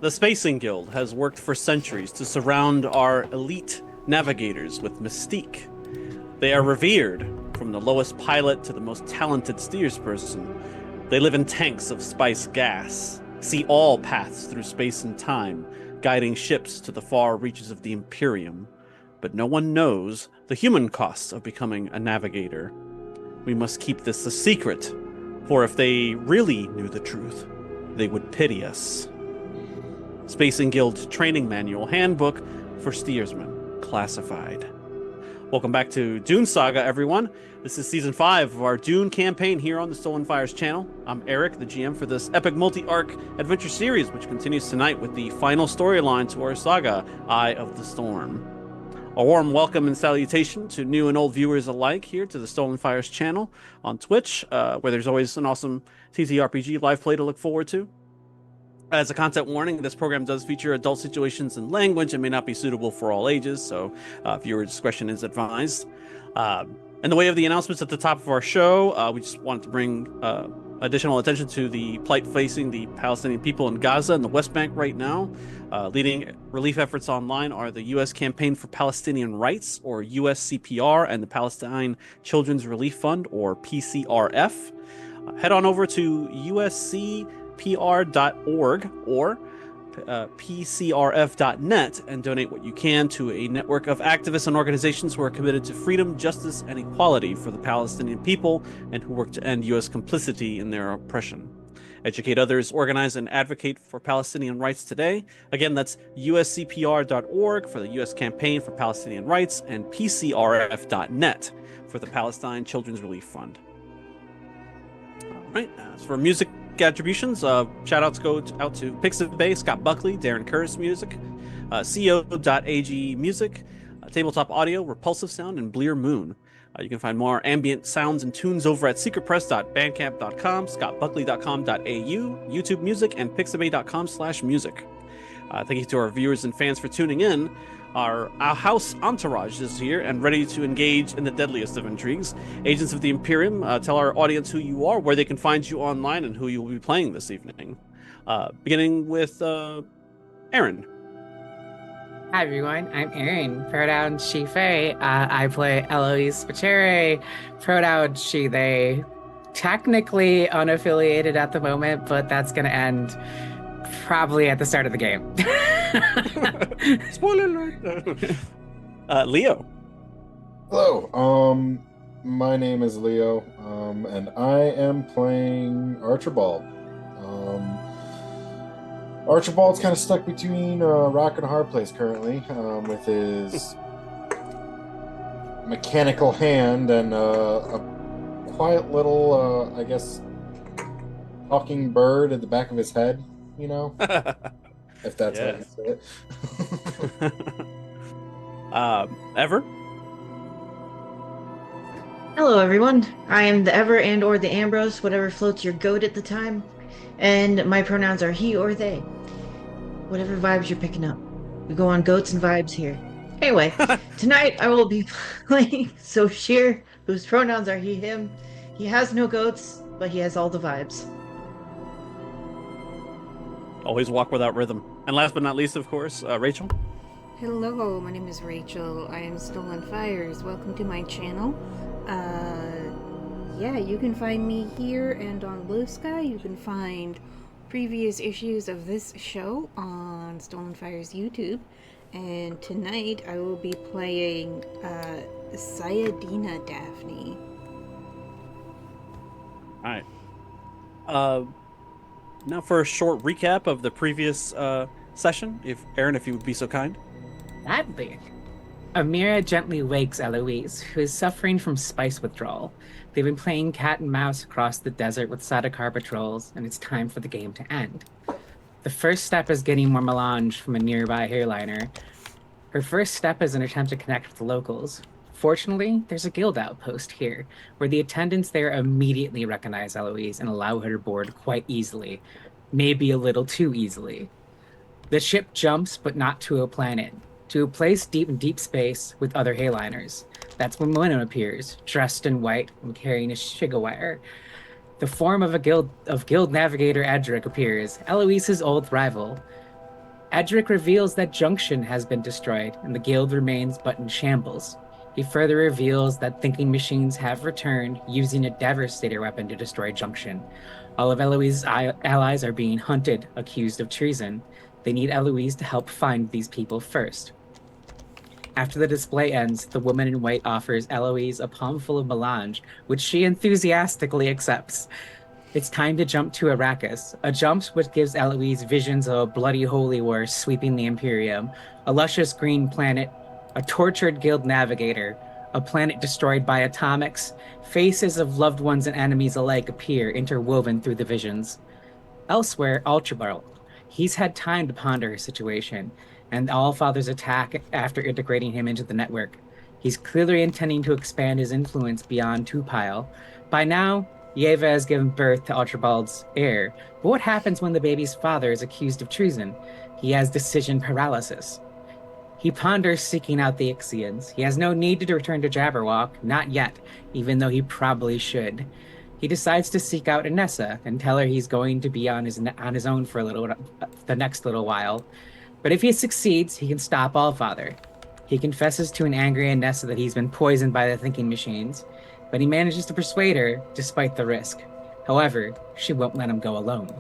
The Spacing Guild has worked for centuries to surround our elite navigators with mystique. They are revered, from the lowest pilot to the most talented steersperson. They live in tanks of spice gas, see all paths through space and time, guiding ships to the far reaches of the Imperium. But no one knows the human costs of becoming a navigator. We must keep this a secret, for if they really knew the truth, they would pity us. Spacing Guild Training Manual Handbook for Steersmen, classified. Welcome back to Dune Saga, everyone. This is Season 5 of our Dune campaign here on the Stolen Fires channel. I'm Eric, the GM for this epic multi-arc adventure series, which continues tonight with the final storyline to our saga, Eye of the Storm. A warm welcome and salutation to new and old viewers alike here to the Stolen Fires channel on Twitch, where there's always an awesome TTRPG live play to look forward to. As a content warning, this program does feature adult situations and language and may not be suitable for all ages, so viewer discretion is advised. In the way of the announcements at the top of our show, we just wanted to bring additional attention to the plight facing the Palestinian people in Gaza and the West Bank right now. Leading relief efforts online are the U.S. Campaign for Palestinian Rights, or USCPR, and the Palestine Children's Relief Fund, or PCRF. Head on over to uscpr.org or pcrf.net and donate what you can to a network of activists and organizations who are committed to freedom, justice, and equality for the Palestinian people and who work to end U.S. complicity in their oppression. Educate others, organize, and advocate for Palestinian rights today. Again, that's uscpr.org for the U.S. Campaign for Palestinian Rights and pcrf.net for the Palestine Children's Relief Fund. All right, as for music attributions, shout outs go out to Pixabay, Scott Buckley, Darren Curtis Music, co.ag Music, Tabletop Audio, Repulsive Sound, and Blear Moon. You can find more ambient sounds and tunes over at secretpress.bandcamp.com, scottbuckley.com.au, YouTube Music, and pixabay.com/music. Thank you to our viewers and fans for tuning in. Our house entourage is here and ready to engage in the deadliest of intrigues. Agents of the Imperium, tell our audience who you are, where they can find you online, and who you will be playing this evening. Beginning with Aaron. Hi everyone, I'm Erin, pronoun she, they. I play Eloise Spicere, pronoun she, they. Technically unaffiliated at the moment, but that's going to end probably at the start of the game. Spoiler alert. Leo. Hello, my name is Leo, and I am playing Archibald. Archibald's kind of stuck between a rock and a hard place currently, with his mechanical hand and a quiet little, I guess, talking bird at the back of his head, you know? If that's how you say it. Ever? Hello, everyone. I am the Ever and or the Ambrose, whatever floats your goat at the time. And my pronouns are he or they. Whatever vibes you're picking up. We go on goats and vibes here. Anyway, tonight I will be playing Soshir, whose pronouns are he, him. He has no goats, but he has all the vibes. Always walk without rhythm. And last but not least, of course, Rachel. Hello, my name is Rachel. I am Stolen Fires. Welcome to my channel. Yeah, you can find me here and on Blue Sky. You can find previous issues of this show on Stolen Fires YouTube. And tonight I will be playing Sayadina Daphne. Alright. Now for a short recap of the previous session, Aaron, if you would be so kind. Gladly. Amira gently wakes Eloise, who is suffering from spice withdrawal. They've been playing cat and mouse across the desert with Sadakar patrols, and it's time for the game to end. The first step is getting more melange from a nearby hairliner. Her first step is an attempt to connect with the locals. Fortunately, there's a guild outpost here, where the attendants there immediately recognize Eloise and allow her to board quite easily. Maybe a little too easily. The ship jumps, but not to a planet. To a place deep in deep space with other hayliners. That's when Millennium appears, dressed in white and carrying a shigawire. The form of Guild Navigator Adric appears, Eloise's old rival. Edric reveals that Junction has been destroyed and the guild remains but in shambles. He further reveals that thinking machines have returned using a devastator weapon to destroy Junction. All of Eloise's allies are being hunted, accused of treason. They need Eloise to help find these people first. After the display ends, the woman in white offers Eloise a palmful of melange, which she enthusiastically accepts. It's time to jump to Arrakis, a jump which gives Eloise visions of a bloody holy war sweeping the Imperium, a luscious green planet, a tortured guild navigator, a planet destroyed by atomics. Faces of loved ones and enemies alike appear, interwoven through the visions. Elsewhere, Ultrabarl. He's had time to ponder his situation, and Allfather's attack after integrating him into the network. He's clearly intending to expand his influence beyond Tupile. By now, Yeva has given birth to Ultrabald's heir, but what happens when the baby's father is accused of treason? He has decision paralysis. He ponders seeking out the Ixians. He has no need to return to Jabberwock, not yet, even though he probably should. He decides to seek out Inessa and tell her he's going to be on his own for the next little while. But if he succeeds, he can stop Allfather. He confesses to an angry Inessa that he's been poisoned by the thinking machines, but he manages to persuade her despite the risk. However, she won't let him go alone.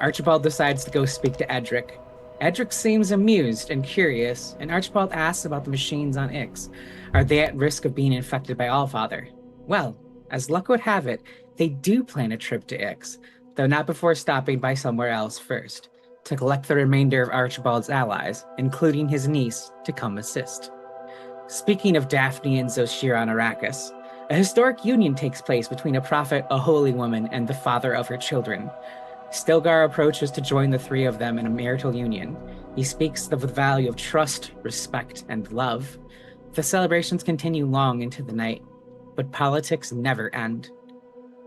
Archibald decides to go speak to Edric. Edric seems amused and curious, and Archibald asks about the machines on Ix. Are they at risk of being infected by Allfather? Well, as luck would have it, they do plan a trip to Ix, though not before stopping by somewhere else first, to collect the remainder of Archibald's allies, including his niece, to come assist. Speaking of Daphne and Zoshir on Arrakis, a historic union takes place between a prophet, a holy woman, and the father of her children. Stilgar approaches to join the three of them in a marital union. He speaks of the value of trust, respect, and love. The celebrations continue long into the night, but politics never end.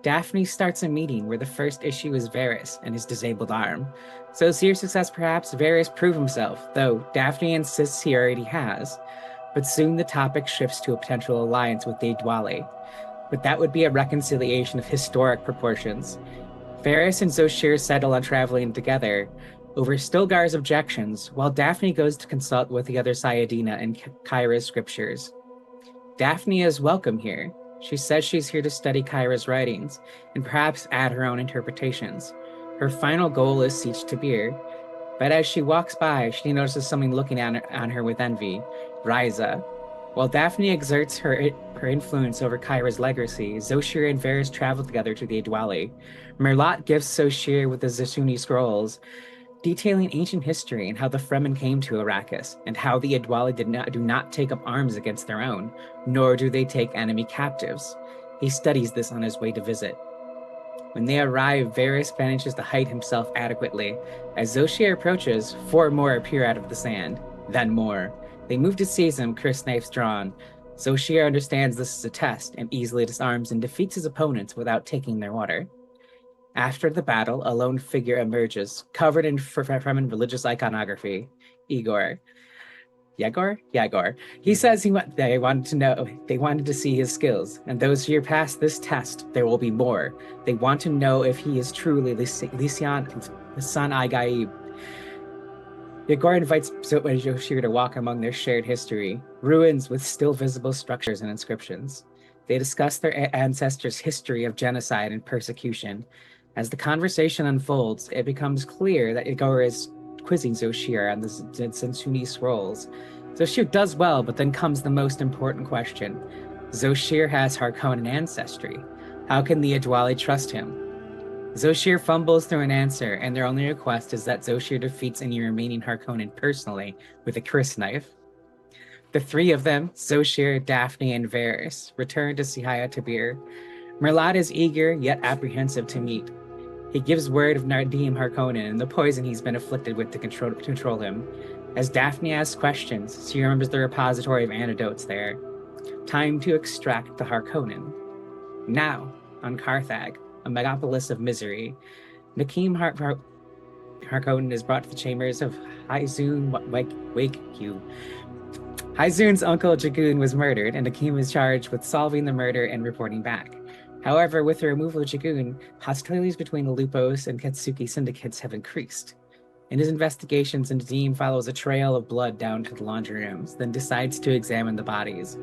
Daphne starts a meeting where the first issue is Varys and his disabled arm. Zoshir success perhaps Varys prove himself, though Daphne insists he already has. But soon the topic shifts to a potential alliance with the Dwali. But that would be a reconciliation of historic proportions. Varys and Zoshir settle on traveling together over Stilgar's objections, while Daphne goes to consult with the other Sayadina and Kyra's scriptures. Daphne is welcome here. She says she's here to study Kyra's writings, and perhaps add her own interpretations. Her final goal is Siege Tabir, but as she walks by, she notices someone looking on her with envy, Ryza. While Daphne exerts her influence over Kyra's legacy, Zoshir and Varys travel together to the Adwali. Merlot gifts Zoshir with the Zeshuni scrolls, detailing ancient history and how the Fremen came to Arrakis, and how the Adwali do not take up arms against their own, nor do they take enemy captives. He studies this on his way to visit. When they arrive, Varys manages to hide himself adequately. As Zoshir approaches, 4 more appear out of the sand. Then more. They move to seize him, Chris knives drawn. Zoshir understands this is a test and easily disarms and defeats his opponents without taking their water. After the battle, a lone figure emerges, covered in Fremen religious iconography. Yegor. He says they wanted to see his skills, and those who pass this test, there will be more. They want to know if he is truly Lysian, the son Igaib. Yegor invites Zoshir to walk among their shared history, ruins with still visible structures and inscriptions. They discuss their ancestors' history of genocide and persecution. As the conversation unfolds, it becomes clear that Yegor is quizzing Zoshir on the Zeshuni scrolls. Zoshir does well, but then comes the most important question. Zoshir has Harkonnen ancestry. How can the Adwali trust him? Zoshir fumbles through an answer, and their only request is that Zoshir defeats any remaining Harkonnen personally with a Chris knife. The 3 of them, Zoshir, Daphne, and Varys, return to Sihaya Tabir. Merlot is eager yet apprehensive to meet. He gives word of Nardim Harkonnen and the poison he's been afflicted with to control him. As Daphne asks questions, she remembers the repository of antidotes there. Time to extract the Harkonnen. Now, on Carthag, a megapolis of misery, Nakim Harkonnen is brought to the chambers of Haizun Wakekyu. Haizun's uncle Jagun was murdered, and Nakim is charged with solving the murder and reporting back. However, with the removal of Jagun, hostilities between the Lupos and Katsuki syndicates have increased. In his investigations, Nadim follows a trail of blood down to the laundry rooms, then decides to examine the bodies.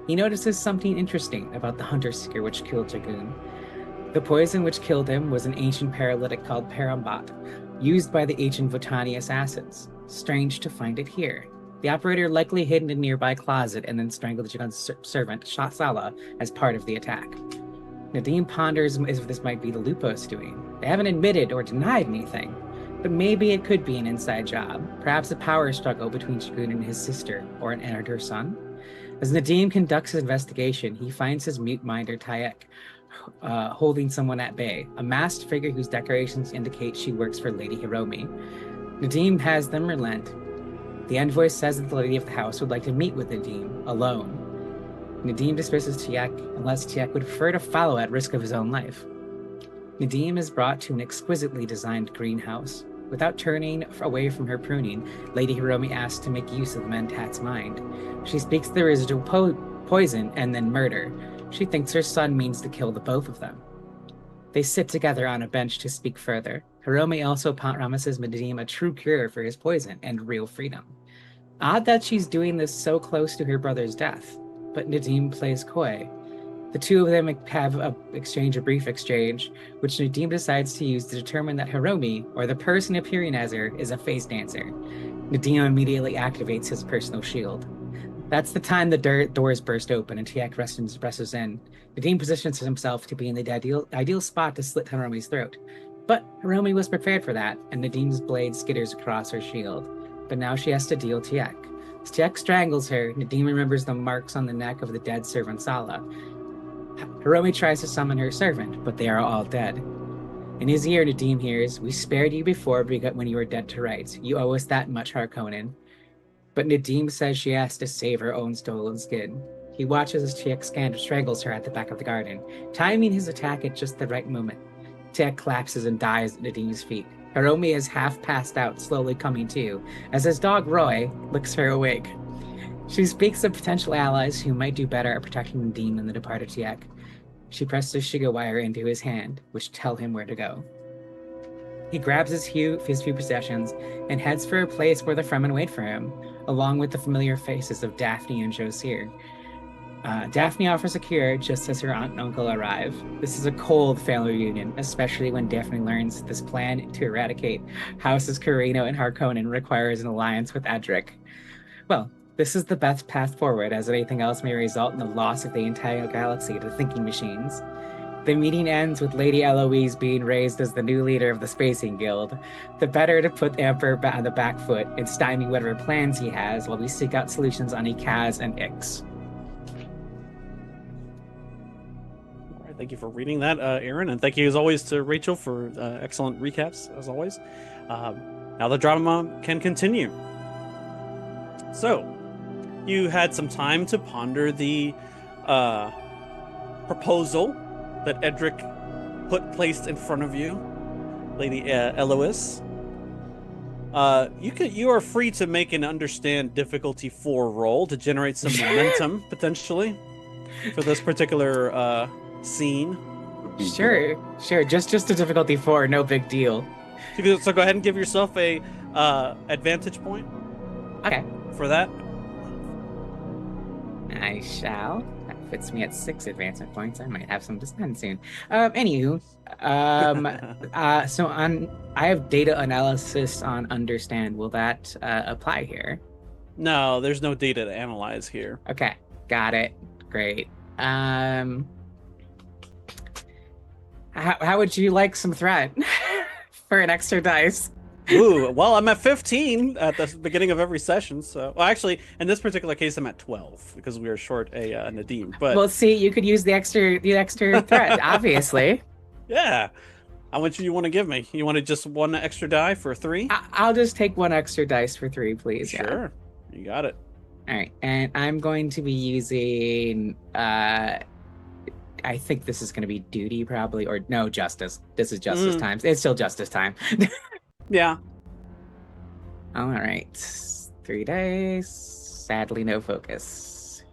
He notices something interesting about the hunter seeker which killed Dragoon. The poison which killed him was an ancient paralytic called Parambat, used by the ancient Votani assassins. Strange to find it here. The operator likely hid in a nearby closet and then strangled Dragoon's servant, Shala, as part of the attack. Nadim ponders if this might be the Lupos doing. They haven't admitted or denied anything, but maybe it could be an inside job, perhaps a power struggle between Dragoon and his sister, or her son. As Nadim conducts his investigation, he finds his mute minder Tayek holding someone at bay, a masked figure whose decorations indicate she works for Lady Hiromi. Nadim has them relent. The envoy says that the lady of the house would like to meet with Nadim, alone. Nadim dismisses Tayek unless Tayek would prefer to follow at risk of his own life. Nadim is brought to an exquisitely designed greenhouse. Without turning away from her pruning, Lady Hiromi asks to make use of the Mentat's mind. She speaks the residual poison and then murder. She thinks her son means to kill the both of them. They sit together on a bench to speak further. Hiromi also promises Nadim a true cure for his poison and real freedom. Odd that she's doing this so close to her brother's death, but Nadim plays coy. The two of them have a brief exchange, which Nadim decides to use to determine that Hiromi, or the person appearing as her, is a face dancer. Nadim immediately activates his personal shield. That's the time the doors burst open and Tayek presses in. Nadim positions himself to be in the ideal spot to slit Hiromi's throat. But Hiromi was prepared for that, and Nadim's blade skitters across her shield. But now she has to deal Tayek. As Tayek strangles her, Nadim remembers the marks on the neck of the dead servant Sala. Hiromi tries to summon her servant, but they are all dead. In his ear, Nadim hears, "We spared you before when you were dead to rights. You owe us that much, Harkonnen." But Nadim says she has to save her own stolen skin. He watches as Tayek strangles her at the back of the garden, timing his attack at just the right moment. Tayek collapses and dies at Nadim's feet. Hiromi is half passed out, slowly coming to, as his dog Roy licks her awake. She speaks of potential allies who might do better at protecting Nadim than the departed Tayek. She presses Shiga wire into his hand, which tell him where to go. He grabs his few possessions and heads for a place where the Fremen wait for him, along with the familiar faces of Daphne and Josir. Daphne offers a cure just as her aunt and uncle arrive. This is a cold family reunion, especially when Daphne learns this plan to eradicate Houses Carino and Harkonnen requires an alliance with Edric. Well, this is the best path forward, as anything else may result in the loss of the entire galaxy to thinking machines. The meeting ends with Lady Eloise being raised as the new leader of the Spacing Guild. The better to put the Emperor on the back foot and stymie whatever plans he has while we seek out solutions on Ikaz and Ix. All right, thank you for reading that, Aaron, and thank you as always to Rachel for excellent recaps, as always. Now the drama can continue. So, you had some time to ponder the proposal that Edric placed in front of you, Lady Eloise. You are free to make an understand difficulty 4 roll to generate some momentum potentially for this particular scene. Sure. Just a difficulty 4, no big deal. So go ahead and give yourself a advantage point. Okay. For that. I shall. That puts me at 6 advancement points. I might have some to spend soon. Anywho, so I have data analysis on understand. Will that apply here? No, there's no data to analyze here. Okay, got it. Great. How would you like some threat for an extra dice? Ooh, well, I'm at 15 at the beginning of every session. So, well, actually, in this particular case, I'm at 12 because we are short a Nadim. But well, see, you could use the extra threat, obviously. Yeah. How much do you want to give me? You want to just one extra die for 3? I'll just take 1 extra dice for 3, please. Sure, yeah. You got it. All right, and I'm going to be using. I think this is going to be duty, probably, or no, justice. This is justice time. It's still justice time. Yeah. All right. 3 days. Sadly, no focus.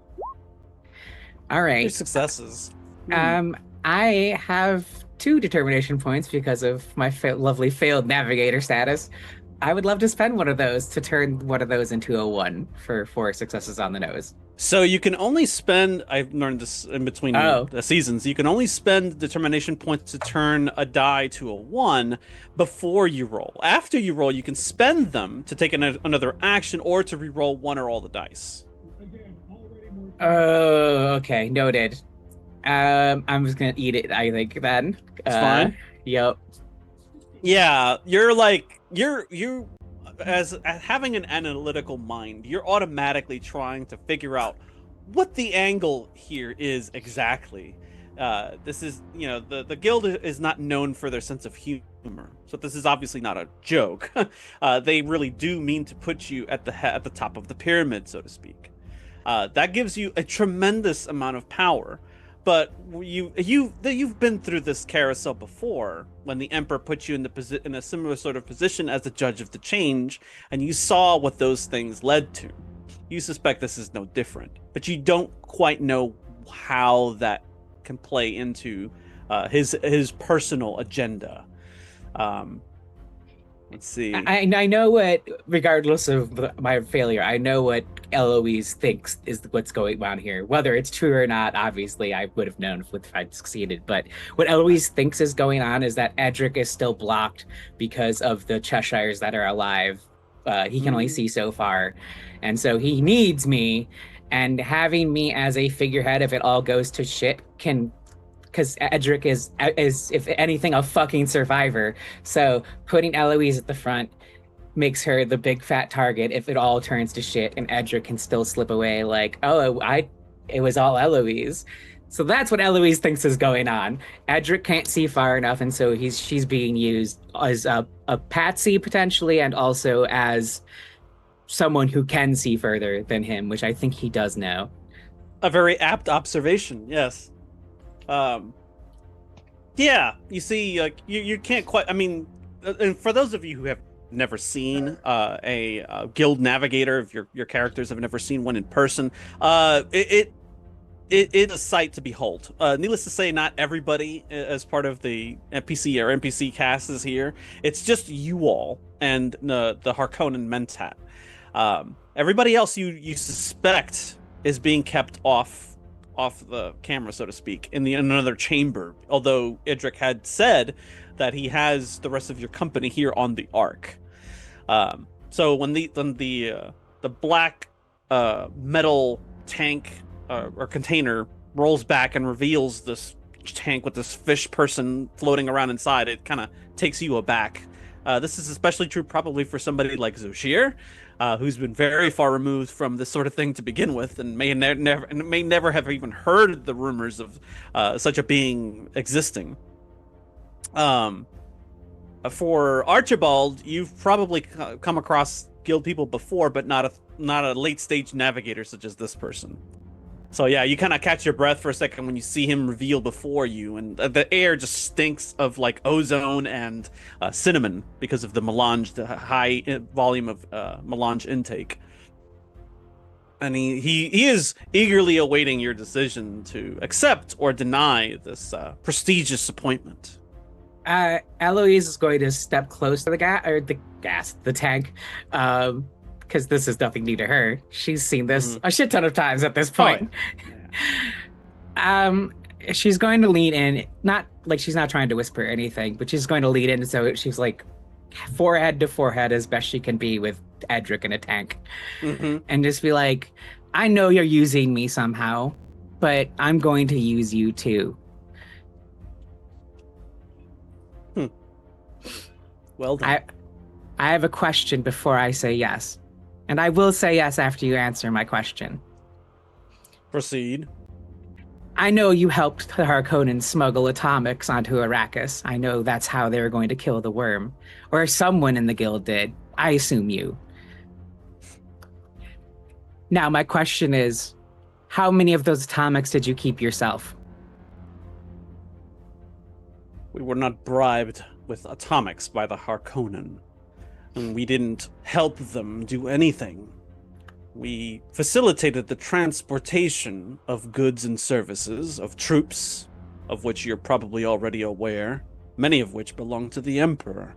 All right. 2 successes. I have 2 determination points because of my lovely failed navigator status. I would love to spend one of those to turn one of those into a 1 for 4 successes on the nose. So you can only spend, I've learned this in between the seasons, you can only spend determination points to turn a die to a 1 before you roll. After you roll, you can spend them to take another action or to re-roll 1 or all the dice. Oh, okay, noted. I'm just gonna eat it, I think, then. It's fine. Yep. Yeah, you're like, you as having an analytical mind, you're automatically trying to figure out what the angle here is exactly. This is, the guild is not known for their sense of humor, so this is obviously not a joke. They really do mean to put you at the top of the pyramid, so to speak. That gives you a tremendous amount of power. But you've been through this carousel before, when the Emperor put you in a similar sort of position as the judge of the change, and you saw what those things led to. You suspect this is no different, but you don't quite know how that can play into his personal agenda. Let's see. I know what, regardless of my failure, I know what Eloise thinks is what's going on here. Whether it's true or not, obviously, I would have known if I'd succeeded. But what Eloise thinks is going on is that Edric is still blocked because of the Cheshires that are alive. He can only see so far. And so he needs me. And having me as a figurehead, if it all goes to shit, because Edric is, if anything, a fucking survivor. So putting Eloise at the front makes her the big fat target if it all turns to shit, and Edric can still slip away like, it was all Eloise. So that's what Eloise thinks is going on. Edric can't see far enough, and so she's being used as a patsy potentially, and also as someone who can see further than him, which I think he does know. A very apt observation, yes. Yeah, you see, like you can't quite. I mean, and for those of you who have never seen a guild navigator, if your characters have never seen one in person, it is a sight to behold. Needless to say, not everybody as part of the NPC cast is here. It's just you all and the Harkonnen Mentat. Everybody else you suspect is being kept off the camera, so to speak, in another chamber. Although Edric had said that he has the rest of your company here on the Ark. So when the black metal tank or container rolls back and reveals this tank with this fish person floating around inside, it kind of takes you aback. This is especially true probably for somebody like Zoshir, who's been very far removed from this sort of thing to begin with, and may never have even heard the rumors of such a being existing. For Archibald, you've probably come across guild people before, but not a late stage navigator such as this person. So yeah, you kind of catch your breath for a second when you see him reveal before you, and the air just stinks of like ozone and cinnamon because of the high volume of melange intake. And he is eagerly awaiting your decision to accept or deny this prestigious appointment. Eloise is going to step close to the tank, because this is nothing new to her. She's seen this a shit ton of times at this point. Yeah. She's going to lean in, not like she's not trying to whisper anything, but she's going to lean in, so she's like forehead to forehead as best she can be with Edric in a tank, and just be like, I know you're using me somehow, but I'm going to use you too. Well done. I have a question before I say yes. And I will say yes after you answer my question. Proceed. I know you helped the Harkonnen smuggle atomics onto Arrakis. I know that's how they were going to kill the worm. Or someone in the guild did. I assume you. Now, my question is, how many of those atomics did you keep yourself? We were not bribed with atomics by the Harkonnen. And we didn't help them do anything. We facilitated the transportation of goods and services, of troops, of which you're probably already aware, many of which belong to the Emperor.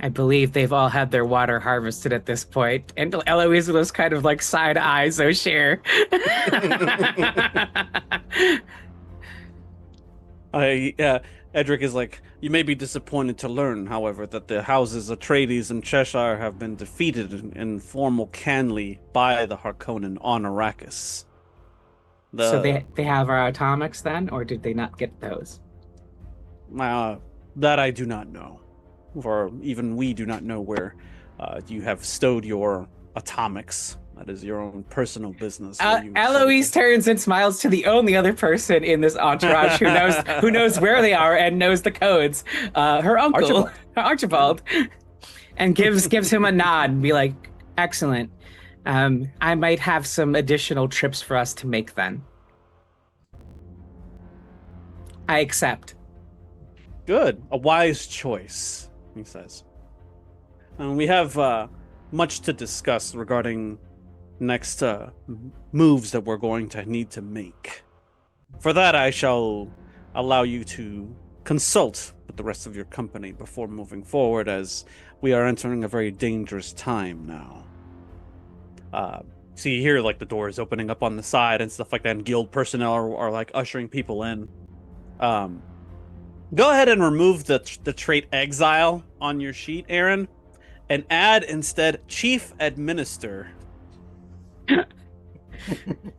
I believe they've all had their water harvested at this point. And Eloise was kind of like side eyes, oh share. Edric is like, you may be disappointed to learn, however, that the houses Atreides and Cheshire have been defeated in formal Canley by the Harkonnen on Arrakis. So they have our atomics then, or did they not get those? That I do not know. For even we do not know where you have stowed your atomics. That is your own personal business. Eloise turns and smiles to the only other person in this entourage who knows where they are and knows the codes. Her uncle, Archibald, and gives him a nod and be like, "Excellent. I might have some additional trips for us to make then. I accept." Good. A wise choice, he says. We have much to discuss regarding next moves that we're going to need to make. For that, I shall allow you to consult with the rest of your company before moving forward, as we are entering a very dangerous time now. So you hear like the doors opening up on the side and stuff like that, and guild personnel are like ushering people in. Go ahead and remove the trait exile on your sheet, Aaron, and add instead chief administer.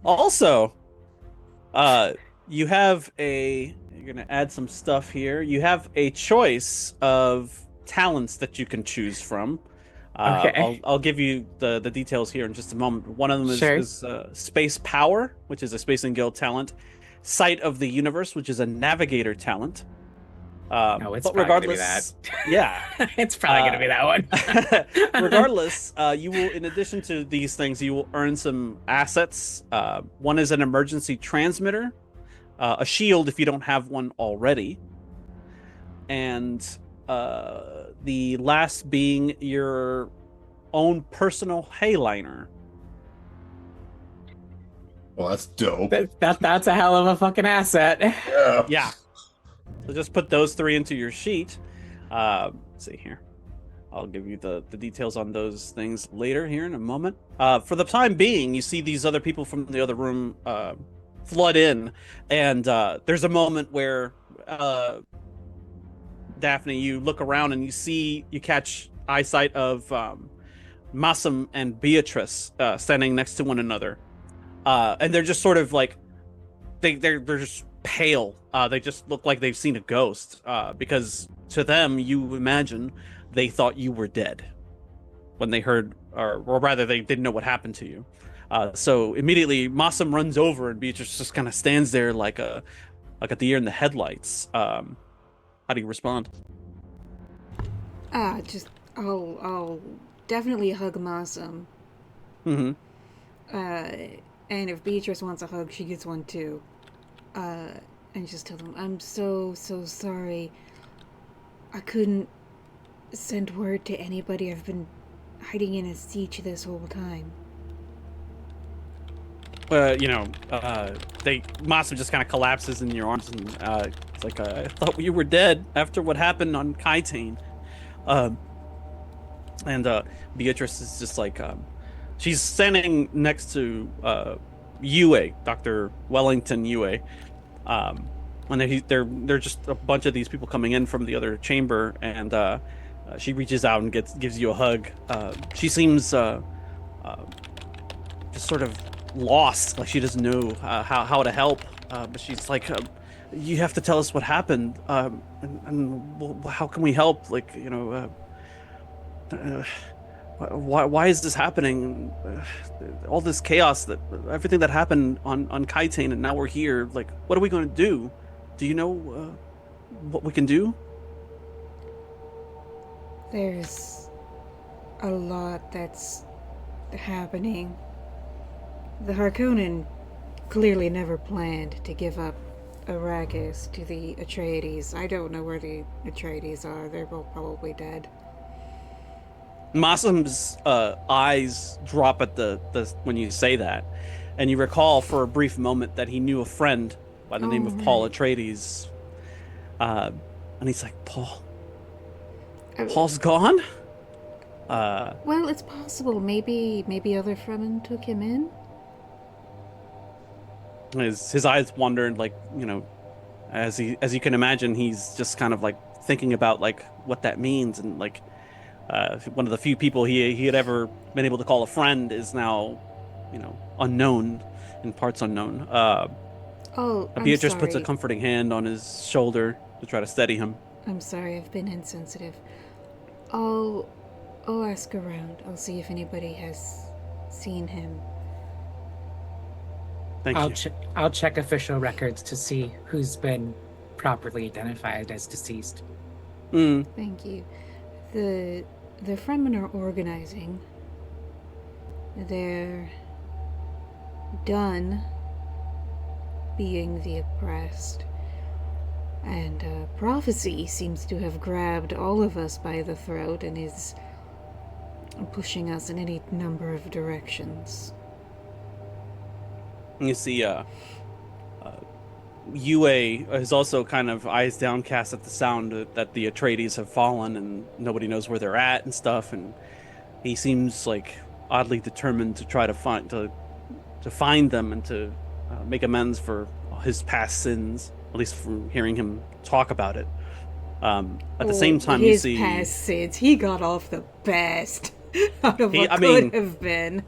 Also, you have you're gonna add some stuff here. You have a choice of talents that you can choose from. Okay. I'll give you the details here in just a moment. One of them is space power, which is a space and guild talent. Sight of the universe, which is a navigator talent. No, it's probably gonna be that. Yeah, it's probably gonna be that one. Regardless, you will, in addition to these things, you will earn some assets. One is an emergency transmitter, a shield if you don't have one already, and the last being your own personal hayliner. Well, that's dope. That's a hell of a fucking asset. Yeah. So just put those three into your sheet. Let's see here. I'll give you the details on those things later here in a moment. For the time being, you see these other people from the other room flood in, and there's a moment where Daphne, you look around and you catch eyesight of Massam and Beatrice standing next to one another, and they're just sort of like they're just pale. They just look like they've seen a ghost, because to them, you imagine they thought you were dead when they heard, or rather they didn't know what happened to you. So immediately Massam runs over and Beatrice just kind of stands there like a deer in the headlights. How do you respond? I'll definitely hug Massam. Mm-hmm. And if Beatrice wants a hug, she gets one too. And just tell them, I'm so sorry. I couldn't send word to anybody. I've been hiding in a siege this whole time. Massam just kind of collapses in your arms, and it's like, I thought you were dead after what happened on Kaitane. And Beatrice is just like, she's standing next to Yue, Dr. Wellington Yue. And they're just a bunch of these people coming in from the other chamber, and she reaches out and gives you a hug. She seems just sort of lost, like she doesn't know how to help. But she's like, you have to tell us what happened, and how can we help? Like, why is this happening? All this chaos, everything that happened on Kaitane, and now we're here. Like, what are we going to do? Do you know what we can do? There's a lot that's happening. The Harkonnen clearly never planned to give up Arrakis to the Atreides. I don't know where the Atreides are. They're both probably dead. Massam's eyes drop at the when you say that, and you recall for a brief moment that he knew a friend by the name of Paul Atreides. And he's like, Paul. Paul's gone? Well, it's possible. Maybe other Fremen took him in. His eyes wandered, like, as you can imagine, he's just kind of like thinking about like what that means, and like one of the few people he had ever been able to call a friend is now, unknown, in parts unknown. Oh, I'm Beatrice puts a sorry. comforting hand on his shoulder to try to steady him. I'm sorry, I've been insensitive. I'll ask around. I'll see if anybody has seen him. Thank you. I'll check official records to see who's been properly identified as deceased. Thank you. The Fremen are organizing. They're done being the oppressed. And prophecy seems to have grabbed all of us by the throat and is pushing us in any number of directions. You see, Yue is also kind of eyes downcast at the sound that the Atreides have fallen and nobody knows where they're at and stuff, and he seems like oddly determined to try to find them and to make amends for his past sins, at least from hearing him talk about it. At the same time, you see his past sins. He got off the best out of what could have been.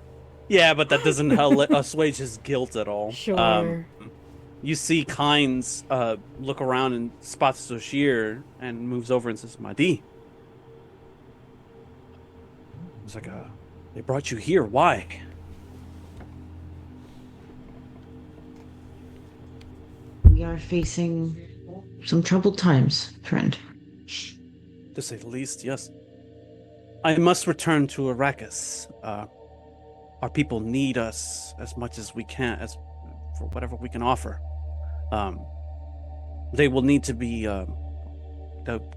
Yeah, but that doesn't assuage his guilt at all. Sure. You see Kynes look around and spots Zoshir and moves over and says, Mahdi. He's like, they brought you here. Why? We are facing some troubled times, friend. To say the least, yes. I must return to Arrakis. Our people need us as much as we can, as for whatever we can offer. They will need to be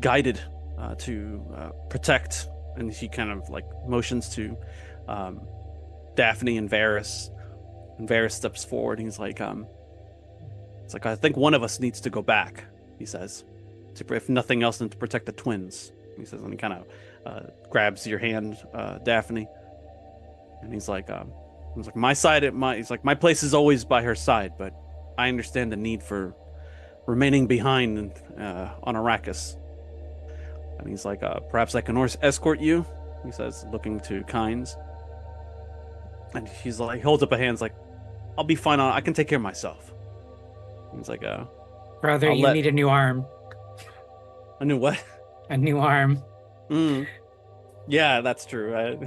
guided to protect. And he kind of like motions to Daphne and Varys. And Varys steps forward. And he's like, it's like, I think one of us needs to go back. He says, if nothing else, than to protect the twins. He says, and he kind of grabs your hand, Daphne. And he's like, my side he's like, my place is always by her side, but I understand the need for remaining behind on Arrakis. And he's like, perhaps I can escort you, he says, looking to Kynes. And he's like, holds up a hand, like, I'll be fine. I can take care of myself. He's like, brother, you need a new arm. A new what? A new arm. Yeah, that's true.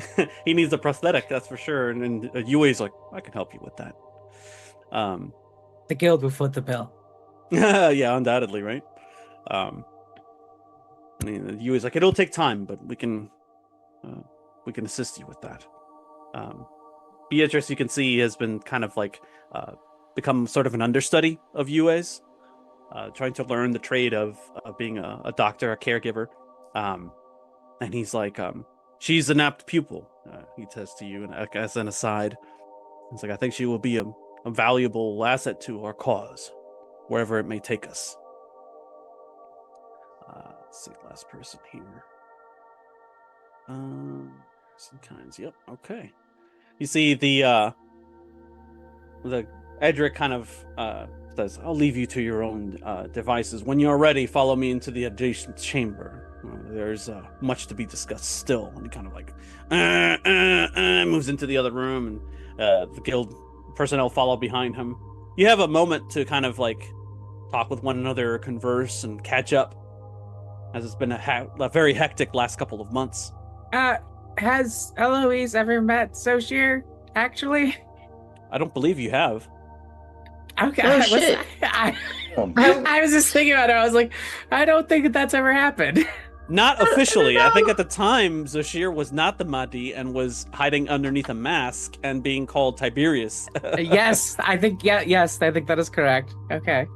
He needs a prosthetic, that's for sure. And Yue's like, I can help you with that. The guild will foot the bill. Yeah, undoubtedly, right? Yue's like, it'll take time, but we can assist you with that. Beatrice, you can see, has been kind of like become sort of an understudy of Yue's, trying to learn the trade of being a doctor, a caregiver. And he's like, she's an apt pupil, he says to you, and as an aside. He's like, I think she will be a valuable asset to our cause, wherever it may take us. Let's see, last person here. Some kinds, yep, okay. You see the Edric kind of says, I'll leave you to your own devices. When you're ready, follow me into the adjacent chamber. There's much to be discussed still. And he kind of like moves into the other room, and the guild personnel follow behind him. You have a moment to kind of like talk with one another, converse, and catch up, as it's been a very hectic last couple of months. Has Eloise ever met Zoshir, actually? I don't believe you have. Okay. Oh, shit. I was just thinking about it. I was like, I don't think that's ever happened. Not officially. No. I think at the time, Zoshir was not the Mahdi and was hiding underneath a mask and being called Tiberius. Yes, I think that is correct. Okay.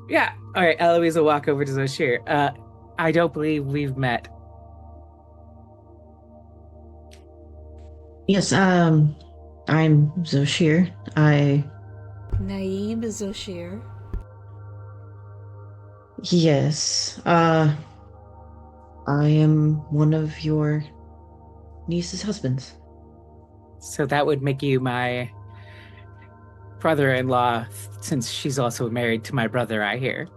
Yeah. All right, Eloise will walk over to Zoshir. I don't believe we've met. Yes, I'm Zoshir. Naib Zoshir. Yes, I am one of your niece's husbands. So that would make you my brother-in-law, since she's also married to my brother, I hear.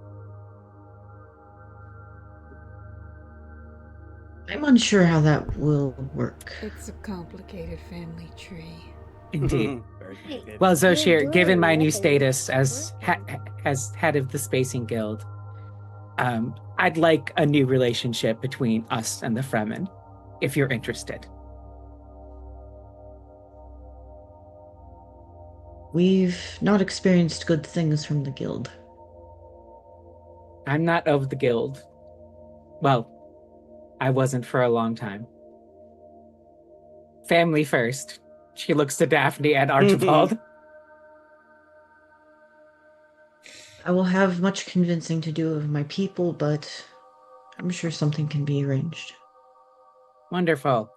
I'm unsure how that will work. It's a complicated family tree. Indeed. Very complicated. Well, You're Zoshir, doing given my new nothing. status as as head of the Spacing Guild, I'd like a new relationship between us and the Fremen, if you're interested. We've not experienced good things from the guild. I'm not of the guild. Well, I wasn't for a long time. Family first. She looks to Daphne and Archibald. I will have much convincing to do of my people, but I'm sure something can be arranged. Wonderful.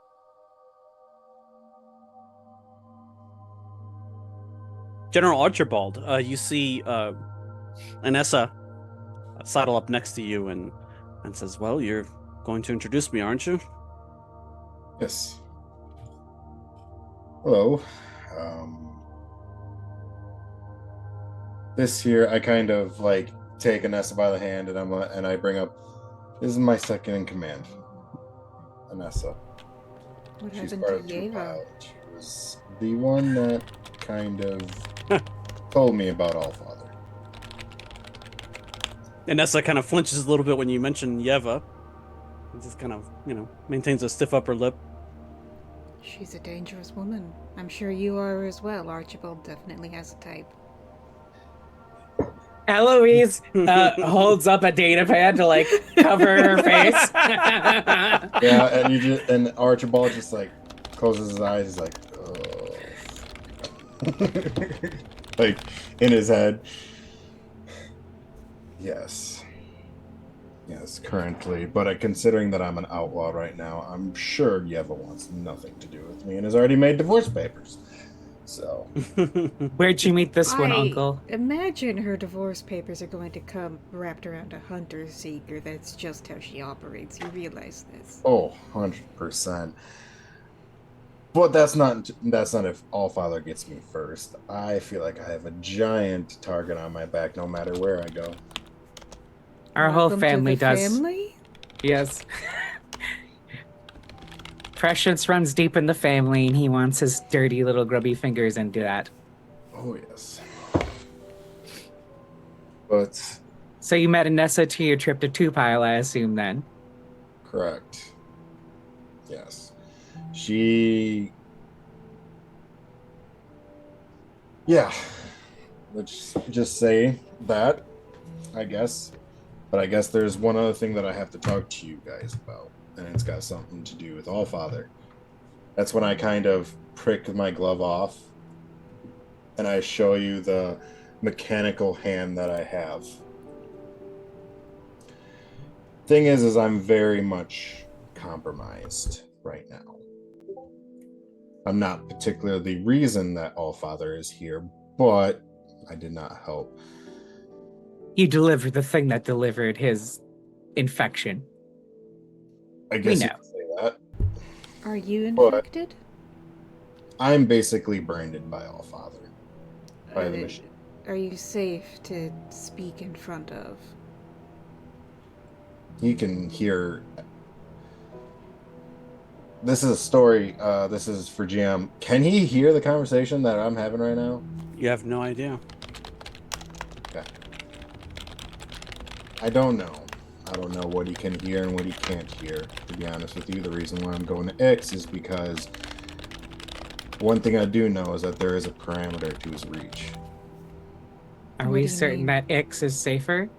General Archibald, you see Anessa sidle up next to you and says, "Well, you're going to introduce me, aren't you?" Yes. Hello. This here, I kind of like take Anessa by the hand, and I bring up. This is my second in command, Anessa. What She's happened part to of the Yeva? pilot. She was the one that kind of told me about Allfather. Anessa kind of flinches a little bit when you mention Yeva. And just kind of, maintains a stiff upper lip. She's a dangerous woman. I'm sure you are as well. Archibald definitely has a type. Eloise holds up a data pad to like cover her face. Yeah, and Archibald just like closes his eyes. He's like, oh. Like in his head. Yes, currently. But considering that I'm an outlaw right now, I'm sure Yeva wants nothing to do with me and has already made divorce papers. So, Where'd you meet this one, Uncle? Imagine her divorce papers are going to come wrapped around a hunter-seeker. That's just how she operates. You realize this. oh, 100%. But that's not if Allfather gets me first. I feel like I have a giant target on my back no matter where I go. Our whole Welcome to family the does. Family? Yes. Prescience runs deep in the family, and he wants his dirty little grubby fingers into that. Oh, yes. But, So you met Anessa to your trip to Two-Pile, I assume, then? correct. Yes. She... Yeah. Let's just say that, I guess. But I guess there's one other thing that I have to talk to you guys about, and it's got something to do with Allfather. That's when I kind of prick my glove off, and I show you the mechanical hand that I have. Thing is I'm very much compromised right now. I'm not particularly the reason that Allfather is here, but I did not help. You delivered the thing that delivered his infection. I guess We you know. could say that. Are you But- infected? I'm basically branded by Allfather. By the machine. Are you safe to speak in front of? He can hear. This is a story. This is for GM. Can he hear the conversation that I'm having right now? You have no idea. Okay. I don't know. I don't know what he can hear and what he can't hear, to be honest with you. The reason why I'm going to X is because one thing I do know is that there is a parameter to his reach. Are What we do you certain mean? that X is safer?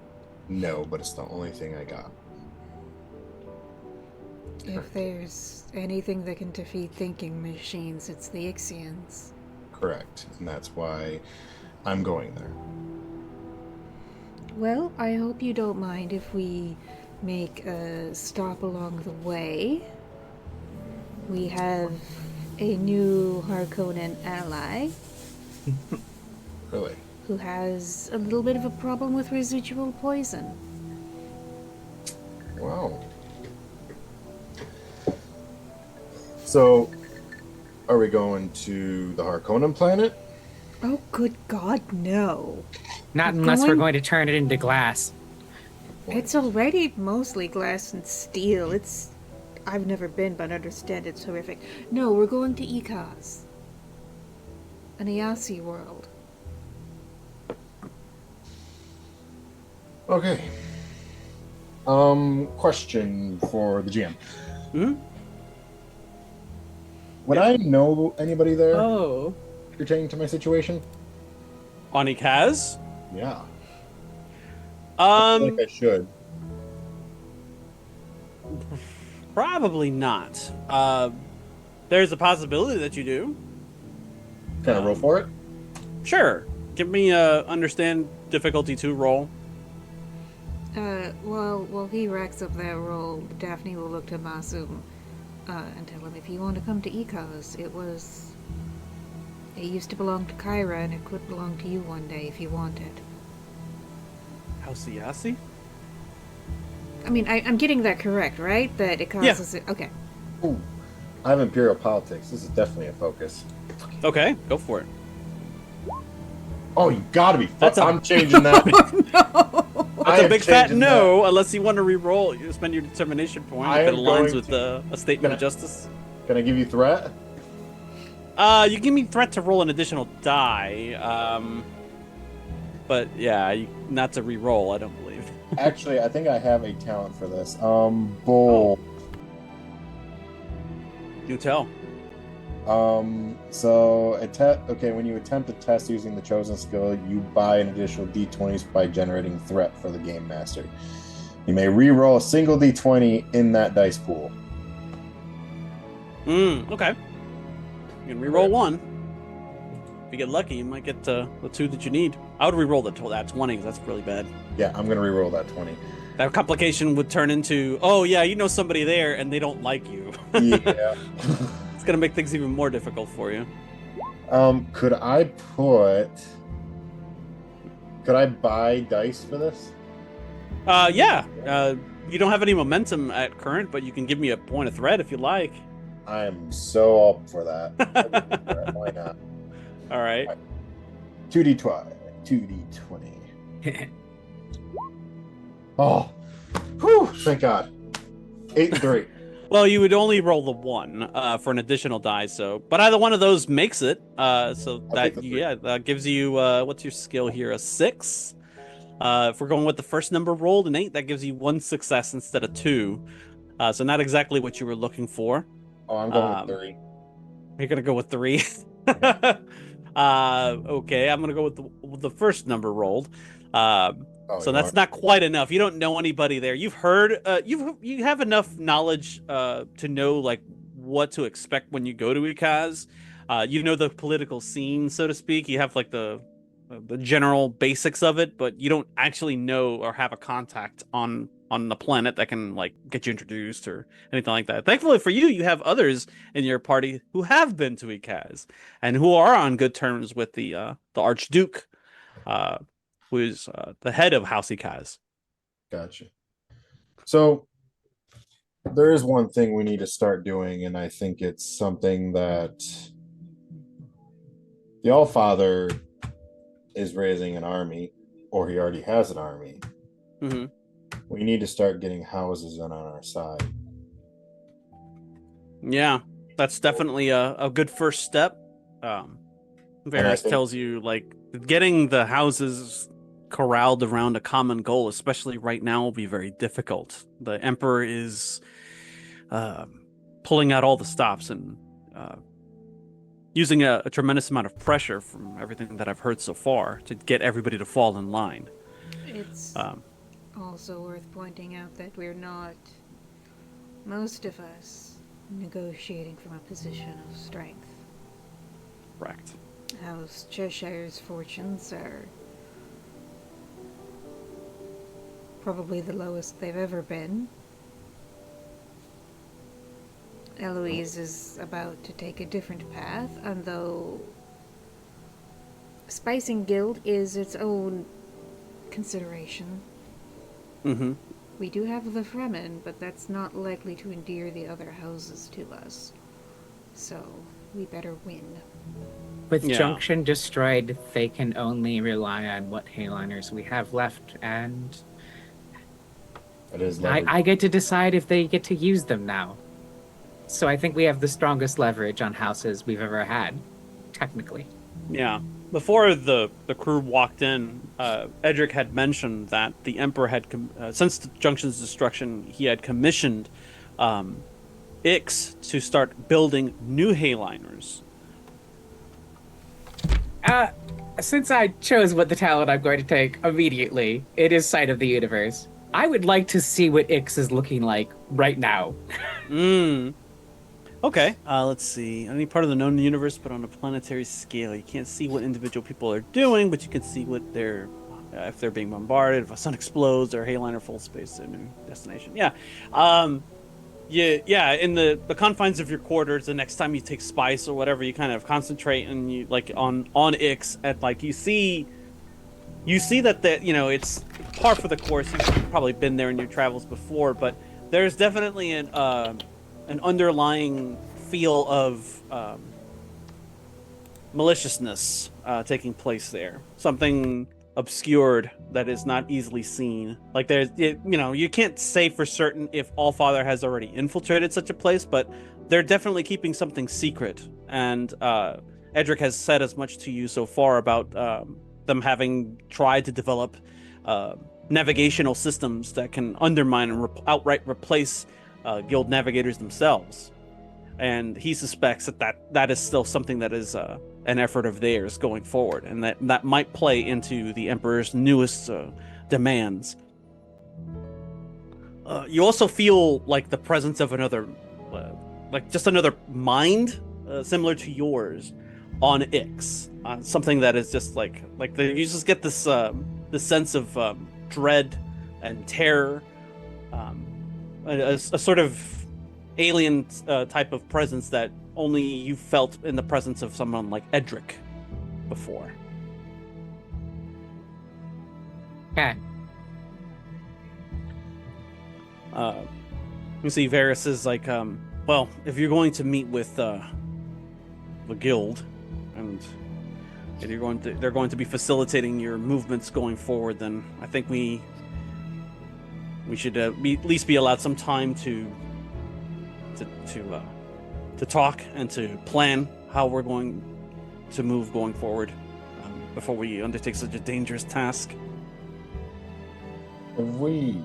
No, but it's the only thing I got. If there's anything that can defeat thinking machines, it's the Ixians. Correct. And that's why I'm going there. Well, I hope you don't mind if we make a stop along the way. We have a new Harkonnen ally Really. who has a little bit of a problem with residual poison. Wow. So, are we going to the Harkonnen planet? Oh, good God, no. Not We're unless we're going- going to turn it into glass. It's already mostly glass and steel. I've never been, but understand it's horrific. No, we're going to Ikaz. An Ayasi world. Okay. Question for the GM. Hmm? Would I know anybody there Oh. pertaining to my situation? Oni Kaz? Yeah. I feel like I should. Probably not. There's a possibility that you do. Can I roll for it? Sure. Give me a understand difficulty 2 roll. Well, while he racks up that roll, Daphne will look to Masum and tell him if you want to come to Ikaz, it used to belong to Kyra and it could belong to you one day if you wanted. House Yasi? I mean, I'm getting that correct, right? That Ikaz Yeah. is... Okay. Ooh. I have Imperial Politics. This is definitely a focus. Okay, go for it. Oh, you gotta be. That's a- I'm changing that. No! That's a big fat no, unless you want to re-roll. You spend your determination point I if it am aligns going with to- a statement of justice. Can I give you threat? You give me threat to roll an additional die. But yeah, not to re-roll. I don't believe. Actually, I think I have a talent for this. Bull. You tell. Okay, when you attempt a test using the chosen skill, you buy an additional d20s by generating threat for the game master. You may re-roll a single d20 in that dice pool. Okay. You can re-roll one. If you get lucky, you might get the 2 that you need. I would re-roll that 20 because that's really bad. Yeah, I'm gonna re-roll that 20. That complication would turn into, oh yeah, you know somebody there and they don't like you. Yeah. It's gonna make things even more difficult for you. Could I buy dice for this? Yeah. You don't have any momentum at current, but you can give me a point of threat if you like. I am so up for that. Why not? All right. 2d20. 2d20. Oh, whew, thank God. 8 and 3. Well, you would only roll the 1 for an additional die, so but either one of those makes it. So I'll take that the 3. that gives you what's your skill here? A 6. If we're going with the first number rolled, an 8, that gives you 1 success instead of 2. So not exactly what you were looking for. Oh, I'm going with 3. You're gonna go with 3. Okay, I'm gonna go with the first number rolled. So that's not quite enough. You don't know anybody there. You've heard, you have enough knowledge to know like what to expect when you go to Ikaz. You know the political scene, so to speak. You have like the general basics of it, but you don't actually know or have a contact on the planet that can like get you introduced or anything like that. Thankfully for you, you have others in your party who have been to Ikaz and who are on good terms with the Archduke, who is the head of House Ikaz. Gotcha. So there is one thing we need to start doing, and I think it's something that the Allfather is raising an army, or he already has an army. Mm-hmm. We need to start getting houses in on our side. Yeah, that's definitely a good first step. Varys think- tells you like getting the houses corralled around a common goal, especially right now, will be very difficult. The Emperor is pulling out all the stops and using a tremendous amount of pressure from everything that I've heard so far to get everybody to fall in line. It's also worth pointing out that we're not, most of us, negotiating from a position of strength. Correct. House Cheshire's fortunes are probably the lowest they've ever been. Eloise is about to take a different path, and though Spicing Guild is its own consideration, Mm-hmm. we do have the Fremen, but that's not likely to endear the other houses to us. So we better win. With Yeah. Junction destroyed, they can only rely on what Hayliners we have left, and It is leverage. I get to decide if they get to use them now. So I think we have the strongest leverage on houses we've ever had, technically. Yeah. Before the crew walked in, Edric had mentioned that the Emperor had, since the Junction's destruction, he had commissioned Ix to start building new Hayliners. Since I chose what the talent I'm going to take immediately, it is Sight of the Universe. I would like to see what Ix is looking like right now. Okay, let's see. Any part of the known universe, but on a planetary scale. You can't see what individual people are doing, but you can see what they're, if they're being bombarded, if a sun explodes, or Hayliner full space to a new destination. Yeah. Yeah, in the confines of your quarters, the next time you take spice or whatever, you kind of concentrate and you like on Ix at like you see that it's par for the course. You've probably been there in your travels before, but there's definitely an underlying feel of maliciousness taking place there. Something obscured that is not easily seen. Like you can't say for certain if Allfather has already infiltrated such a place, but they're definitely keeping something secret. And Edric has said as much to you so far about them having tried to develop navigational systems that can undermine and outright replace guild navigators themselves. And he suspects that is still something that is an effort of theirs going forward, and that might play into the Emperor's newest demands. You also feel like the presence of another, like just another mind, similar to yours, on Ix. Something that is just you just get this sense of dread and terror, a sort of alien type of presence that only you felt in the presence of someone like Edric before. Okay. You see Varys is like, well, if you're going to meet with the guild and they're going to be facilitating your movements going forward, then I think we should at least be allowed some time to talk and to plan how we're going to move going forward before we undertake such a dangerous task. Have we,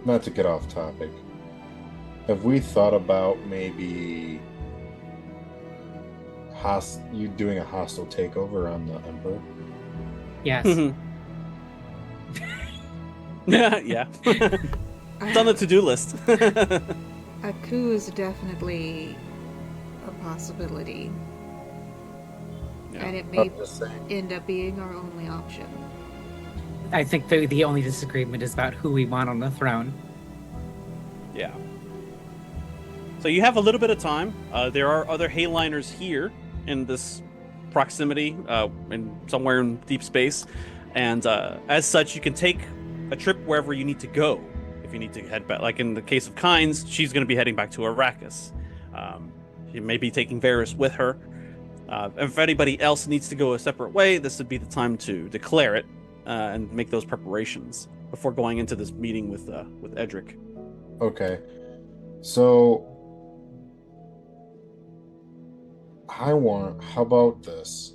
not to get off topic, have we thought about maybe you doing a hostile takeover on the Emperor? Yes. Yeah. It's on the to-do list. A coup is definitely a possibility. Yeah. And it may I'm just saying. end up being our only option. I think the only disagreement is about who we want on the throne. Yeah. So you have a little bit of time. There are other Hayliners here in this proximity, somewhere in deep space, and as such, you can take a trip wherever you need to go. If you need to head back, like in the case of Kynes, she's going to be heading back to Arrakis. She may be taking Varys with her. If anybody else needs to go a separate way, this would be the time to declare it and make those preparations before going into this meeting with Edric. Okay. So how about this?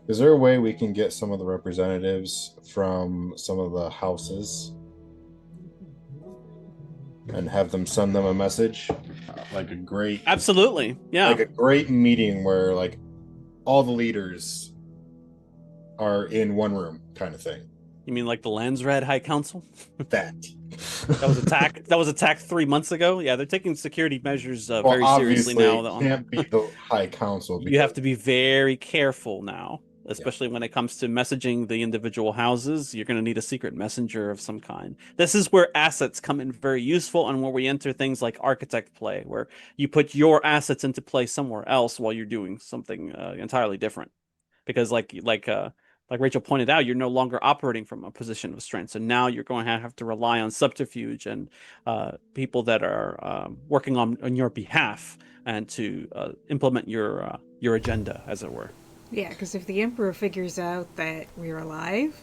Is there a way we can get some of the representatives from some of the houses and have them send them a message? Absolutely, yeah. Like a great meeting where like all the leaders are in one room kind of thing. You mean like the Landsred High Council? That. That was attacked 3 months ago. Yeah, they're taking security measures very seriously obviously, now. it can't be the High Council. You have to be very careful now, especially when it comes to messaging the individual houses. You're going to need a secret messenger of some kind. This is where assets come in very useful, and where we enter things like architect play, where you put your assets into play somewhere else while you're doing something entirely different. Because like Rachel pointed out, you're no longer operating from a position of strength. So now you're going to have to rely on subterfuge and people that are working on your behalf and to implement your agenda, as it were. Yeah, because if the Emperor figures out that we're alive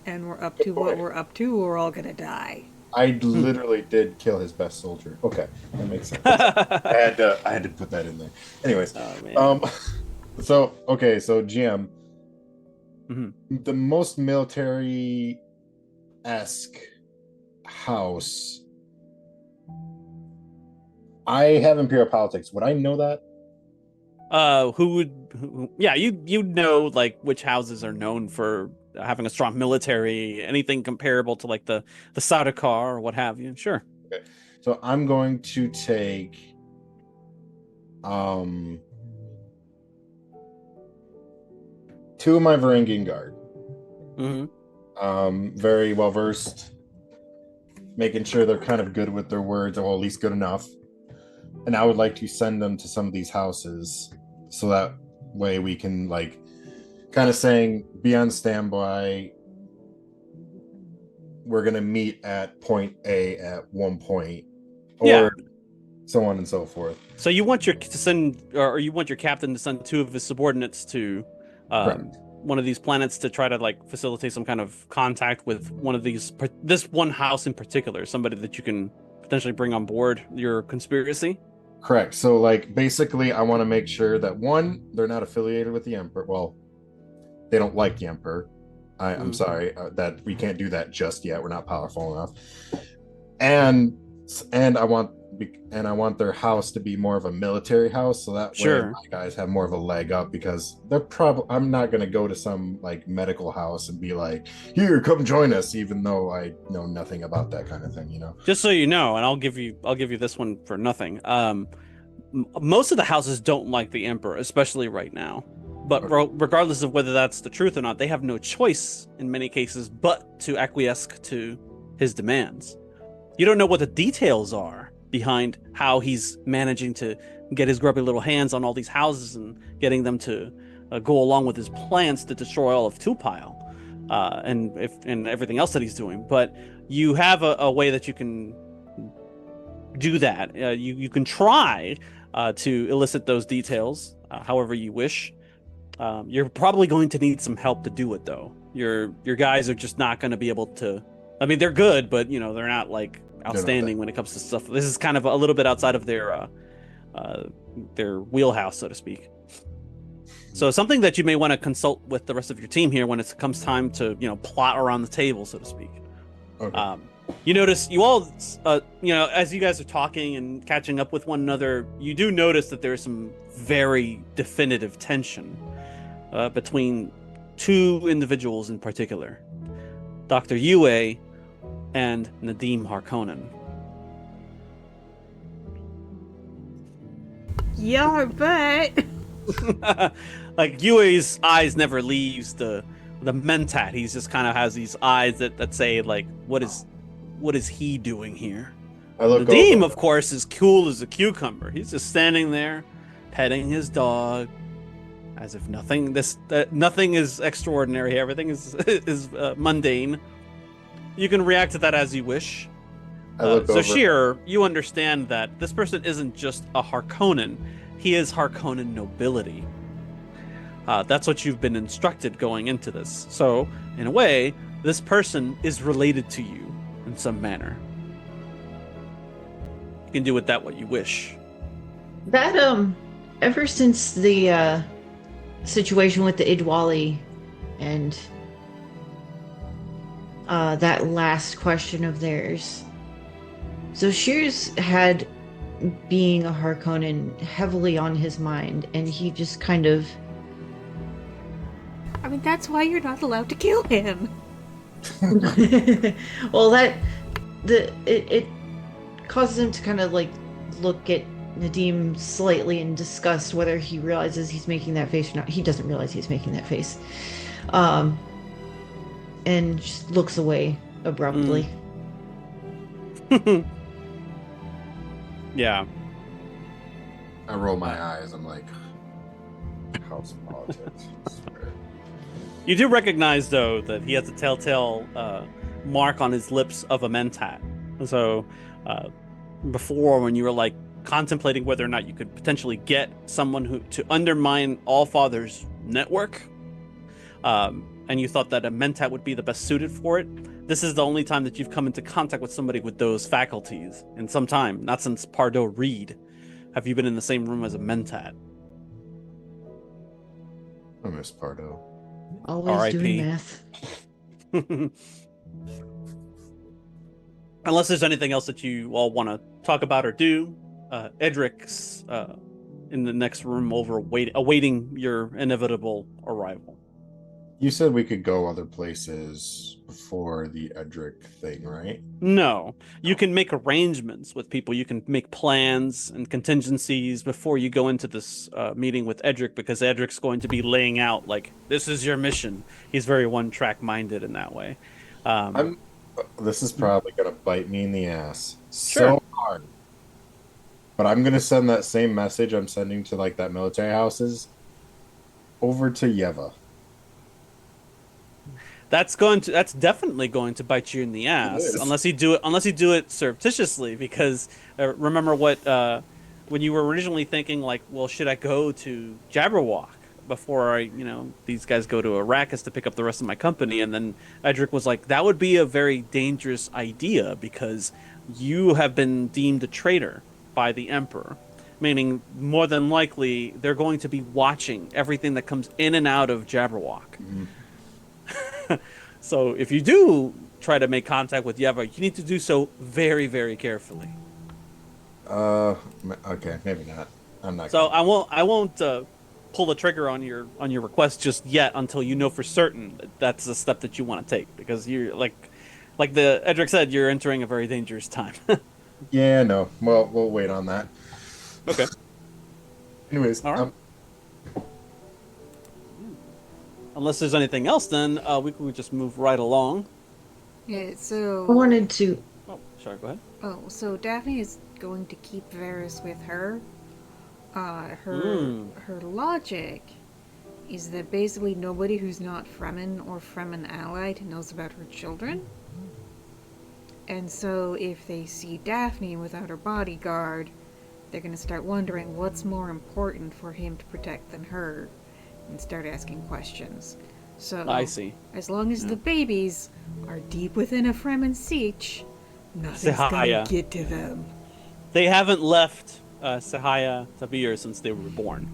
and we're up to what we're up to, we're all gonna die. I literally did kill his best soldier. Okay, that makes sense. I had to put that in there. Anyways, Oh, man. so GM, Mhm. the most military-esque house. I have Imperial politics. Would I know that? Yeah, you know like which houses are known for having a strong military, anything comparable to like the Sardaukar or what have you. Sure. Okay. So I'm going to take two of my Varangian guard. Very well versed, making sure they're kind of good with their words, or at least good enough. And I would like to send them to some of these houses so that way we can like kind of saying be on standby. We're gonna meet at point A at one point, or so on and so forth. So you want your captain to send two of his subordinates to one of these planets to try to like facilitate some kind of contact with one of this one house in particular, somebody that you can potentially bring on board your conspiracy. Correct. So like basically I want to make sure that one, they're not affiliated with the Emperor. Well, they don't like the Emperor. I'm sorry that we can't do that just yet. We're not powerful enough. And I want their house to be more of a military house, so that way my guys have more of a leg up, because I'm not going to go to some like medical house and be like, here, come join us, even though I know nothing about that kind of thing, you know. Just so you know, and I'll give you this one for nothing. Most of the houses don't like the Emperor, especially right now. But regardless of whether that's the truth or not, they have no choice in many cases but to acquiesce to his demands. You don't know what the details are behind how he's managing to get his grubby little hands on all these houses and getting them to go along with his plans to destroy all of Tupile and everything else that he's doing. But you have a way that you can do that. You can try to elicit those details however you wish. You're probably going to need some help to do it, though. Your guys are just not going to be able to. I mean, they're good, but you know they're not like outstanding when it comes to stuff. This is kind of a little bit outside of their wheelhouse, so to speak. So something that you may want to consult with the rest of your team here when it comes time to plot around the table, so to speak. Okay. You notice you all, as you guys are talking and catching up with one another, you do notice that there is some very definitive tension between two individuals in particular, Dr. Yue and Nadim Harkonnen. Yeah, I bet. Like Yue's eyes never leaves the mentat. He's just kind of has these eyes that say like, what is he doing here? Nadim, of course, is cool as a cucumber. He's just standing there, petting his dog, as if nothing is extraordinary. Everything is mundane. You can react to that as you wish. So Sheer, you understand that this person isn't just a Harkonnen. He is Harkonnen nobility. That's what you've been instructed going into this. So, in a way, this person is related to you in some manner. You can do with that what you wish. That, ever since the, situation with the Idwali and, that last question of theirs, so Shears had being a Harkonnen heavily on his mind, and he just kind of... I mean, that's why you're not allowed to kill him. Well, it causes him to kind of like look at Nadim slightly in disgust, whether he realizes he's making that face or not. He doesn't realize he's making that face. And just looks away abruptly. Yeah. I roll my eyes. I'm like, house politics. You do recognize, though, that he has a telltale mark on his lips of a mentat. So, uh, before, when you were like contemplating whether or not you could potentially get someone who to undermine Allfather's network, and you thought that a mentat would be the best suited for it, this is the only time that you've come into contact with somebody with those faculties in some time. Not since Pardo Reed have you been in the same room as a mentat. I miss Pardo. Always doing R.I.P. math. Unless there's anything else that you all want to talk about or do, Edric's in the next room awaiting your inevitable arrival. You said we could go other places before the Edric thing, right? No, you can make arrangements with people. You can make plans and contingencies before you go into this meeting with Edric, because Edric's going to be laying out, like, this is your mission. He's very one-track minded in that way. This is probably going to bite me in the ass Sure. so hard. But I'm going to send that same message I'm sending to, like, that military houses over to Yeva. That's definitely going to bite you in the ass unless you do it surreptitiously, because remember what when you were originally thinking, like, well, should I go to Jabberwock before these guys go to Arrakis to pick up the rest of my company? And then Edric was like, that would be a very dangerous idea because you have been deemed a traitor by the Emperor, meaning more than likely they're going to be watching everything that comes in and out of Jabberwock. Mm-hmm. So if you do try to make contact with Yeva, you need to do so very, very carefully. Okay, maybe not. I'm not. So I won't pull the trigger on your request just yet until you know for certain that that's the step that you want to take, because you're like the Edric said, you're entering a very dangerous time. Yeah, no. Well, we'll wait on that. Okay. Anyways, all right. Unless there's anything else, then we could just move right along. Yeah, so... I wanted to... Oh, sorry, go ahead. Oh, so Daphne is going to keep Varys with her. Her logic is that basically nobody who's not Fremen or Fremen allied knows about her children. And so if they see Daphne without her bodyguard, they're going to start wondering what's more important for him to protect than her, and start asking questions. So I see. As long as the babies are deep within a Fremen siege, nothing's gonna get to them. They haven't left Sahaya Tabir since they were born,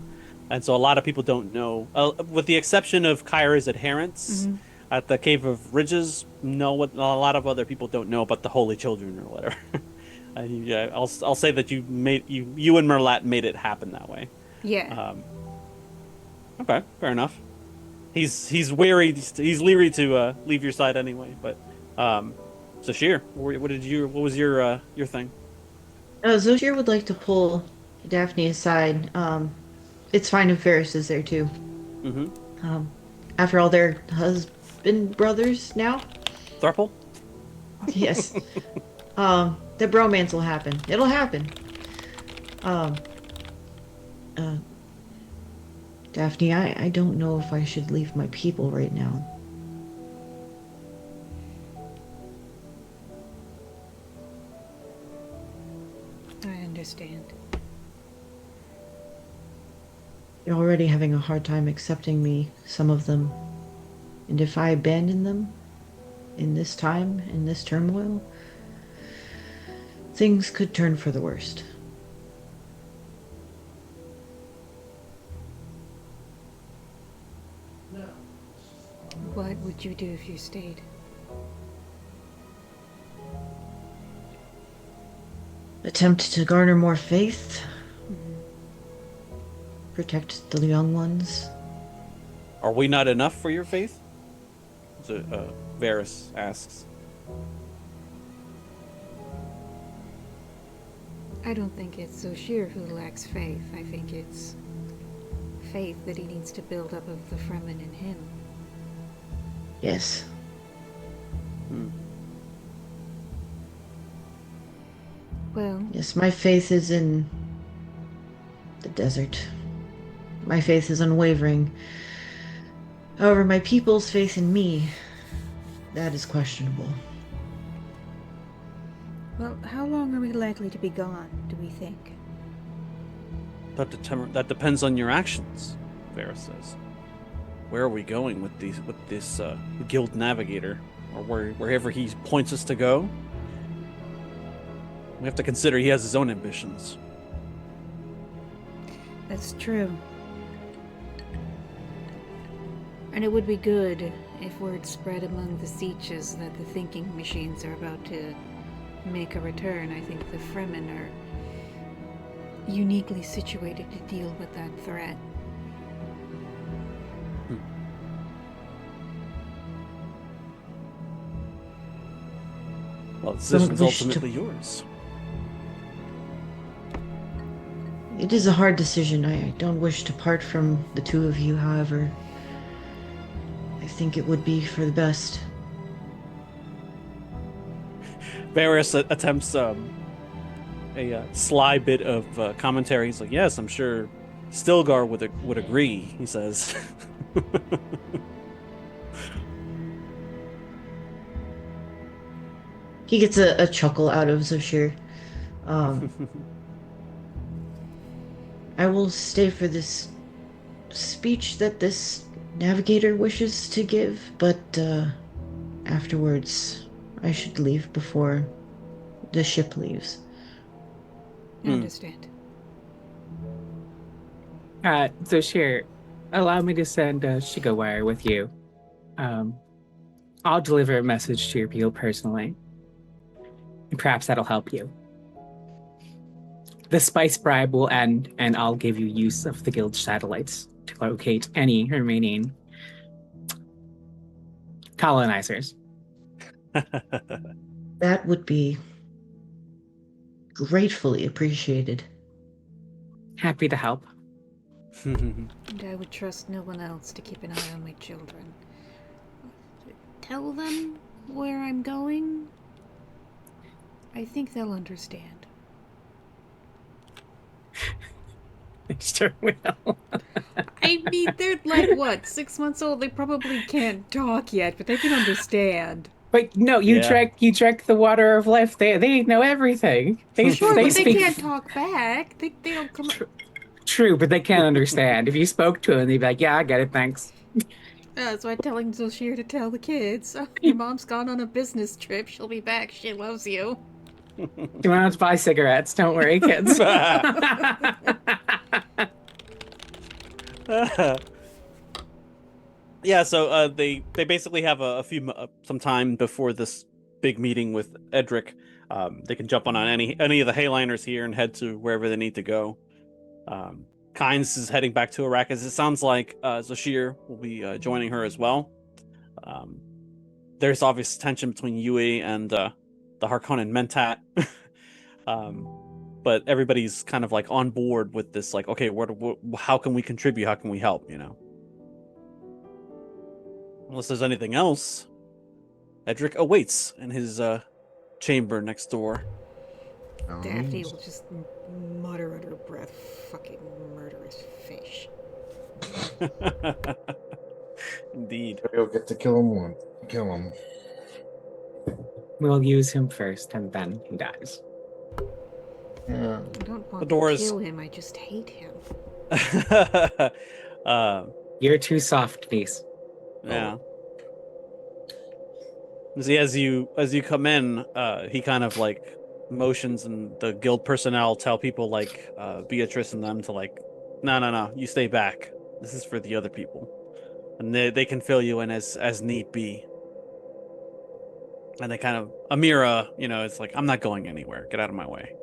and so a lot of people don't know, with the exception of Kyra's adherents at the Cave of Ridges. Know what a lot of other people don't know about the Holy Children or whatever. Yeah, I'll say that you and Merlat made it happen that way. Yeah. Okay, fair enough. He's leery to leave your side anyway. But Zashir, what was your thing? Zoshir would like to pull Daphne aside. It's fine if Varys is there too. Mm-hmm. After all, they're husband brothers now. Thurple? Yes. The bromance will happen. It'll happen. Daphne, I don't know if I should leave my people right now. I understand. They're already having a hard time accepting me, some of them. And if I abandon them in this time, in this turmoil, things could turn for the worst. What would you do if you stayed? Attempt to garner more faith. Protect the young ones. Are we not enough for your faith? Varys asks. I don't think it's Zoshir who lacks faith. I think it's faith that he needs to build up of the Fremen in him. Yes. Well... Yes, my faith is in the desert. My faith is unwavering. However, my people's faith in me, that is questionable. Well, how long are we likely to be gone, do we think? That depends on your actions, Varys says. Where are we going with this guild navigator, or wherever he points us to go? We have to consider he has his own ambitions. That's true. And it would be good if word spread among the Sieges that the thinking machines are about to make a return. I think the Fremen are uniquely situated to deal with that threat. Well, the decision's ultimately yours. It is a hard decision. I don't wish to part from the two of you, however. I think it would be for the best. Varys attempts a sly bit of commentary. He's like, "Yes, I'm sure Stilgar would agree." He says. He gets a chuckle out of Zoshir. I will stay for this speech that this navigator wishes to give, but afterwards I should leave before the ship leaves. I understand. Zoshir, allow me to send a Shigawire with you. I'll deliver a message to your people personally. And perhaps that'll help you. The spice bribe will end, and I'll give you use of the guild satellites to locate any remaining colonizers. That would be gratefully appreciated. Happy to help. And I would trust no one else to keep an eye on my children. Tell them where I'm going. I think they'll understand. I sure will. I mean, they're like, what, 6 months old? They probably can't talk yet, but they can understand. But no, you drank the water of life. They know everything. Sure, they but speak. they can't talk back. They don't come. True, but they can't understand. If you spoke to them, they'd be like, "Yeah, I get it, thanks." That's why I'm telling Zoshir to tell the kids. Your mom's gone on a business trip. She'll be back. She loves you. You want to buy cigarettes? Don't worry, kids. Yeah, so they basically have some time before this big meeting with Edric. They can jump on any of the Hayliners here and head to wherever they need to go. Kynes is heading back to Arrakis. It sounds like Zoshir will be joining her as well. There's obvious tension between Yui and the Harkonnen Mentat. But everybody's kind of like on board with this, like, okay, how can we contribute? How can we help, you know? Unless there's anything else, Edric awaits in his chamber next door. Daphne will just mutter under her breath, "Fucking murderous fish." Indeed. You'll get to kill him. Kill him. We'll use him first, and then he dies. Yeah. I don't want The doors- to kill him, I just hate him. You're too soft, please. Yeah. See, as you come in, he kind of like motions, and the guild personnel tell people like Beatrice and them to like, no, you stay back. This is for the other people, and they can fill you in as need be. And they kind of Amira, it's like, I'm not going anywhere. Get out of my way.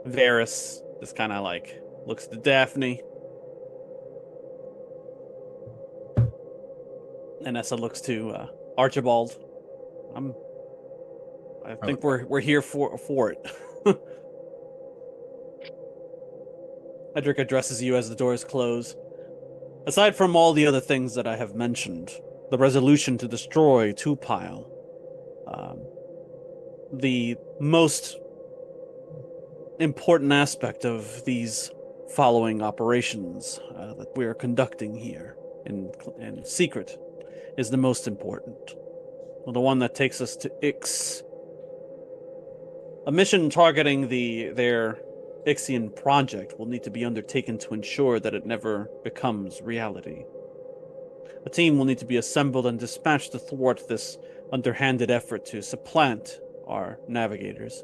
Varys just kind of like looks to Daphne. And Nessa looks to Archibald. I think we're here for it. Edric addresses you as the doors close. Aside from all the other things that I have mentioned, the resolution to destroy Two-Pile, the most important aspect of these following operations that we are conducting here in secret is the most important. The one that takes us to Ix. A mission targeting their Ixian project will need to be undertaken to ensure that it never becomes reality. A team will need to be assembled and dispatched to thwart this underhanded effort to supplant our navigators.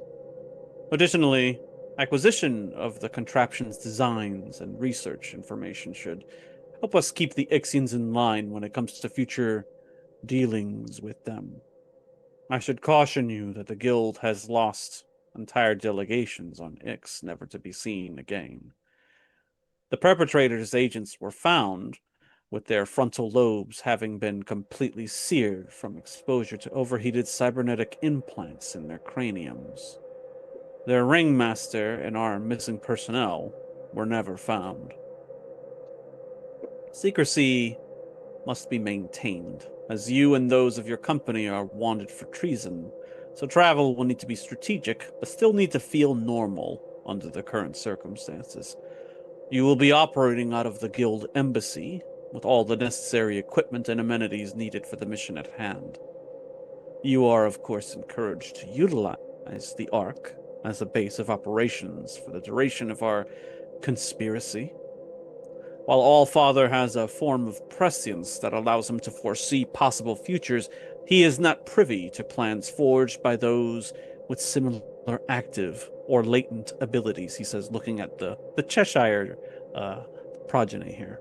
Additionally, acquisition of the contraption's designs and research information should help us keep the Ixians in line when it comes to future dealings with them. I should caution you that the Guild has lost entire delegations on Ix, never to be seen again. The perpetrators' agents were found with their frontal lobes having been completely seared from exposure to overheated cybernetic implants in their craniums. Their ringmaster and our missing personnel were never found. Secrecy must be maintained, as you and those of your company are wanted for treason, so travel will need to be strategic, but still need to feel normal under the current circumstances. You will be operating out of the Guild Embassy, with all the necessary equipment and amenities needed for the mission at hand. You are, of course, encouraged to utilize the Ark as a base of operations for the duration of our conspiracy. While Allfather has a form of prescience that allows him to foresee possible futures, he is not privy to plans forged by those with similar active or latent abilities, he says, looking at the Cheshire progeny here.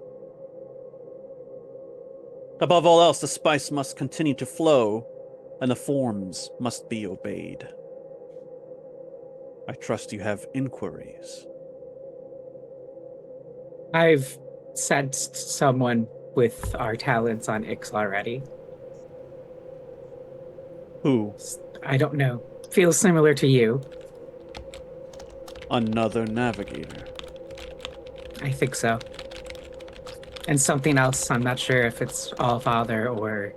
Above all else, the spice must continue to flow, and the forms must be obeyed. I trust you have inquiries. I've sensed someone with our talents on Ix already. Who? I don't know. Feels similar to you. Another navigator. I think so. And something else, I'm not sure if it's Allfather or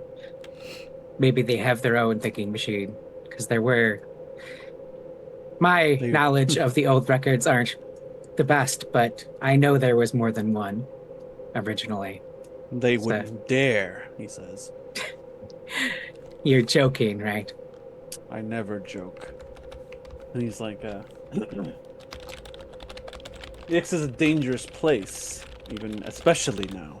maybe they have their own thinking machine. Because there were... My knowledge of the old records aren't the best, but I know there was more than one originally. They wouldn't dare, he says. You're joking, right? I never joke. And he's like, Ix is a dangerous place, even especially now.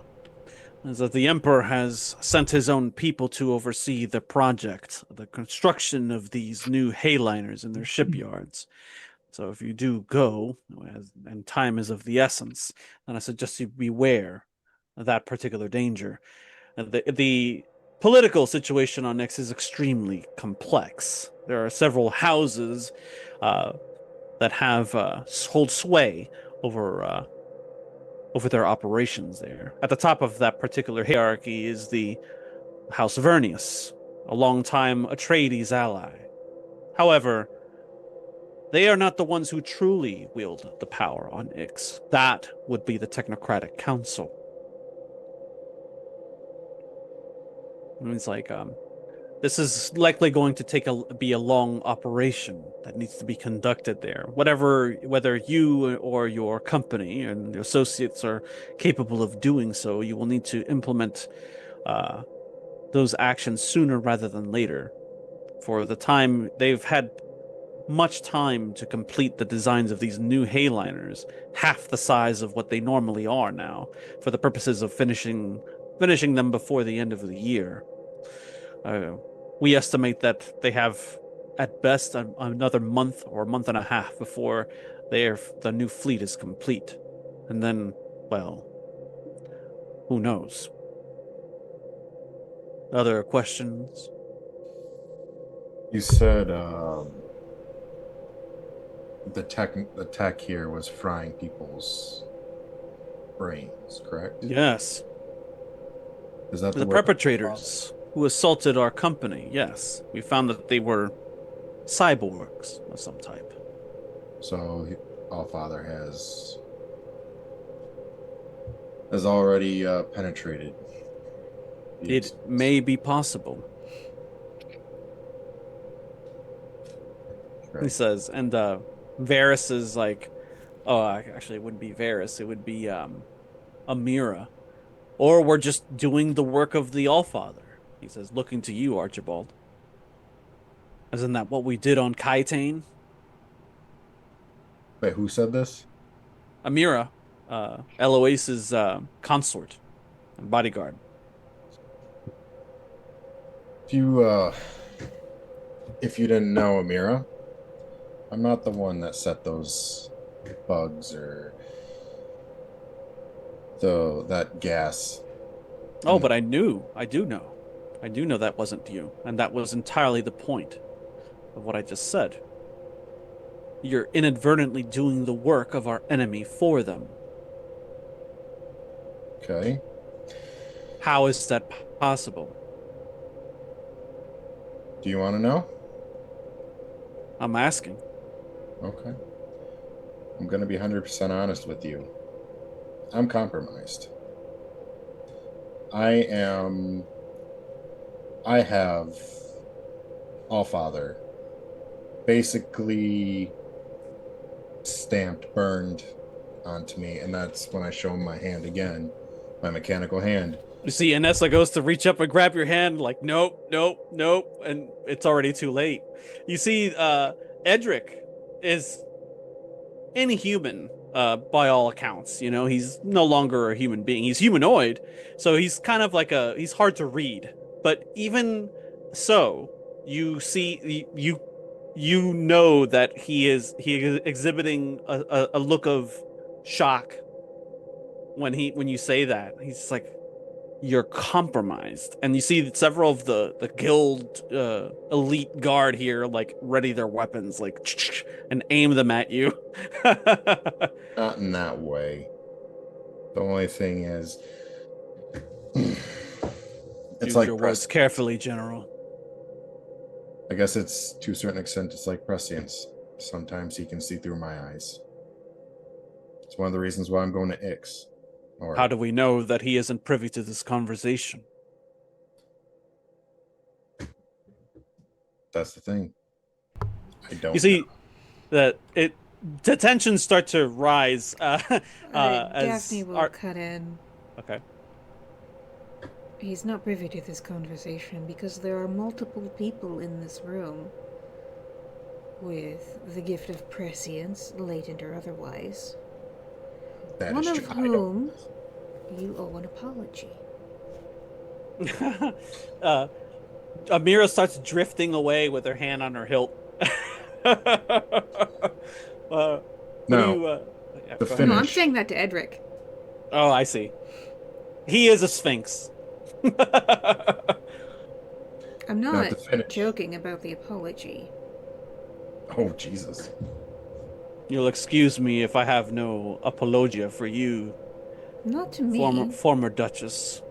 As that the Emperor has sent his own people to oversee the project, the construction of these new hayliners in their shipyards. So if you do go, and time is of the essence, then I suggest you beware of that particular danger. The political situation on Ix is extremely complex. There are several houses that have hold sway over their operations there. At the top of that particular hierarchy is the House of Vernius, a long-time Atreides ally. However, they are not the ones who truly wield the power on Ix. That would be the Technocratic Council. And it's like, this is likely going to be a long operation that needs to be conducted there. Whether you or your company and your associates are capable of doing so, you will need to implement those actions sooner rather than later. For the time, they've had much time to complete the designs of these new hayliners, half the size of what they normally are now, for the purposes of finishing them before the end of the year. We estimate that they have, at best, another month or a month and a half before the new fleet is complete. And then, well, who knows? Other questions? You said the tech here was frying people's brains, correct? Yes. Is that The perpetrators who assaulted our company, yes. We found that they were cyborgs of some type. So Allfather has already penetrated. It may be possible. Right. He says, and Varys is like Oh, actually, it wouldn't be Varys. It would be Amira. Or we're just doing the work of the Allfather. He says, looking to you, Archibald. Isn't that what we did on Kaitane? Wait, who said this? Amira, Eloise's consort and bodyguard. If you didn't know Amira, I'm not the one that set those bugs or that gas. Oh, but I knew. I do know. I do know that wasn't you. And that was entirely the point of what I just said. You're inadvertently doing the work of our enemy for them. Okay. How is that possible? Do you want to know? I'm asking. Okay. I'm going to be 100% honest with you. I'm compromised. I have Allfather basically stamped, burned onto me, and that's when I show him my hand again, my mechanical hand. You see, Inessa goes to reach up and grab your hand, like, nope, nope, nope, and it's already too late. You see, Edric is inhuman, by all accounts. You know, he's no longer a human being. He's humanoid, so he's kind of like he's hard to read. But even so, you see, you know that he is exhibiting a look of shock when you say that. He's just like, you're compromised, and you see several of the guild elite guard here like ready their weapons, like, and aim them at you. Not in that way. The only thing is, it's Choose like your words carefully, General. I guess it's to a certain extent, it's like prescience. Sometimes he can see through my eyes. It's one of the reasons why I'm going to Ix. Or How do we know that he isn't privy to this conversation? that's the thing. I don't You see know. that the tensions start to rise as Daphne will cut in. Okay. He's not privy to this conversation because there are multiple people in this room with the gift of prescience, latent or otherwise. That One is of true. whom you owe an apology. Amira starts drifting away with her hand on her hilt. No, yeah, the go ahead. finish. No, I'm saying that to Edric. Oh, I see. He is a sphinx. I'm Not not the finish. joking about the apology. Oh, Jesus. You'll excuse me if I have no apologia for you, Not to me. former Duchess.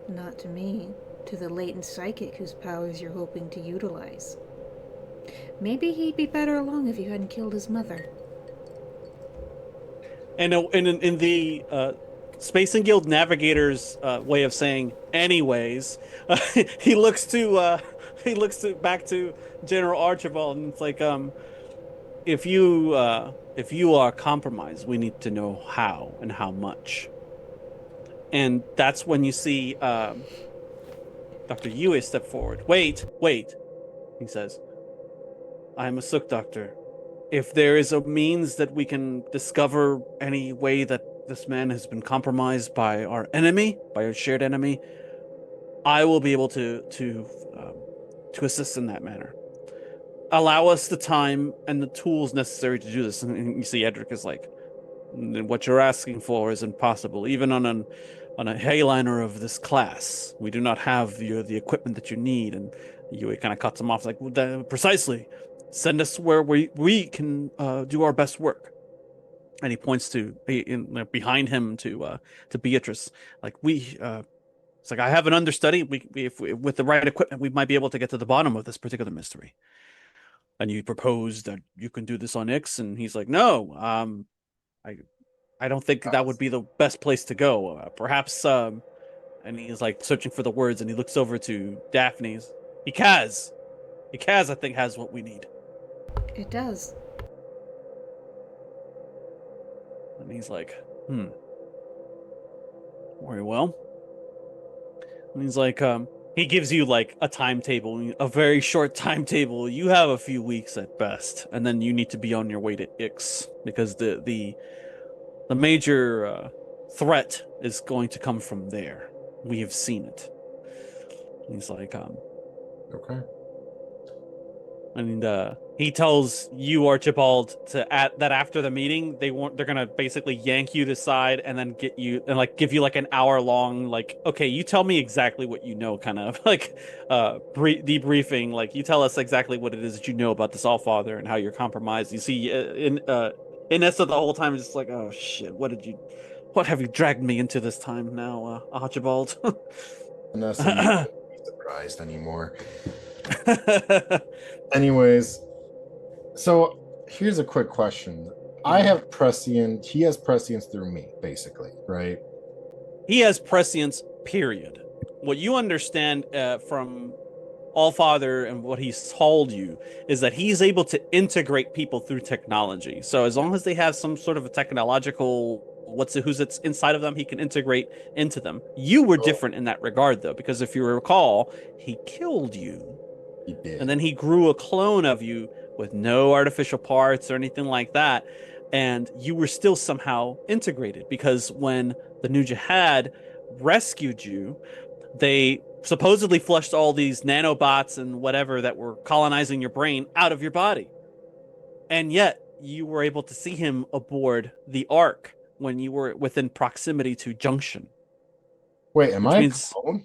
Not to me. To the latent psychic whose powers you're hoping to utilize. Maybe he'd be better along if you hadn't killed his mother. And in the Space and Guild Navigator's way of saying, anyways, he looks to back to General Archibald, and it's like, if you are compromised, we need to know how and how much. And that's when you see Dr. Yue step forward. Wait, he says. I'm a Sook Doctor. If there is a means that we can discover any way that this man has been compromised by our enemy, by our shared enemy, I will be able to assist in that manner. Allow us the time and the tools necessary to do this. And you see, Edric is like, what you're asking for is impossible. Even on a Hayliner of this class, we do not have the equipment that you need. And Yue kind of cuts him off, like, well, precisely. Send us where we can do our best work. And he points to behind him to Beatrice, like, it's like, I have an understudy. If with the right equipment, we might be able to get to the bottom of this particular mystery. And you propose that you can do this on Ix, and he's like, no, I don't think that would be the best place to go. Perhaps, and he's like searching for the words, and he looks over to Daphne's. Ikaz, I think, has what we need. It does. And he's like, very well. And he's like, he gives you like a timetable, a very short timetable. You have a few weeks at best, and then you need to be on your way to Ix because the major threat is going to come from there. We have seen it. And he's like, Okay. and he tells you, Archibald, that after the meeting, they're gonna basically yank you to the side and then get you and like give you like an hour long like, okay, you tell me exactly what you know, kind of like debriefing. Like you tell us exactly what it is that you know about this Allfather and how you're compromised. You see, Inessa the whole time is just like, oh shit, what have you dragged me into this time now, Archibald? Vanessa, you can't be surprised anymore. Anyways, so here's a quick question. I have prescience. He has prescience through me, basically, right? He has prescience, period. What you understand from Allfather and what he's told you is that he's able to integrate people through technology. So as long as they have some sort of a technological who's it's inside of them, he can integrate into them. You were different in that regard, though, because if you recall, he killed you. He did. And then he grew a clone of you with no artificial parts or anything like that. And you were still somehow integrated because when the New Jihad rescued you, they supposedly flushed all these nanobots and whatever that were colonizing your brain out of your body. And yet you were able to see him aboard the Ark when you were within proximity to Junction. Wait, am which I means- a clone?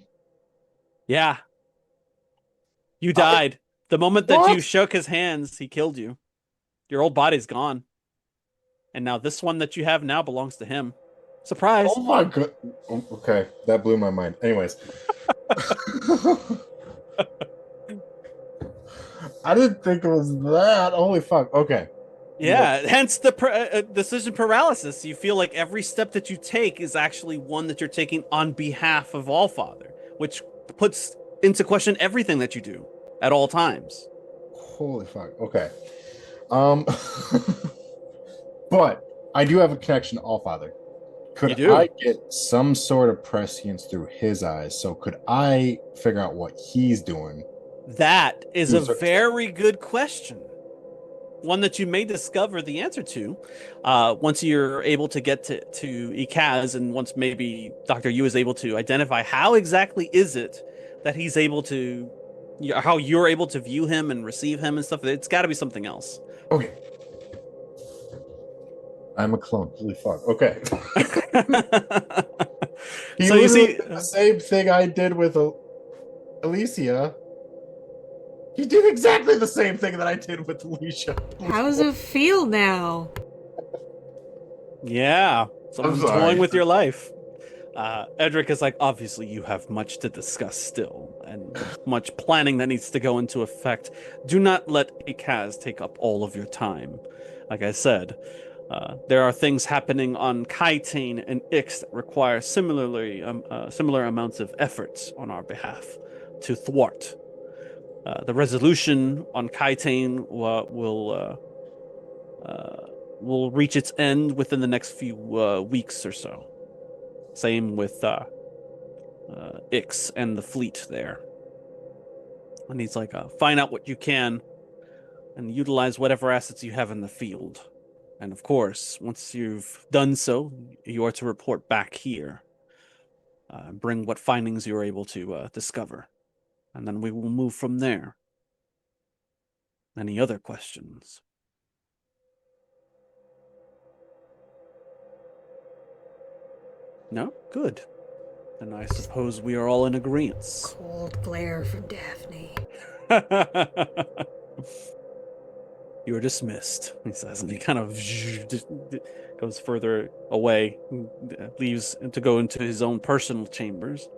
Yeah. You died. The moment that you shook his hands, he killed you. Your old body's gone. And now this one that you have now belongs to him. Surprise. Oh my god. Okay, that blew my mind. Anyways. I didn't think it was that. Holy fuck. Okay. Yeah, hence the decision paralysis. You feel like every step that you take is actually one that you're taking on behalf of Allfather, which puts into question everything that you do at all times. Holy fuck. Okay. But I do have a connection to Allfather. Could I get some sort of prescience through his eyes? So could I figure out what he's doing? That is a very good question. One that you may discover the answer to once you're able to get to Ikaz, and once maybe Dr. Yu is able to identify how exactly is it that he's able to, how you're able to view him and receive him and stuff. It's got to be something else. Okay. I'm a clone. Holy fuck. Okay. So you see the same thing I did with Alicia. He did exactly the same thing that I did with Alicia. How does it feel now? Yeah, someone's sorry. toying with your life. Edric is like, obviously you have much to discuss still, and much planning that needs to go into effect. Do not let Ikaz take up all of your time. Like I said, there are things happening on Kaitane and Ix that require similar amounts of efforts on our behalf to thwart. The resolution on Kaitane will reach its end within the next few weeks or so. Same with Ix and the fleet there. And he's like, find out what you can and utilize whatever assets you have in the field. And of course, once you've done so, you are to report back here. Bring what findings you're able to discover. And then we will move from there. Any other questions? No? Good. Then I suppose we are all in agreement. Cold glare from Daphne. You are dismissed, he says, and he kind of goes further away, leaves to go into his own personal chambers.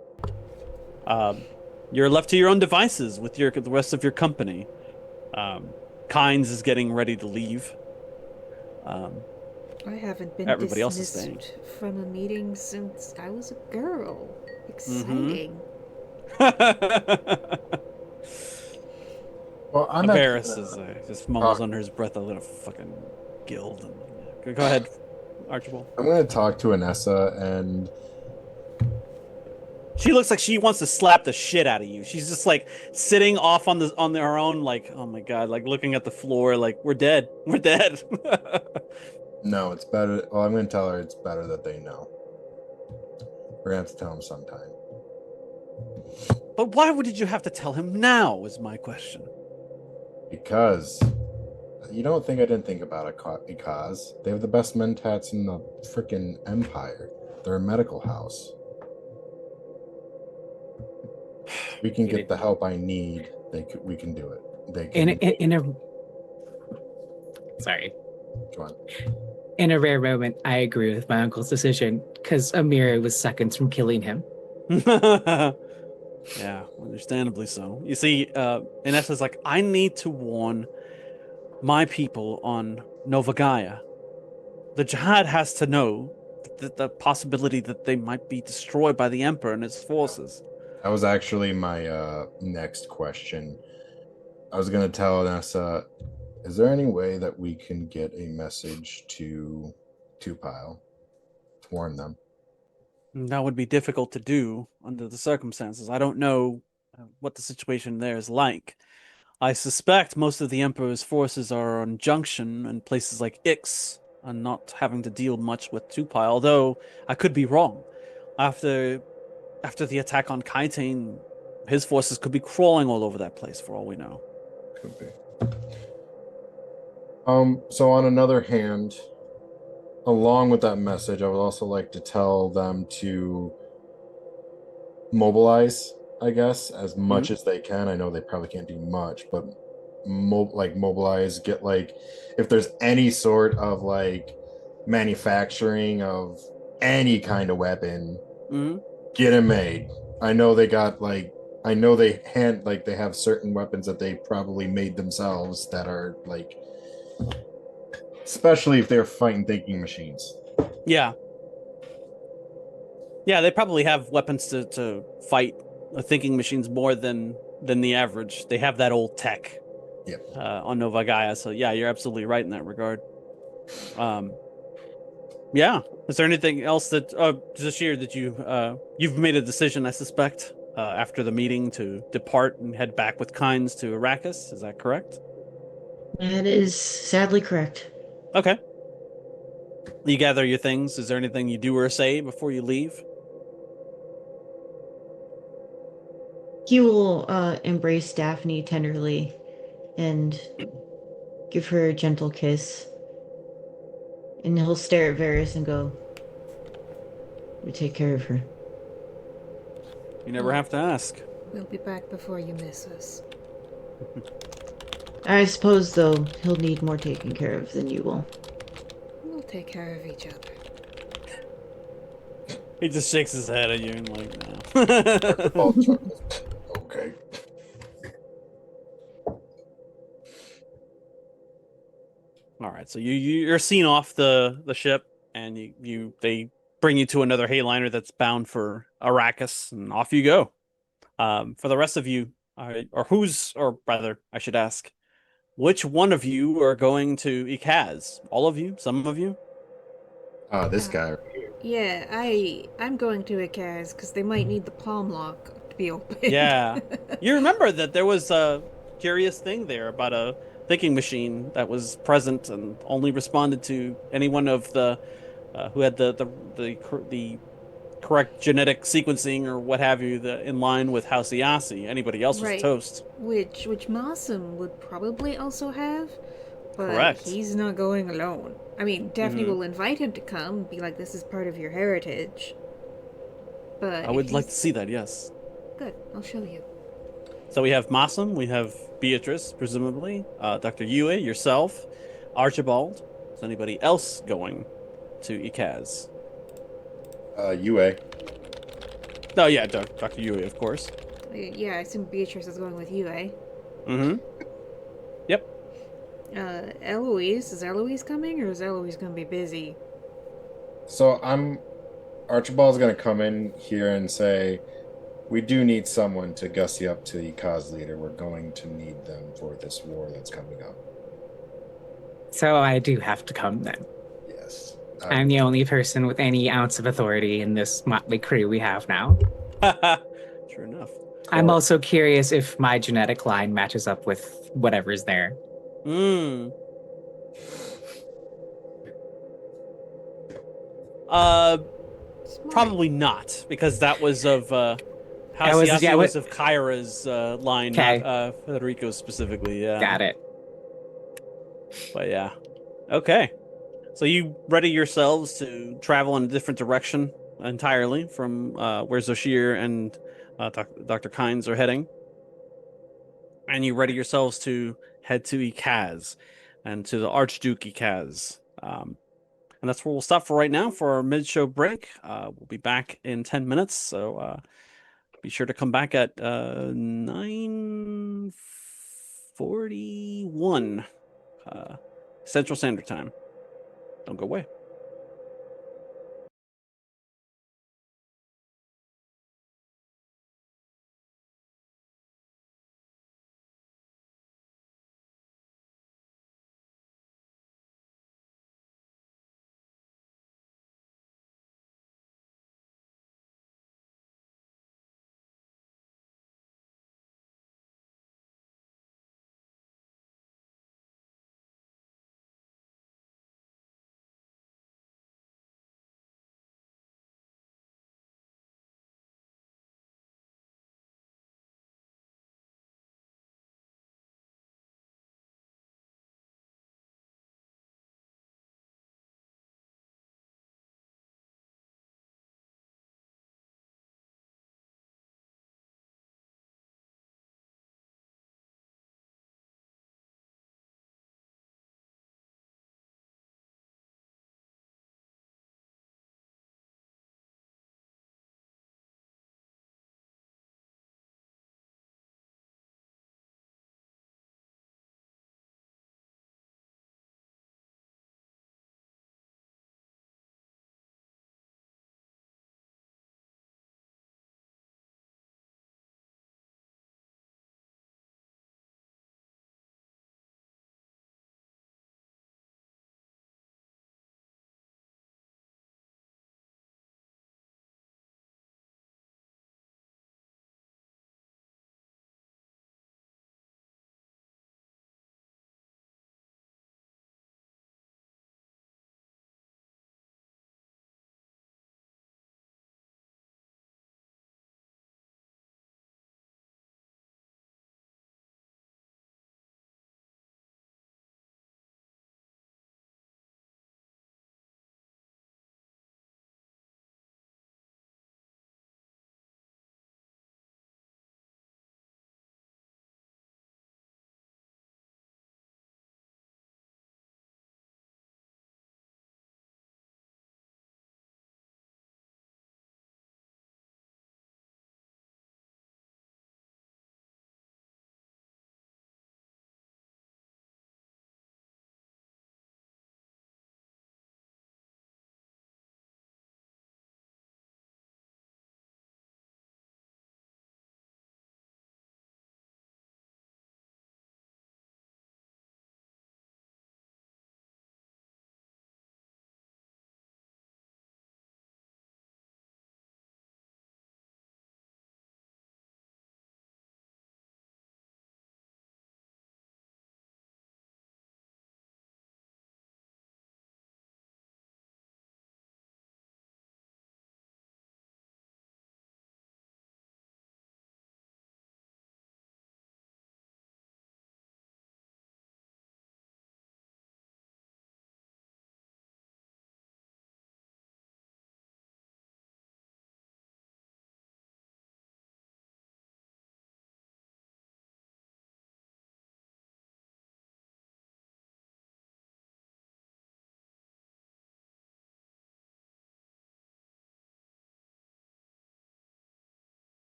You're left to your own devices with the rest of your company. Kynes is getting ready to leave. I haven't been Everybody else is dismissed from a meeting since I was a girl. Exciting. Well, I'm Varys is just mumbles under his breath a little fucking guild. Go ahead. Archibald? I'm going to talk to Anessa, and She looks like she wants to slap the shit out of you. She's just like sitting off on her own, like, oh my god, like looking at the floor, like we're dead, we're dead. no, it's better. Well, I'm going to tell her it's better that they know. We're going to have to tell them sometime. But why did you have to tell him now? Is my question. Because you don't think I didn't think about it, because they have the best mentats in the freaking empire. They're a medical house. We can get the help I need. We can do it. They can. Sorry. Go on. In a rare moment, I agree with my uncle's decision because Amira was seconds from killing him. Yeah, understandably so. You see, Inessa's like, I need to warn my people on Nova Gaia. The Jihad has to know the possibility that they might be destroyed by the Emperor and his forces. That was actually my next question. I was going to tell Inessa, is there any way that we can get a message to Two-Pile to warn them? That would be difficult to do under the circumstances. I don't know what the situation there is like. I suspect most of the Emperor's forces are on Junction and places like Ix, and not having to deal much with Tupai, although I could be wrong. After the attack on Kaitane, his forces could be crawling all over that place for all we know. Could be. So on another hand, along with that message, I would also like to tell them to mobilize, I guess, as much as they can. I know they probably can't do much, but mobilize, get if there's any sort of manufacturing of any kind of weapon, get it made. I know they got they have certain weapons that they probably made themselves that are especially if they're fighting thinking machines. Yeah, they probably have weapons to fight thinking machines more than the average. They have that old tech. Yep. On Nova Gaia. So yeah, you're absolutely right in that regard. Yeah. Is there anything else that Zashir, that you've made a decision, I suspect, after the meeting to depart and head back with Kynes to Arrakis? Is that correct? That is sadly correct. Okay. You gather your things. Is there anything you do or say before you leave? He will embrace Daphne tenderly and give her a gentle kiss. And he'll stare at Varys and go, we take care of her. You never have to ask. We'll be back before you miss us. I suppose, though, he'll need more taken care of than you will. We'll take care of each other. He just shakes his head at you and no. Okay. All right, so you're seen off the ship, and they bring you to another Hayliner that's bound for Arrakis, and off you go. For the rest of you, or rather, I should ask, which one of you are going to Ikaz? All of you? Some of you? This guy right here. Yeah, I'm going to Ikaz because they might need the palm lock to be open. Yeah. You remember that there was a curious thing there about a thinking machine that was present and only responded to anyone of the who had the correct genetic sequencing or what have you, in line with House Iasi. Anybody else was toast. Which Mossum would probably also have, but Correct. He's not going alone. I mean, Daphne will invite him to come, be like, this is part of your heritage. But I would like to see that, yes. Good, I'll show you. So we have Mossum, we have Beatrice, presumably, Dr. Yue, yourself, Archibald. Is anybody else going to Ikaz? UA. Oh yeah, Dr. Yue, of course. Yeah, I assume Beatrice is going with you, eh? Mm-hmm. Yep. Eloise, is Eloise coming, or is Eloise going to be busy? So Archibald's going to come in here and say, we do need someone to gussy up to the cause leader. We're going to need them for this war that's coming up. So I do have to come then. Yes. I'm the only person with any ounce of authority in this motley crew we have now. True enough. I'm also curious if my genetic line matches up with whatever's there. Hmm. Uh, Smart. Probably not, because that was of That was- yeah, Hasiasi what- was of Kyra's line, Okay. not Federico's specifically. Yeah. Got it. But yeah. Okay. So you ready yourselves to travel in a different direction entirely from where Zoshir and Dr. Kynes are heading. And you ready yourselves to head to Ikaz and to the Archduke Ikaz. And that's where we'll stop for right now for our mid-show break. We'll be back in 10 minutes, so be sure to come back at 9:41 Central Standard Time. Don't go away.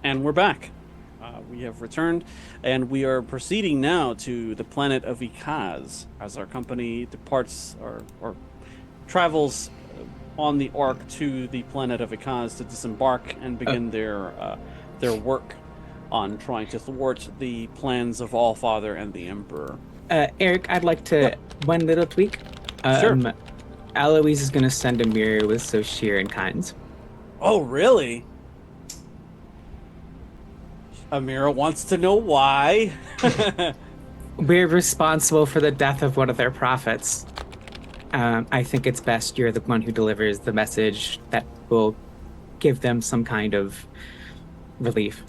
And we're back. We have returned, and we are proceeding now to the planet of Ikaz as our company departs or travels on the arc to the planet of Ikaz to disembark and begin their work on trying to thwart the plans of Allfather and the Emperor. Eric, I'd like to one little tweak. Sure. Eloise is going to send a mirror with Soshir and Kynes. Oh, really? Amira wants to know why. We're responsible for the death of one of their prophets. I think it's best you're the one who delivers the message that will give them some kind of relief.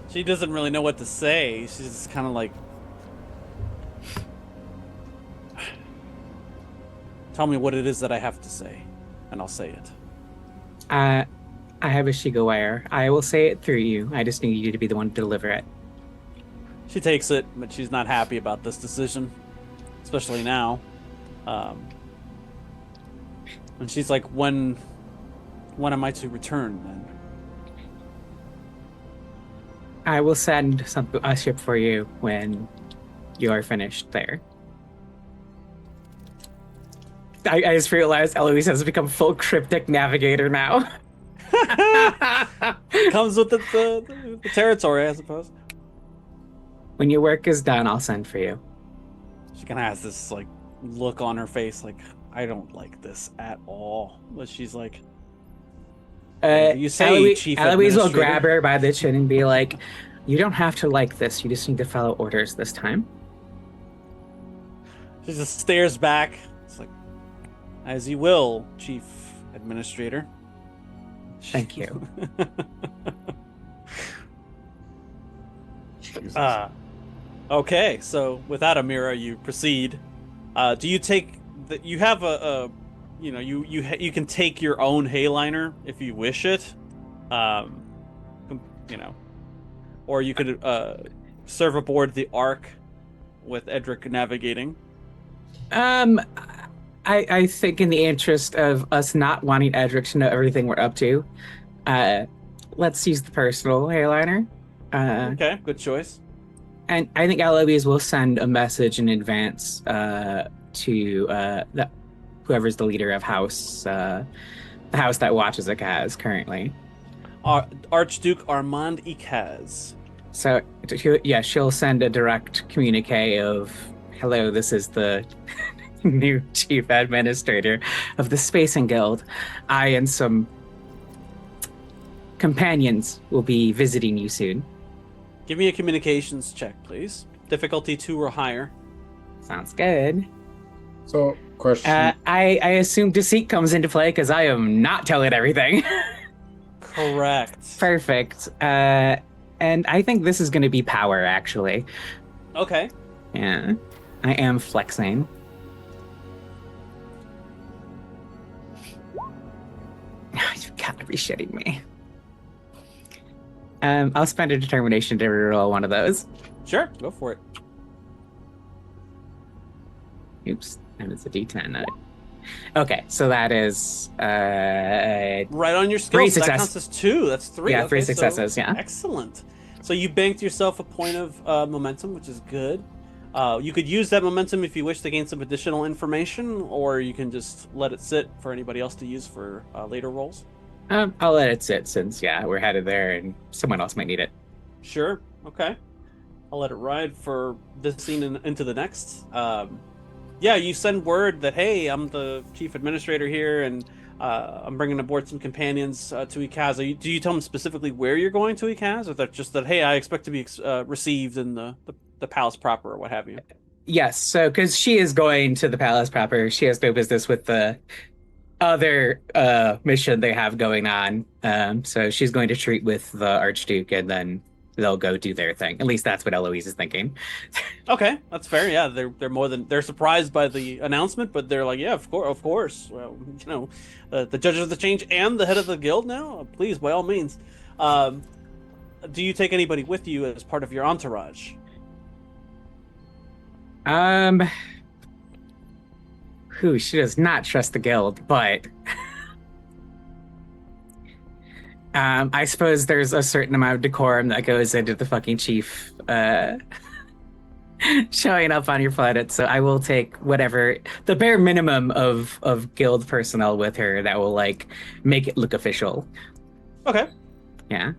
She doesn't really know what to say. She's just kind of like, tell me what it is that I have to say, and I'll say it. I have a Shiga wire. I will say it through you. I just need you to be the one to deliver it. She takes it, but she's not happy about this decision, especially now. And she's like, when am I to return then? I will send a ship for you when you're finished there. I just realized Eloise has become full cryptic navigator now. Comes with the territory, I suppose. When your work is done, I'll send for you. She kind of has this like look on her face, like, I don't like this at all. But she's like, you say, Chief Eloise will Administrator? grab her by the chin and be like, you don't have to like this. You just need to follow orders this time. She just stares back. It's like, as you will, Chief Administrator. Thank you. Okay, so without Amira, you proceed. Do you take you have you can take your own Hayliner if you wish it, or you could serve aboard the Ark with Edric navigating. I think in the interest of us not wanting Edric to know everything we're up to, let's use the personal Hayliner. Okay, good choice. And I think Eloise will send a message in advance to whoever's the leader of house, the house that watches Ikaz currently. Archduke Armand Ikaz. So, she'll send a direct communique of, hello, this is the new chief administrator of the Spacing Guild. I and some companions will be visiting you soon. Give me a communications check, please. Difficulty 2 or higher. Sounds good. So, question. I assume deceit comes into play because I am not telling everything. Correct. Perfect. And I think this is going to be power, actually. Okay. Yeah. I am flexing. You've got to be shitting me. I'll spend a determination to roll one of those. Sure, go for it. Oops, and it's a D10. Okay, so that is right on your skill. Three So that success. counts as 2. That's 3. Yeah, okay, 3 successes. So yeah. Excellent. So you banked yourself a point of momentum, which is good. You could use that momentum if you wish to gain some additional information, or you can just let it sit for anybody else to use for later rolls. I'll let it sit since we're headed there and someone else might need it. Sure. Okay. I'll let it ride for this scene and into the next. You send word that, hey, I'm the chief administrator here, and I'm bringing aboard some companions to Ikaz. Do you tell them specifically where you're going to Ikaz, or that just that, hey, I expect to be received in the palace proper, or what have you? Yes, so because she is going to the palace proper, she has no business with the other mission they have going on. So she's going to treat with the Archduke, and then they'll go do their thing. At least that's what Eloise is thinking. Okay, that's fair. Yeah, they're surprised by the announcement, but they're like, yeah, of course. Well, the judges of the change and the head of the guild now. Please, by all means. Do you take anybody with you as part of your entourage? She does not trust the guild, but I suppose there's a certain amount of decorum that goes into the fucking chief showing up on your planet. So I will take whatever the bare minimum of guild personnel with her that will like make it look official. Okay. Yeah.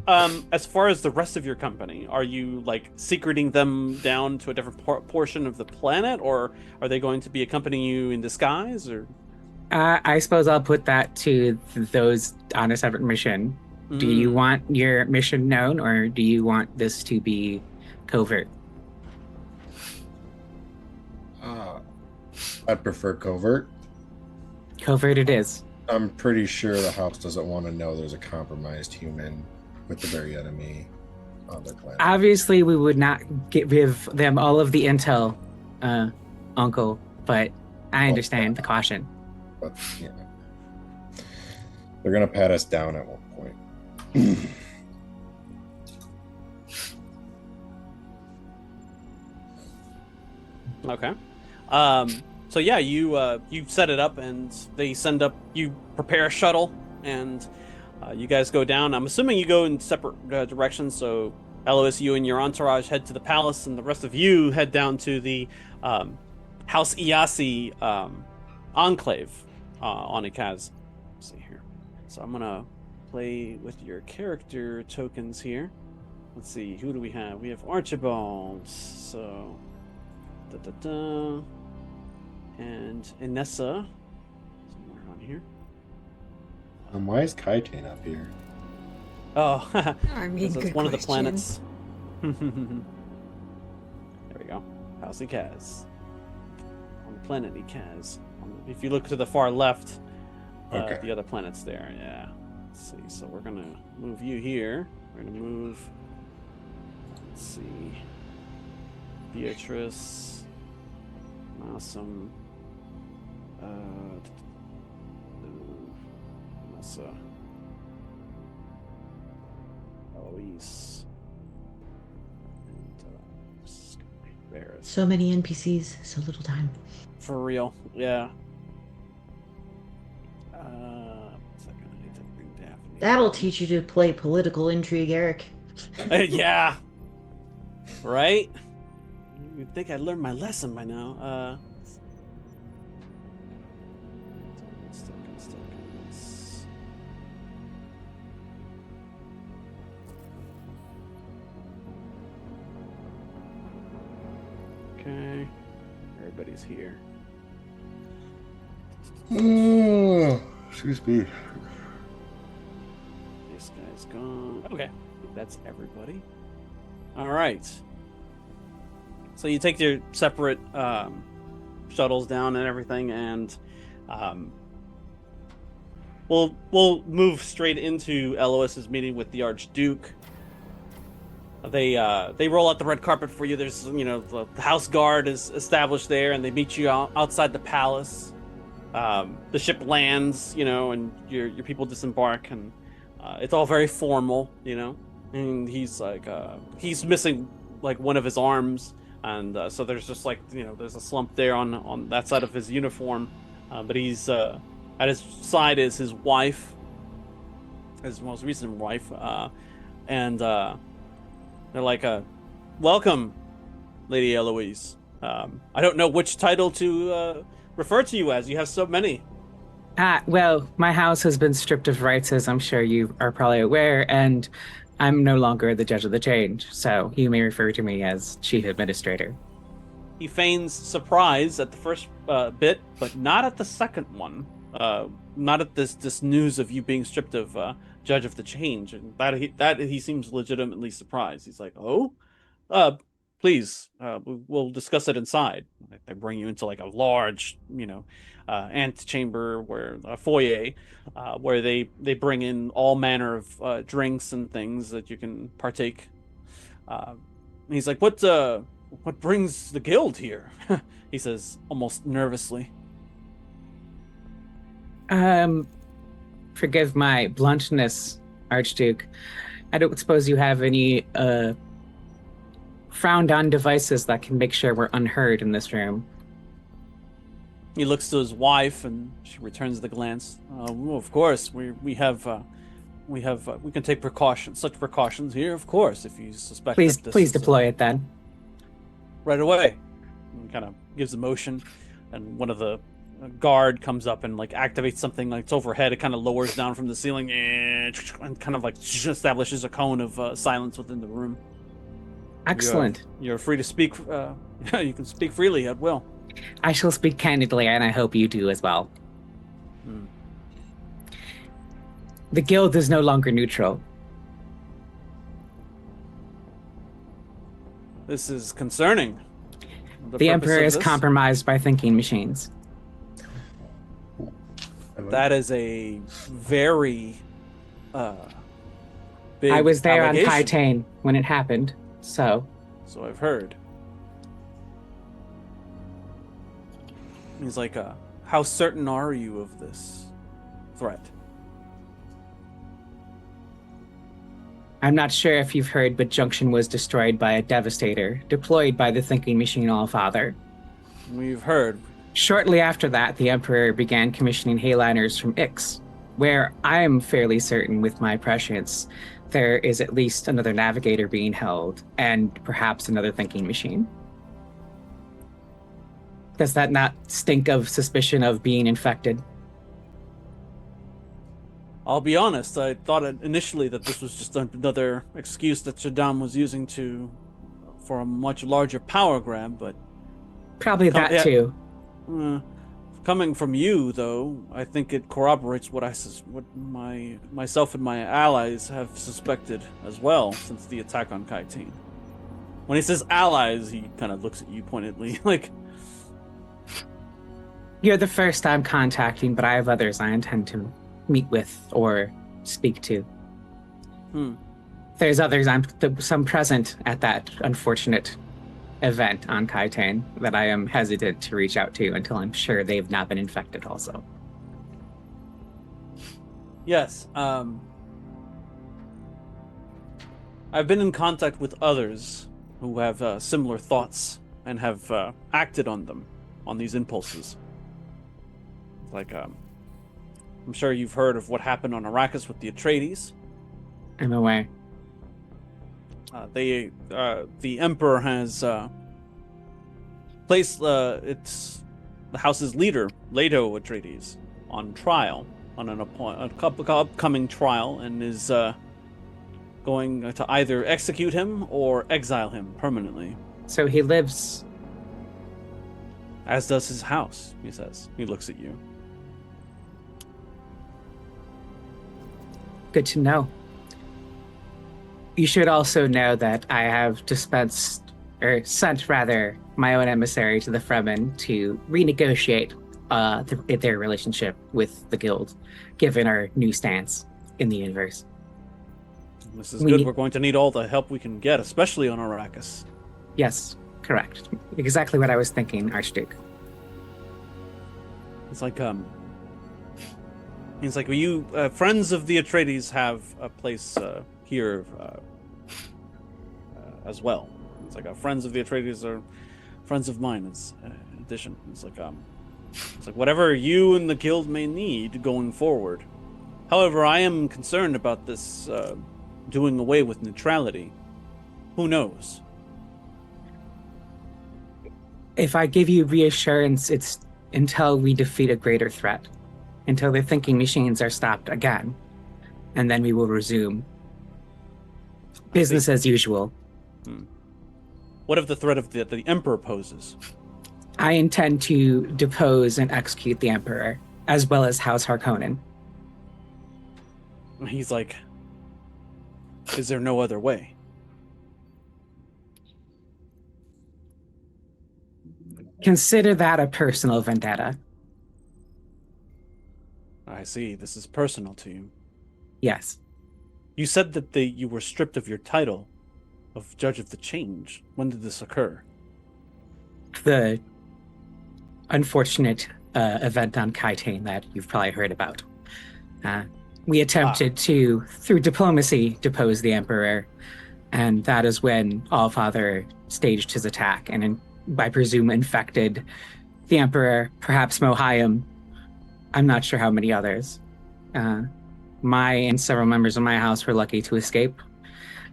As far as the rest of your company, are you like secreting them down to a different portion of the planet, or are they going to be accompanying you in disguise? Or I suppose I'll put that to those on a separate mission. Do you want your mission known, or do you want this to be covert? I'd prefer covert. Covert it is. I'm pretty sure the house doesn't want to know there's a compromised human with the very enemy on their planet. Obviously, we would not give them all of the intel, Uncle, but I understand the caution. But, yeah. They're going to pat us down at one point. Okay. So yeah, you set it up, and they send up. You prepare a shuttle, and you guys go down. I'm assuming you go in separate directions. So Elois, you and your entourage head to the palace, and the rest of you head down to the House Iyasi enclave on Ikaz. Let's see here. So I'm gonna play with your character tokens here. Let's see. Who do we have? We have Archibald. So. And Inessa, somewhere on here. Why is Kaiten up here? Oh, I mean, it's good one of the question. planets. There we go. House Ikaz. On the planet Ikaz. If you look to the far left, Okay. the other planet's there. Yeah. Let's see. So we're gonna move you here. We're gonna move. Let's see. Beatrice. Awesome. Nessa. Eloise. And Varys. So many NPCs, so little time. For real, yeah. 1 second, I need to bring Daphne. That'll teach you to play political intrigue, Eric. Yeah. Right? You'd think I'd learned my lesson by now. Tokens. Okay. Everybody's here. Oh, excuse me. This guy's gone. Okay. That's everybody. All right. So you take your separate shuttles down and everything, and we'll move straight into Elois's meeting with the Archduke. They roll out the red carpet for you. There's the house guard is established there, and they meet you outside the palace. The ship lands, and your people disembark, and it's all very formal, And he's like he's missing like one of his arms. And so there's just like there's a slump there on that side of his uniform, but he's at his side is his wife, his most recent wife, and they're like, "Welcome, Lady Eloise. I don't know which title to refer to you as. You have so many." Well, my house has been stripped of rights, as I'm sure you are probably aware, and I'm no longer the judge of the change, so you may refer to me as chief administrator. He feigns surprise at the first bit, but not at the second one. Not at this news of you being stripped of judge of the change, and that he seems legitimately surprised. He's like, "Oh, please, we'll discuss it inside." They bring you into like a large, antechamber a foyer, where they bring in all manner of drinks and things that you can partake. He's like, "What brings the guild here?" He says, almost nervously. Forgive my bluntness, Archduke. I don't suppose you have any frowned on devices that can make sure we're unheard in this room. He looks to his wife, and she returns the glance. Well, of course, we have we have we can take such precautions here, of course, if you suspect Please, that this please is, deploy it then. right away. And kind of gives a motion, and one of the guard comes up and like activates something like it's overhead. It kind of lowers down from the ceiling and kind of like establishes a cone of silence within the room. Excellent. You're free to speak. You can speak freely at will. I shall speak candidly, and I hope you do as well. Hmm. The guild is no longer neutral. This is concerning. The Emperor purpose is of this? compromised by thinking machines. That is a very big I was there allegation. on Kaitane when it happened, so So I've heard. He's like, how certain are you of this threat? I'm not sure if you've heard, but Junction was destroyed by a Devastator, deployed by the Thinking Machine Allfather. We've heard. Shortly after that, the Emperor began commissioning Hayliners from Ix, where I am fairly certain with my prescience there is at least another Navigator being held, and perhaps another Thinking Machine. Does that not stink of suspicion of being infected? I'll be honest, I thought initially that this was just another excuse that Shaddam was using for a much larger power grab, but Probably that yeah. too. Coming from you, though, I think it corroborates what myself and my allies have suspected as well since the attack on Kaitine. When he says allies, he kind of looks at you pointedly, like, You're the first I'm contacting, but I have others I intend to meet with or speak to. There's others some present at that unfortunate event on Kaitane that I am hesitant to reach out to until I'm sure they've not been infected also. yes. I've been in contact with others who have similar thoughts and have acted on them, on these impulses. Like, I'm sure you've heard of what happened on Arrakis with the Atreides. I'm aware. The Emperor has placed the house's leader, Leto Atreides, on trial, on an upcoming trial, and is going to either execute him or exile him permanently. So he lives... As does his house, he says. He looks at you. Good to know. You should also know that I have sent my own emissary to the Fremen to renegotiate their relationship with the guild, given our new stance in the universe. This is good. We're going to need all the help we can get, especially on Arrakis. Yes, correct. Exactly what I was thinking, Archduke. It's like, He's like, well, you friends of the Atreides have a place here as well. It's like friends of the Atreides are friends of mine. It's in addition. It's like whatever you and the guild may need going forward. However, I am concerned about this doing away with neutrality. Who knows? If I give you reassurance, it's until we defeat a greater threat. Until the thinking machines are stopped again. And then we will resume business as usual. What of the threat of the Emperor poses? I intend to depose and execute the Emperor, as well as House Harkonnen. He's like, is there no other way? Consider that a personal vendetta. I see. This is personal to you. Yes. You said that you were stripped of your title of Judge of the Change. When did this occur? The unfortunate event on Kaitane that you've probably heard about. We attempted to, through diplomacy, depose the Emperor, and that is when Allfather staged his attack, and I presume infected the Emperor, perhaps Mohayim. I'm not sure how many others. My and several members of my house were lucky to escape.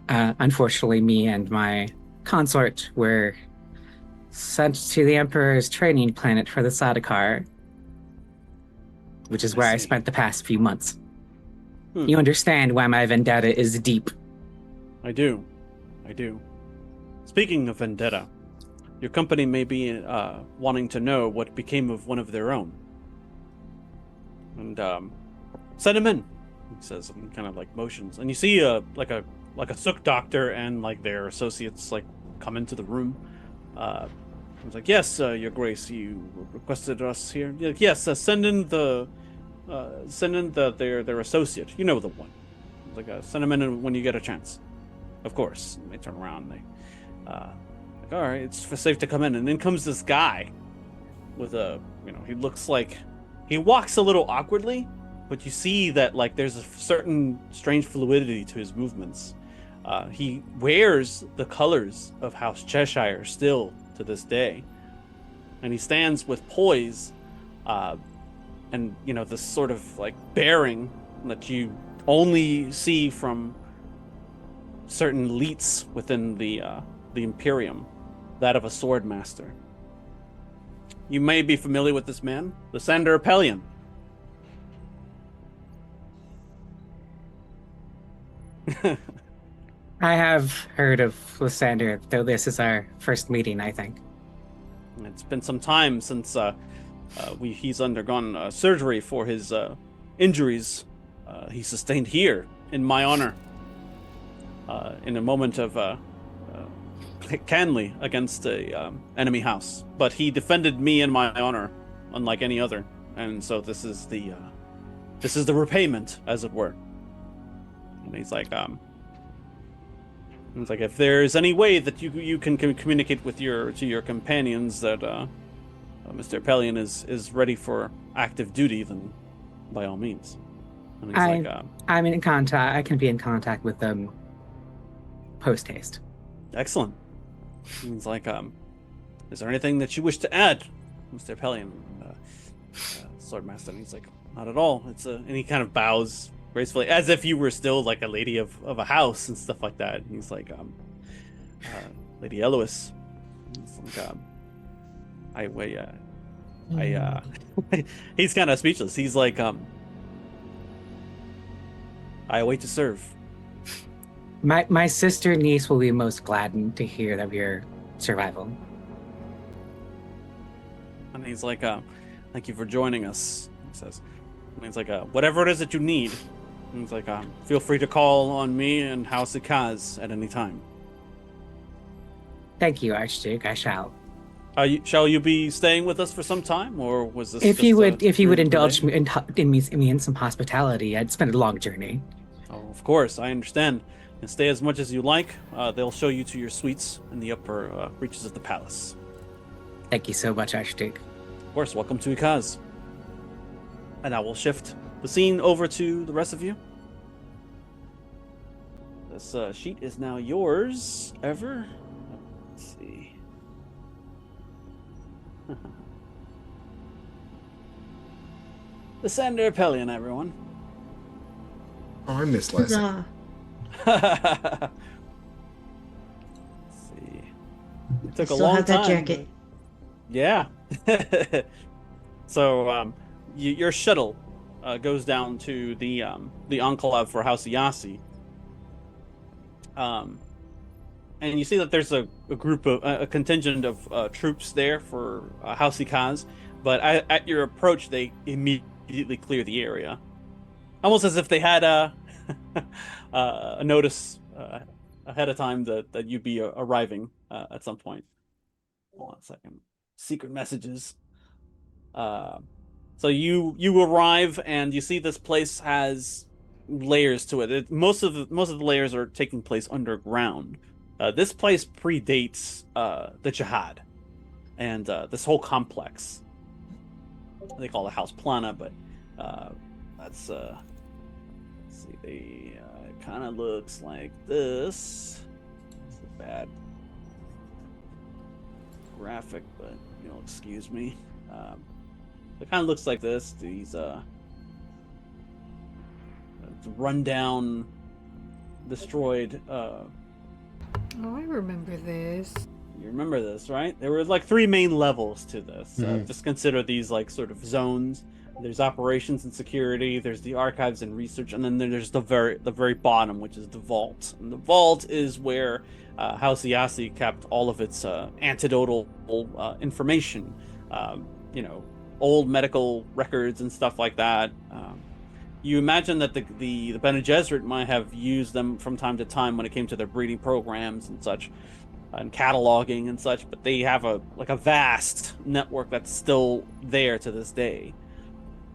Unfortunately, me and my consort were sent to the Emperor's training planet for the Sadakar, which is where I see. spent the past few months. Hmm. You understand why my vendetta is deep. I do. Speaking of vendetta, your company may be wanting to know what became of one of their own. And send him in, he says, and kind of like motions. And you see like a Sook doctor and like their associates like come into the room. He's like, yes, Your Grace, you requested us here. Yes, send in their associate. You know the one. He's like, send him in when you get a chance. Of course. And they turn around and they like, all right, it's safe to come in. And then comes this guy with he looks like he walks a little awkwardly, but you see that like there's a certain strange fluidity to his movements. He wears the colors of House Cheshire still to this day, and he stands with poise, and this sort of like bearing that you only see from certain elites within the Imperium, that of a sword master. You may be familiar with this man, Lysander Apellion. I have heard of Lysander, though this is our first meeting, I think. It's been some time since he's undergone surgery for his injuries he sustained here in my honor in a moment of Canley against a enemy house. But he defended me in my honor, unlike any other, and so this is the repayment, as it were. And he's like, if there's any way that you can communicate with your companions that Mr. Apellion is ready for active duty, then by all means. And he's I'm in contact. I can be in contact with them post haste. Excellent. He's like, is there anything that you wish to add, Mr. Apellion, Swordmaster? And he's like, not at all. And he kind of bows gracefully, as if you were still like a lady of a house and stuff like that. And he's like, Lady Elois. He's like, he's kind of speechless. He's like, I await to serve. My sister niece will be most gladdened to hear of your survival. And he's like, thank you for joining us, he says. And he's like, whatever it is that you need. And he's like, feel free to call on me and House Ikaz at any time. Thank you, Archduke. I shall. Shall you be staying with us for some time, or was this? If you would indulge me in some hospitality, I'd spend a long journey. Oh, of course, I understand. And stay as much as you like. They'll show you to your suites in the upper reaches of the palace. Thank you so much, Archduke. Of course, welcome to Ikaz. And I will shift the scene over to the rest of you. This sheet is now yours, Ever. Let's see. Lysander Apellion, everyone. Oh, I miss Leslie. Huzzah. Let's see. It took a Still long have that time. jacket. Yeah. So your shuttle goes down to the enclave for House Yasi. And you see that there's a group of a contingent of troops there for House Ikaz, but at your approach, they immediately clear the area, almost as if they had a notice ahead of time that you'd be arriving at some point. Hold on a second. Secret messages. So you arrive and you see this place has layers to it. Most of the layers are taking place underground. This place predates the Jihad and this whole complex. They call it House Plana, but that's let's see. It kind of looks like this. It's a bad graphic, but you'll excuse me. It kind of looks like this. These rundown, destroyed. Oh, I remember this. You remember this, right? There were like 3 main levels to this. Mhm. Just consider these like sort of zones. There's operations and security. There's the archives and research, and then there's the very bottom, which is the vault. And the vault is where House Yasi kept all of its antidotal information. You know, old medical records and stuff like that. You imagine that the Bene Gesserit might have used them from time to time when it came to their breeding programs and such, and cataloging and such. But they have a vast network that's still there to this day.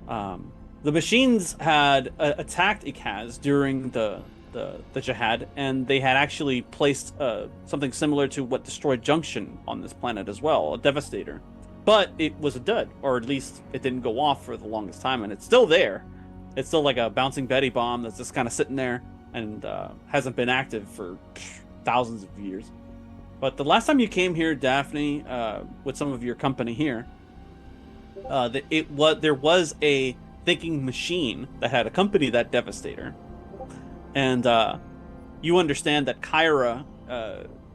The machines had attacked Ikaz during the Jihad, and they had actually placed something similar to what destroyed Junction on this planet as well, a Devastator. But it was a dud, or at least it didn't go off for the longest time, and it's still there. It's still like a bouncing Betty bomb that's just kind of sitting there and hasn't been active for thousands of years. But the last time you came here, Daphne, with some of your company here, there was a thinking machine that had accompanied that Devastator, and you understand that Kyra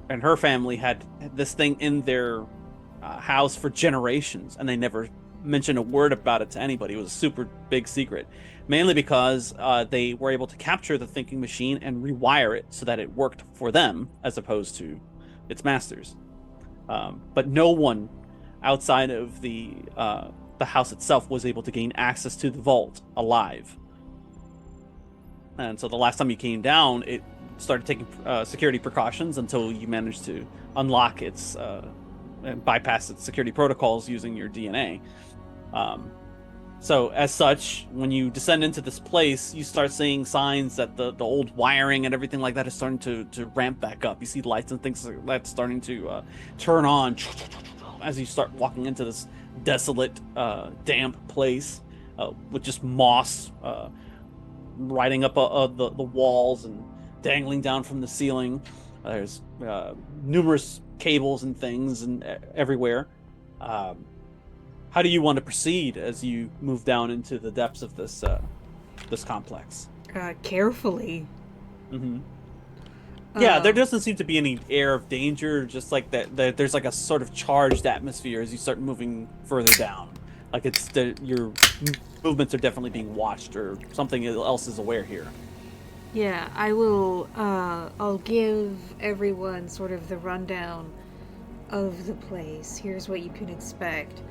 and her family had this thing in their house for generations, and they never mentioned a word about it to anybody. It was a super big secret, mainly because they were able to capture the thinking machine and rewire it so that it worked for them as opposed to its masters. But no one outside of the house itself was able to gain access to the vault alive. And so the last time you came down, it started taking security precautions until you managed to unlock its and bypass its security protocols using your DNA. So as such, when you descend into this place, you start seeing signs that the old wiring and everything like that is starting to ramp back up. You see lights and things like that starting to turn on as you start walking into this desolate, damp place with just moss riding up the walls and dangling down from the ceiling. There's numerous cables and things and everywhere. How do you want to proceed as you move down into the depths of this complex? Carefully. Mm-hmm. Yeah, there doesn't seem to be any air of danger. Just like that, there's like a sort of charged atmosphere as you start moving further down. Like your movements are definitely being watched, or something else is aware here. Yeah, I will. I'll give everyone sort of the rundown of the place. Here's what you can expect.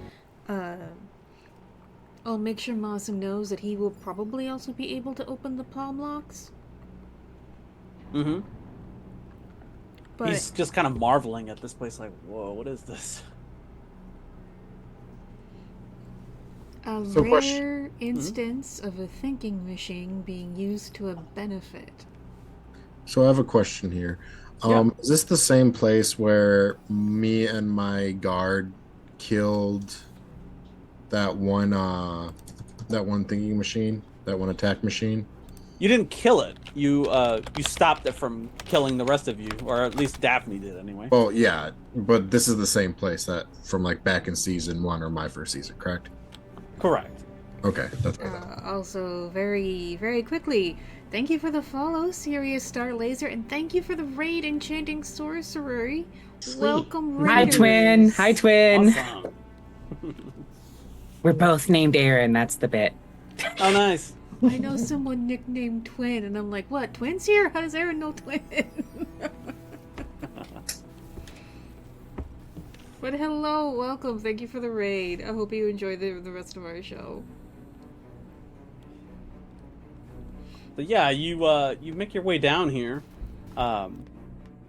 I'll make sure Masa knows that he will probably also be able to open the palm locks. Mm-hmm. But He's just kind of marveling at this place, like, whoa, what is this? a So rare question- instance of a thinking machine being used to a benefit. So I have a question here. Yeah. Is this the same place where me and my guard killed that one thinking machine, that one attack machine? You didn't kill it. You stopped it from killing the rest of you, or at least Daphne did anyway. Oh yeah, but this is the same place that from like back in season 1 or my first season, correct? Correct. Okay, that's what I thought. Also, very, very quickly, thank you for the follow, Sirius Star Laser, and thank you for the raid, Enchanting Sorcerer. Sweet. Welcome, Hi, raiders. twin. Hi, twin. Awesome. We're both named Aaron. That's the bit. Oh, nice. I know someone nicknamed Twin, and I'm like, what? Twin's here? How does Aaron know Twin? But hello, welcome. Thank you for the raid. I hope you enjoy the rest of our show. But yeah, you make your way down here.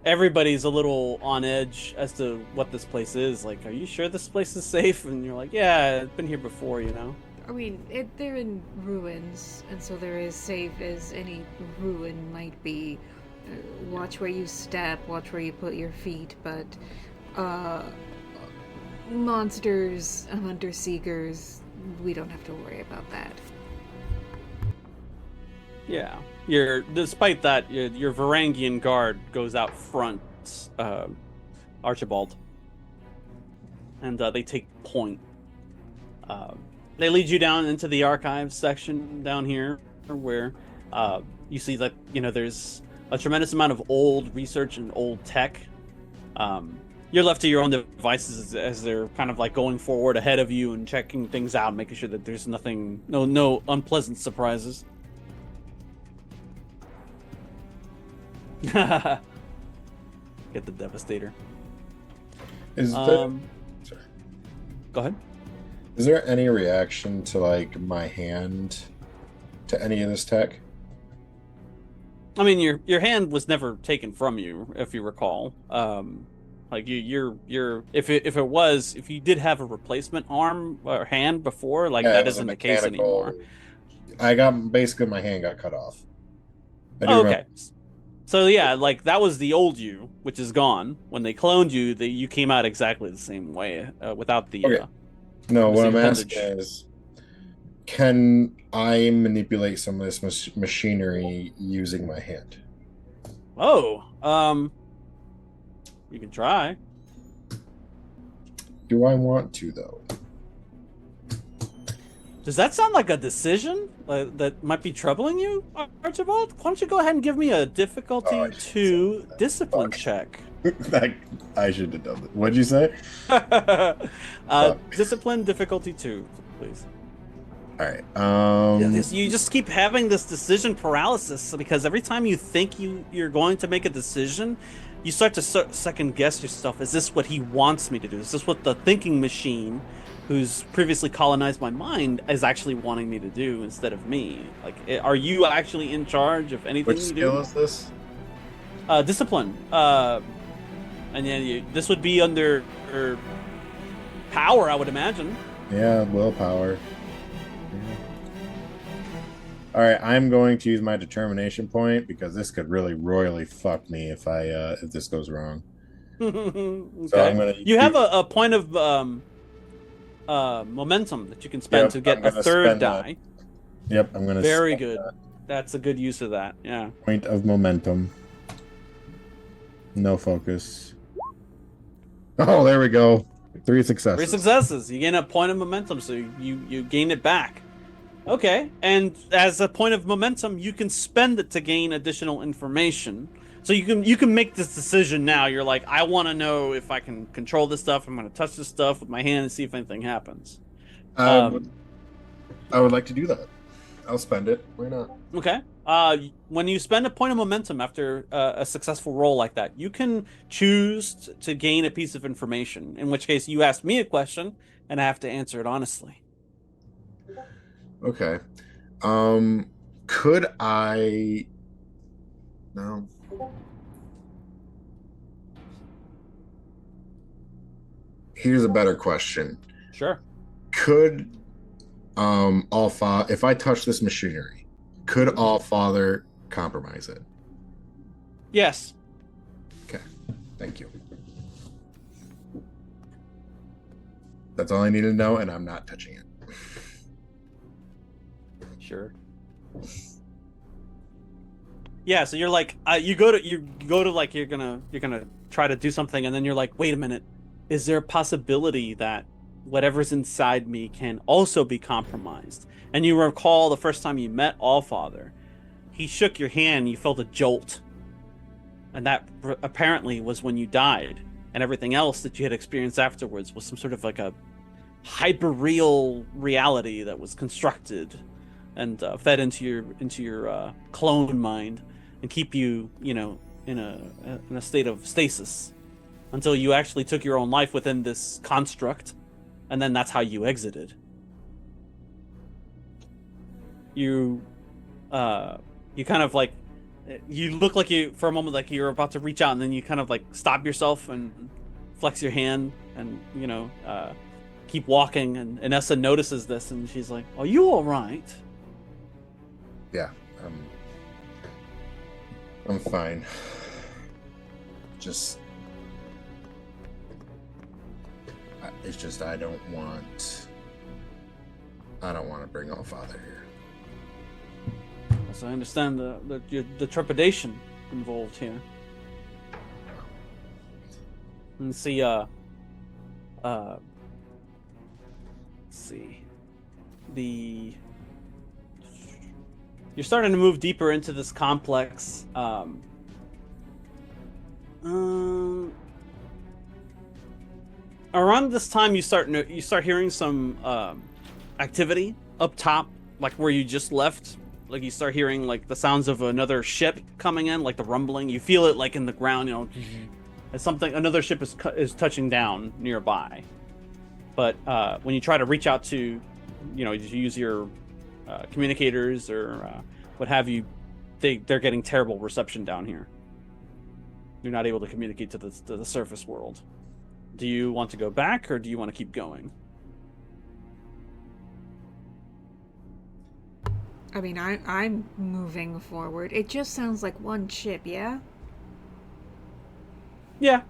Everybody's a little on edge as to what this place is. Like, are you sure this place is safe? And you're like, yeah, I've been here before, you know. I mean, they're in ruins, and so they're as safe as any ruin might be. Watch where you step, watch where you put your feet, but monsters, hunter-seekers, we don't have to worry about that. Yeah. Despite that, your Varangian guard goes out front, Archibald, and they take point. They lead you down into the archives section down here, where You see that there's a tremendous amount of old research and old tech. You're left to your own devices as they're kind of like going forward ahead of you and checking things out, making sure that there's no unpleasant surprises. Get the Devastator. Is there, sorry. Go ahead. Is there any reaction to like my hand to any of this tech? I mean, your hand was never taken from you, if you recall. Like if you did have a replacement arm or hand before, like Yeah, it that was a isn't the case anymore. I got basically my hand got cut off. I do Oh, remember. okay. So yeah, like that was the old you, which is gone. When they cloned you, you came out exactly the same way, without the. Okay. No, what the I'm appendage. asking is, can I manipulate some of this machinery using my hand? Oh, you can try. Do I want to though? Does that sound like a decision that might be troubling you, Archibald? Why don't you go ahead and give me a difficulty Oh, 2 discipline Fuck. check? I should have done that. What'd you say? Discipline difficulty 2, please. All right. You just keep having this decision paralysis because every time you think you're going to make a decision, you start to second guess yourself. Is this what he wants me to do? Is this what the thinking machine, who's previously colonized my mind, is actually wanting me to do instead of me? Like, are you actually in charge of anything Which you skill do? is this? Discipline. And then this would be under power, I would imagine. Yeah, willpower. Yeah. All right, I'm going to use my determination point because this could really royally fuck me if this goes wrong. Okay. So I'm gonna. You have a point of momentum that you can spend to get a third die. Yep, I'm gonna. Very good. That's a good use of that. Yeah. Point of momentum. No focus. Oh, there we go. 3 successes. 3 successes. You gain a point of momentum, so you gain it back. Okay, and as a point of momentum, you can spend it to gain additional information. So you can make this decision now. You're like, I want to know if I can control this stuff. I'm going to touch this stuff with my hand and see if anything happens. I would like to do that. I'll spend it. Why not? Okay. When you spend a point of momentum after a successful roll like that, you can choose to gain a piece of information. In which case, you ask me a question, and I have to answer it honestly. Okay. Could I? No. Here's a better question. Sure. Could if I touch this machinery, could Allfather compromise it? Yes. Okay. Thank you. That's all I need to know, and I'm not touching it. Sure. Yeah, so you're like you go to like you're gonna try to do something, and then you're like, wait a minute, is there a possibility that whatever's inside me can also be compromised? And you recall the first time you met Allfather, he shook your hand, you felt a jolt, and that apparently was when you died, and everything else that you had experienced afterwards was some sort of like a hyper-real reality that was constructed and fed into your clone mind and keep you, in a state of stasis until you actually took your own life within this construct, and then that's how you exited. You kind of like, you look like you for a moment like you're about to reach out, and then you kind of like stop yourself and flex your hand and keep walking. And Inessa notices this, and she's like, "Are you all right?" Yeah, I'm fine. It's just I don't want to bring Allfather here. As I understand the trepidation involved here. And see, let's see, You're starting to move deeper into this complex. Around this time, you start hearing some activity up top, like where you just left. Like you start hearing like the sounds of another ship coming in, like the rumbling. You feel it like in the ground, as another ship is touching down nearby. But when you try to reach out to, use your communicators or what have you, they're getting terrible reception down here. You're not able to communicate to the surface world. Do you want to go back, or do you want to keep going? I mean, I'm moving forward. It just sounds like one ship, yeah? Yeah.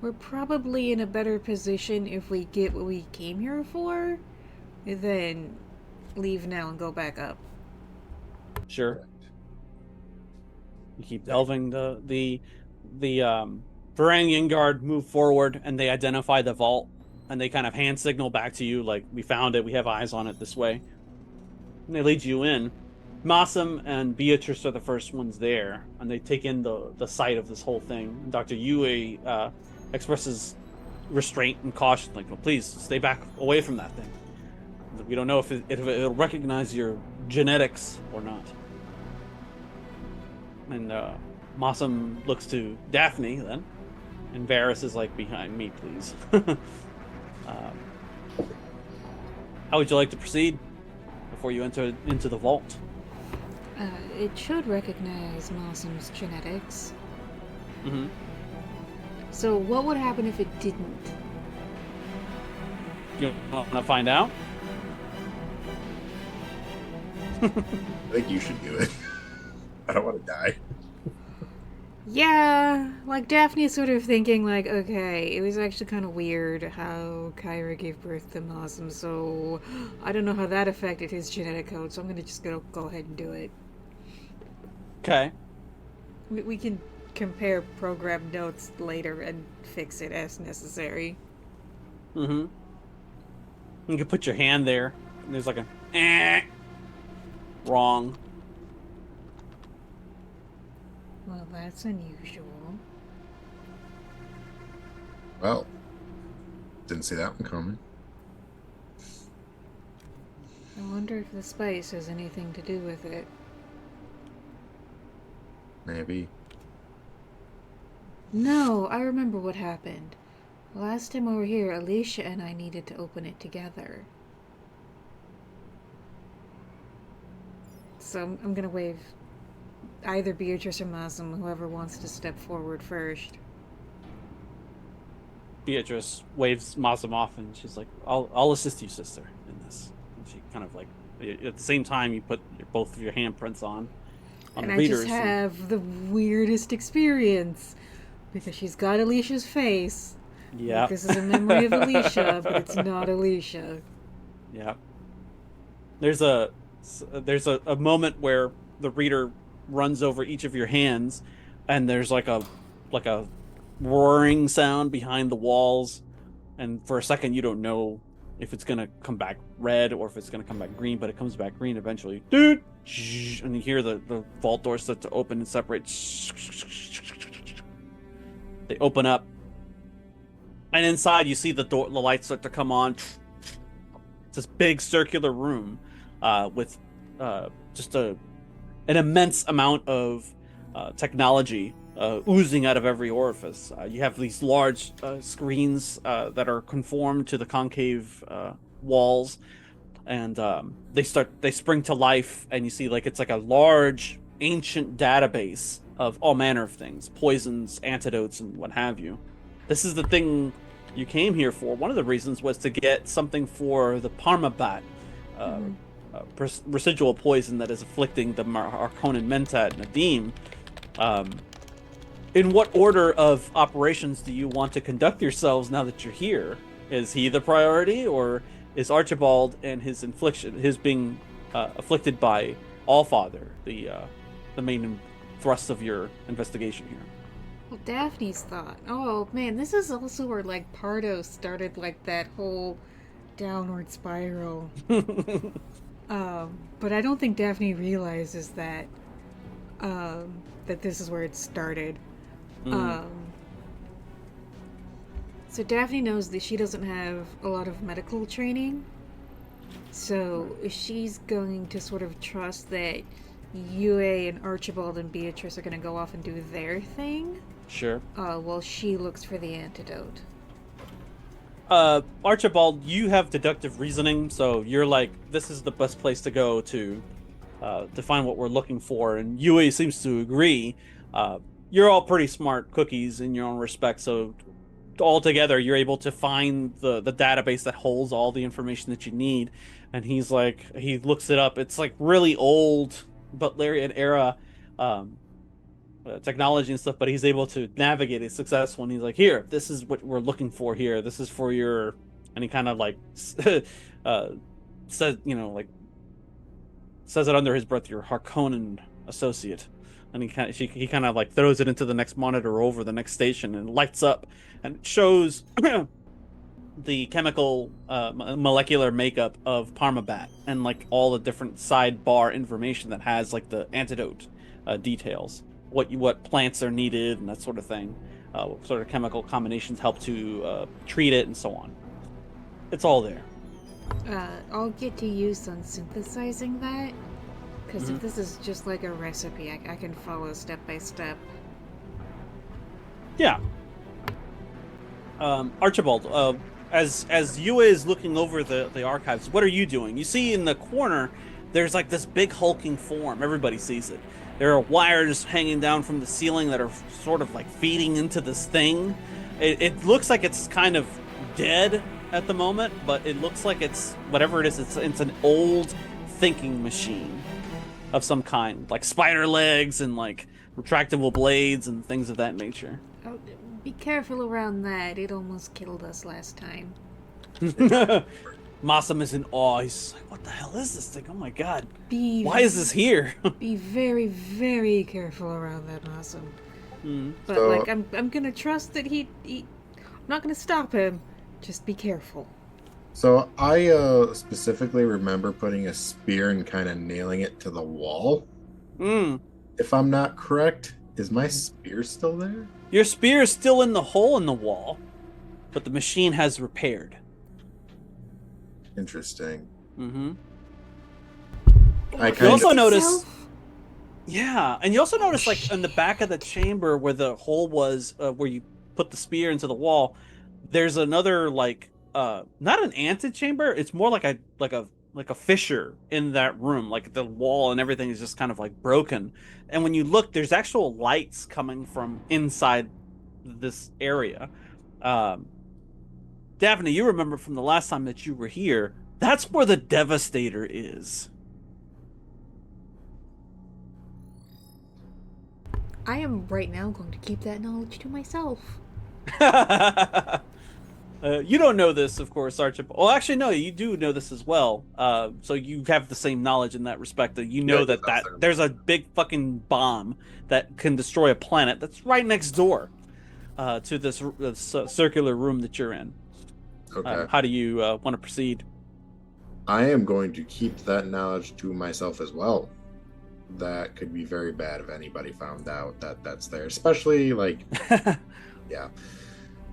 We're probably in a better position if we get what we came here for, than leave now and go back up. Sure. You keep delving. The Varangian guard move forward, and they identify the vault, and they kind of hand signal back to you, like, we found it, we have eyes on it this way. And they lead you in. Mossam and Beatrice are the first ones there, and they take in the sight of this whole thing. And Dr. Yue expresses restraint and caution, like, well, please stay back away from that thing. We don't know if it'll recognize your genetics or not. And Mossam looks to Daphne then, and Varys is like, behind me, please. How would you like to proceed before you enter into the vault? It should recognize Mossam's genetics. Mm-hmm. So what would happen if it didn't? You want to find out? I think you should do it. I don't want to die. Yeah, like Daphne's sort of thinking like, okay, it was actually kind of weird how Kyra gave birth to Mossam, so I don't know how that affected his genetic code, so I'm gonna just go ahead and do it. Okay. We can compare program notes later and fix it as necessary. Mm-hmm. You can put your hand there, and there's like a wrong. Well, that's unusual. Well, didn't see that one coming. I wonder if the spice has anything to do with it. Maybe. No, I remember what happened. Last time we were here, Alicia and I needed to open it together. So I'm gonna wave either Beatrice or Mossam, whoever wants to step forward first. Beatrice waves Mossam off, and she's like, I'll assist you, sister, in this. And she kind of like, at the same time, you put both of your handprints on and the I readers. just have the weirdest experience, because she's got Alicia's face. Yeah. Like, this is a memory of Alicia, but it's not Alicia. Yeah. There's a moment where the reader runs over each of your hands, and there's like a roaring sound behind the walls, and for a second you don't know if it's gonna come back red or if it's gonna come back green, but it comes back green eventually. Dude, and you hear the vault doors start to open and separate. They open up, and inside you see the lights start to come on. It's this big circular room with just an immense amount of technology oozing out of every orifice. You have these large screens that are conformed to the concave walls, and they spring to life, and you see it's like a large ancient database of all manner of things, poisons, antidotes, and what have you. This is the thing you came here for. One of the reasons was to get something for the Parmabat, residual poison that is afflicting the Harkonnen Mentat Nadim. In what order of operations do you want to conduct yourselves now that you're here? Is he the priority, or is Archibald and his being afflicted by Allfather the main thrust of your investigation here? Well, Daphne's thought. Oh man, this is also where Pardo started that whole downward spiral. But I don't think Daphne realizes that that this is where it started. So Daphne knows that she doesn't have a lot of medical training. So she's going to sort of trust that Yue and Archibald and Beatrice are going to go off and do their thing. Sure. While she looks for the antidote. Archibald, you have deductive reasoning, so you're like, this is the best place to go to find what we're looking for, and Yue seems to agree. You're all pretty smart cookies in your own respect, so all together you're able to find the database that holds all the information that you need. And he's like, he looks it up. It's like really old Butlerian era technology and stuff, but he's able to navigate it successful. And he's like, here, this is what we're looking for here. This is for your, and he kind of like says, like says it under his breath, your Harkonnen associate. And he kind of like throws it into the next monitor over the next station, and it lights up, and it shows the chemical molecular makeup of Parmabat, and like all the different sidebar information that has like the antidote details, what plants are needed and that sort of thing, what sort of chemical combinations help to treat it and so on. It's all there. I'll get to use on synthesizing that, because if this is just like a recipe, I can follow step by step. Yeah. Archibald, as Yue is looking over the archives, what are you doing? You see in the corner, there's like this big hulking form. Everybody sees it. There are wires hanging down from the ceiling that are sort of like feeding into this thing. It looks like it's kind of dead at the moment, but it looks like it's whatever it is. It's an old thinking machine of some kind, like spider legs and like retractable blades and things of that nature. Oh, be careful around that. It almost killed us last time. Masam is in awe. He's like, what the hell is this thing? Oh my god. Why is this here? Be very, very careful around that Masam. But So- like, I'm gonna trust that he I'm not gonna stop him. Just be careful. So I specifically remember putting a spear and kind of nailing it to the wall. If I'm not correct, is my spear still there? Your spear is still in the hole in the wall, but the machine has repaired. Interesting. Mm-hmm. I You kind also of notice, yeah, and you also notice like in the back of the chamber where the hole was, where you put the spear into the wall, there's another like, not an antechamber. It's more like a fissure in that room. Like the wall and everything is just kind of like broken. And when you look, there's actual lights coming from inside this area. Daphne, you remember from the last time that you were here, that's where the Devastator is. I am right now going to keep that knowledge to myself. You don't know this, of course, Archibald. Well, actually, no, you do know this as well. So you have the same knowledge in that respect. That you know that there's a big fucking bomb that can destroy a planet that's right next door to this circular room that you're in. Okay. How do you want to proceed? I am going to keep that knowledge to myself as well. That could be very bad if anybody found out that that's there, especially like, yeah.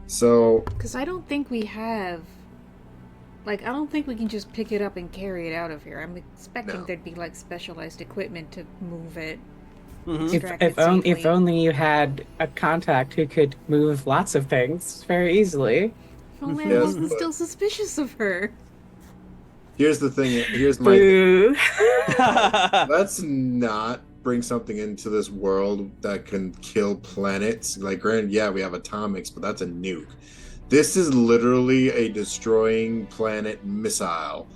So, Because I don't think we have. Like, I don't think we can just pick it up and carry it out of here. I'm expecting No. there'd be, like, specialized equipment to move it. Mhm. Extract it If safely. only you had a contact who could move lots of things very easily. Oh man, Yes, I was but- still suspicious of her. here's the thing. Here's my. Boo. Let's not bring something into this world that can kill planets. Like, granted, yeah, we have atomics, but that's a nuke. This is literally a destroying planet missile.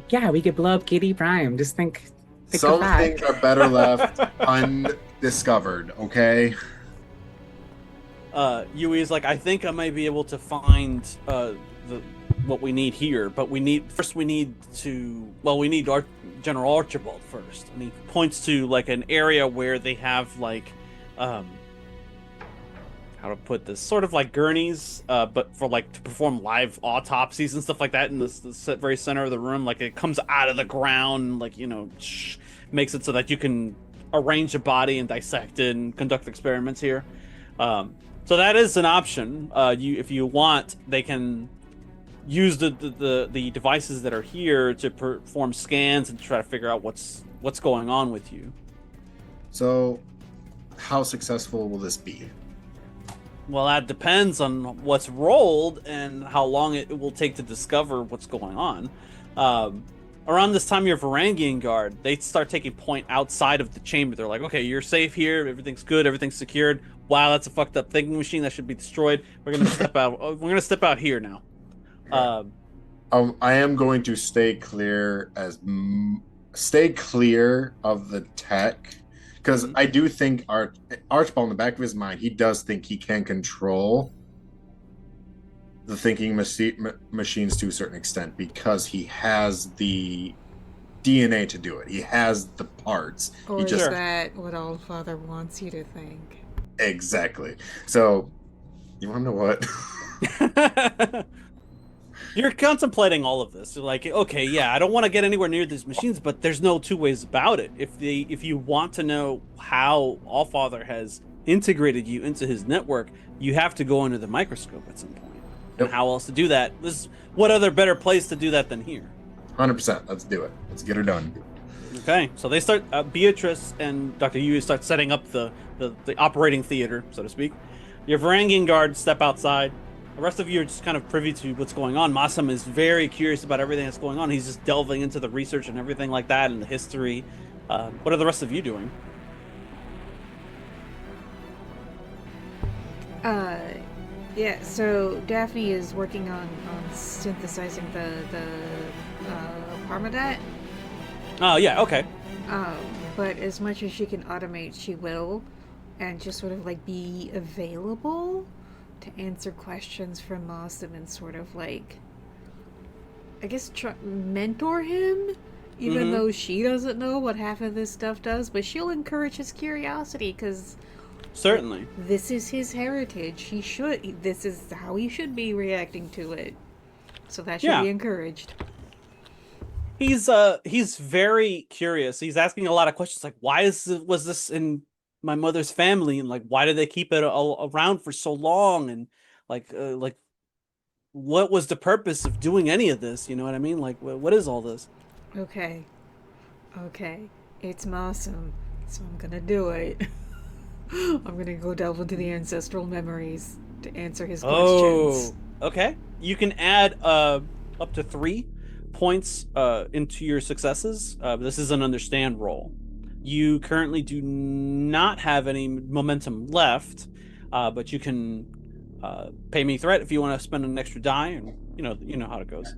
Yeah, we could blow up Giddy Prime. Just think of Some that. things are better left undiscovered, okay? Yue is like, I think I might be able to find what we need here, but we need General Archibald first. And he points to like an area where they have like, how how to put this, sort of like gurneys, but for like to perform live autopsies and stuff like that in the very center of the room. Like it comes out of the ground, like makes it so that you can arrange a body and dissect it and conduct experiments here. So that is an option. If you want, they can use the devices that are here to perform scans and try to figure out what's going on with you. So, how successful will this be? Well, that depends on what's rolled and how long it will take to discover what's going on. Around this time, your Varangian guard, they start taking point outside of the chamber. They're like, okay, you're safe here. Everything's good. Everything's secured. Wow, that's a fucked up thinking machine that should be destroyed. We're gonna step out. We're gonna step out here now. I am going to stay clear of the tech, because I do think Archibald, in the back of his mind, he does think he can control the thinking machines to a certain extent, because he has the DNA to do it. He has the parts. Or he is just that what Allfather wants you to think? Exactly. So, you want to know what? You're contemplating all of this. You're like, okay, yeah, I don't want to get anywhere near these machines, but there's no two ways about it. If you want to know how Allfather has integrated you into his network, you have to go under the microscope at some point. And how else to do that? What other better place to do that than here? 100%. Let's do it. Let's get her done. Okay, so they start. Beatrice and Dr. Yu start setting up the operating theater, so to speak. Your Varangian guard step outside. The rest of you are just kind of privy to what's going on. Masam is very curious about everything that's going on. He's just delving into the research and everything like that, and the history. What are the rest of you doing? Yeah, so Daphne is working on synthesizing the Parmadat. Oh, yeah, okay. But as much as she can automate, she will, and just sort of like be available to answer questions from Mossam and sort of like, I guess, mentor him, even though she doesn't know what half of this stuff does, but she'll encourage his curiosity, because certainly this is his heritage. This is how he should be reacting to it. So that should be encouraged. He's very curious. He's asking a lot of questions, like, why was this in my mother's family, and like, why did they keep it around for so long, and like what was the purpose of doing any of this? You know what I mean? Like, what is all this? Okay, it's Mossam, so I'm gonna do it. I'm gonna go delve into the ancestral memories to answer his questions. Okay. You can add up to 3 points into your successes. This is an understand roll. You currently do not have any momentum left, but you can pay me threat if you want to spend an extra die, and you know how it goes.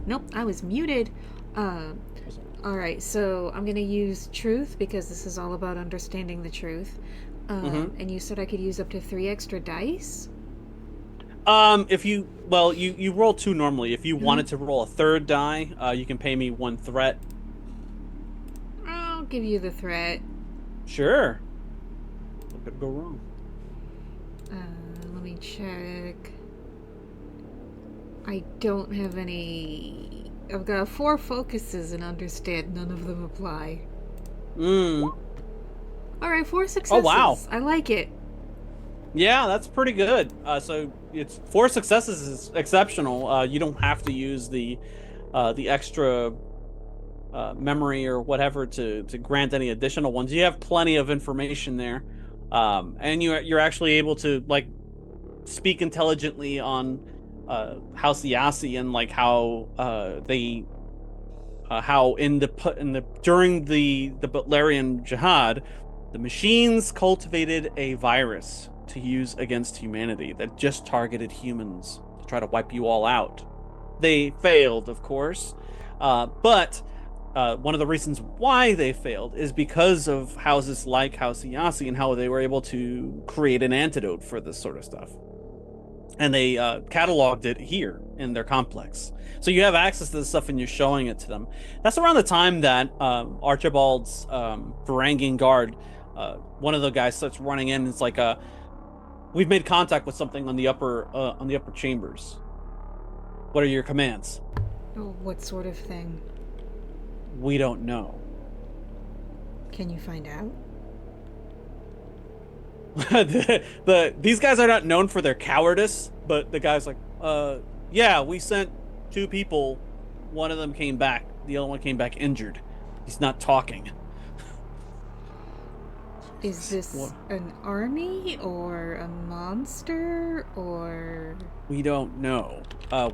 Nope, I was muted. Alright, so I'm gonna use truth, because this is all about understanding the truth. And you said I could use up to 3 extra dice? If you roll 2 normally. If you wanted to roll a 3rd die, you can pay me 1 threat. I'll give you the threat. Sure. What could go wrong? Let me check. I don't have any. I've got 4 focuses and understand. None of them apply. Alright, 4 successes. Oh, wow. I like it. Yeah, that's pretty good. So it's 4 successes is exceptional. You don't have to use the extra memory or whatever to grant any additional ones. You have plenty of information there, and you're actually able to like speak intelligently on House Yassi, and like how during the Butlerian Jihad, the machines cultivated a virus to use against humanity that just targeted humans to try to wipe you all out. They failed, of course, but one of the reasons why they failed is because of houses like House Yassi and how they were able to create an antidote for this sort of stuff. and they cataloged it here in their complex. So you have access to this stuff, and you're showing it to them. That's around the time that Archibald's Varangian guard, one of the guys starts running in. It's like, we've made contact with something on the upper chambers. What are your commands? Oh, what sort of thing? We don't know. Can you find out? These guys are not known for their cowardice, but the guy's like, yeah, we sent 2 people. One of them came back. The other one came back injured. He's not talking. Is this an army or a monster or... We don't know.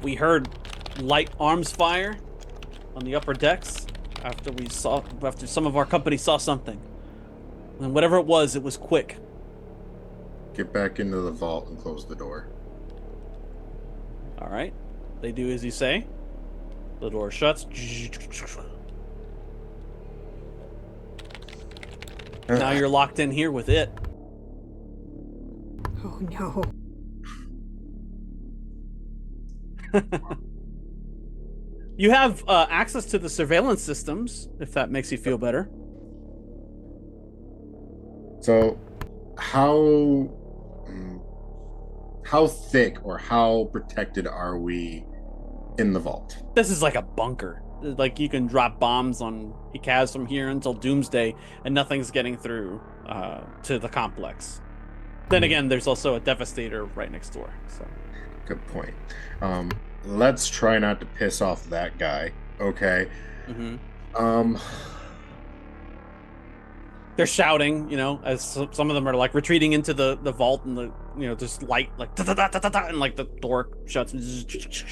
We heard light arms fire on the upper decks after some of our company saw something. And whatever it was quick. Get back into the vault and close the door. All right. They do as you say. The door shuts. Now you're locked in here with it. Oh no. You have access to the surveillance systems, if that makes you feel better. So, how thick or how protected are we in the vault? This is like a bunker. Like, you can drop bombs on Ikaz from here until Doomsday, and nothing's getting through to the complex. Then again, there's also a Devastator right next door. So, good point. Let's try not to piss off that guy. Okay. Mm-hmm. They're shouting, as some of them are like retreating into the vault, and just light like da da da da da, and like the door shuts. The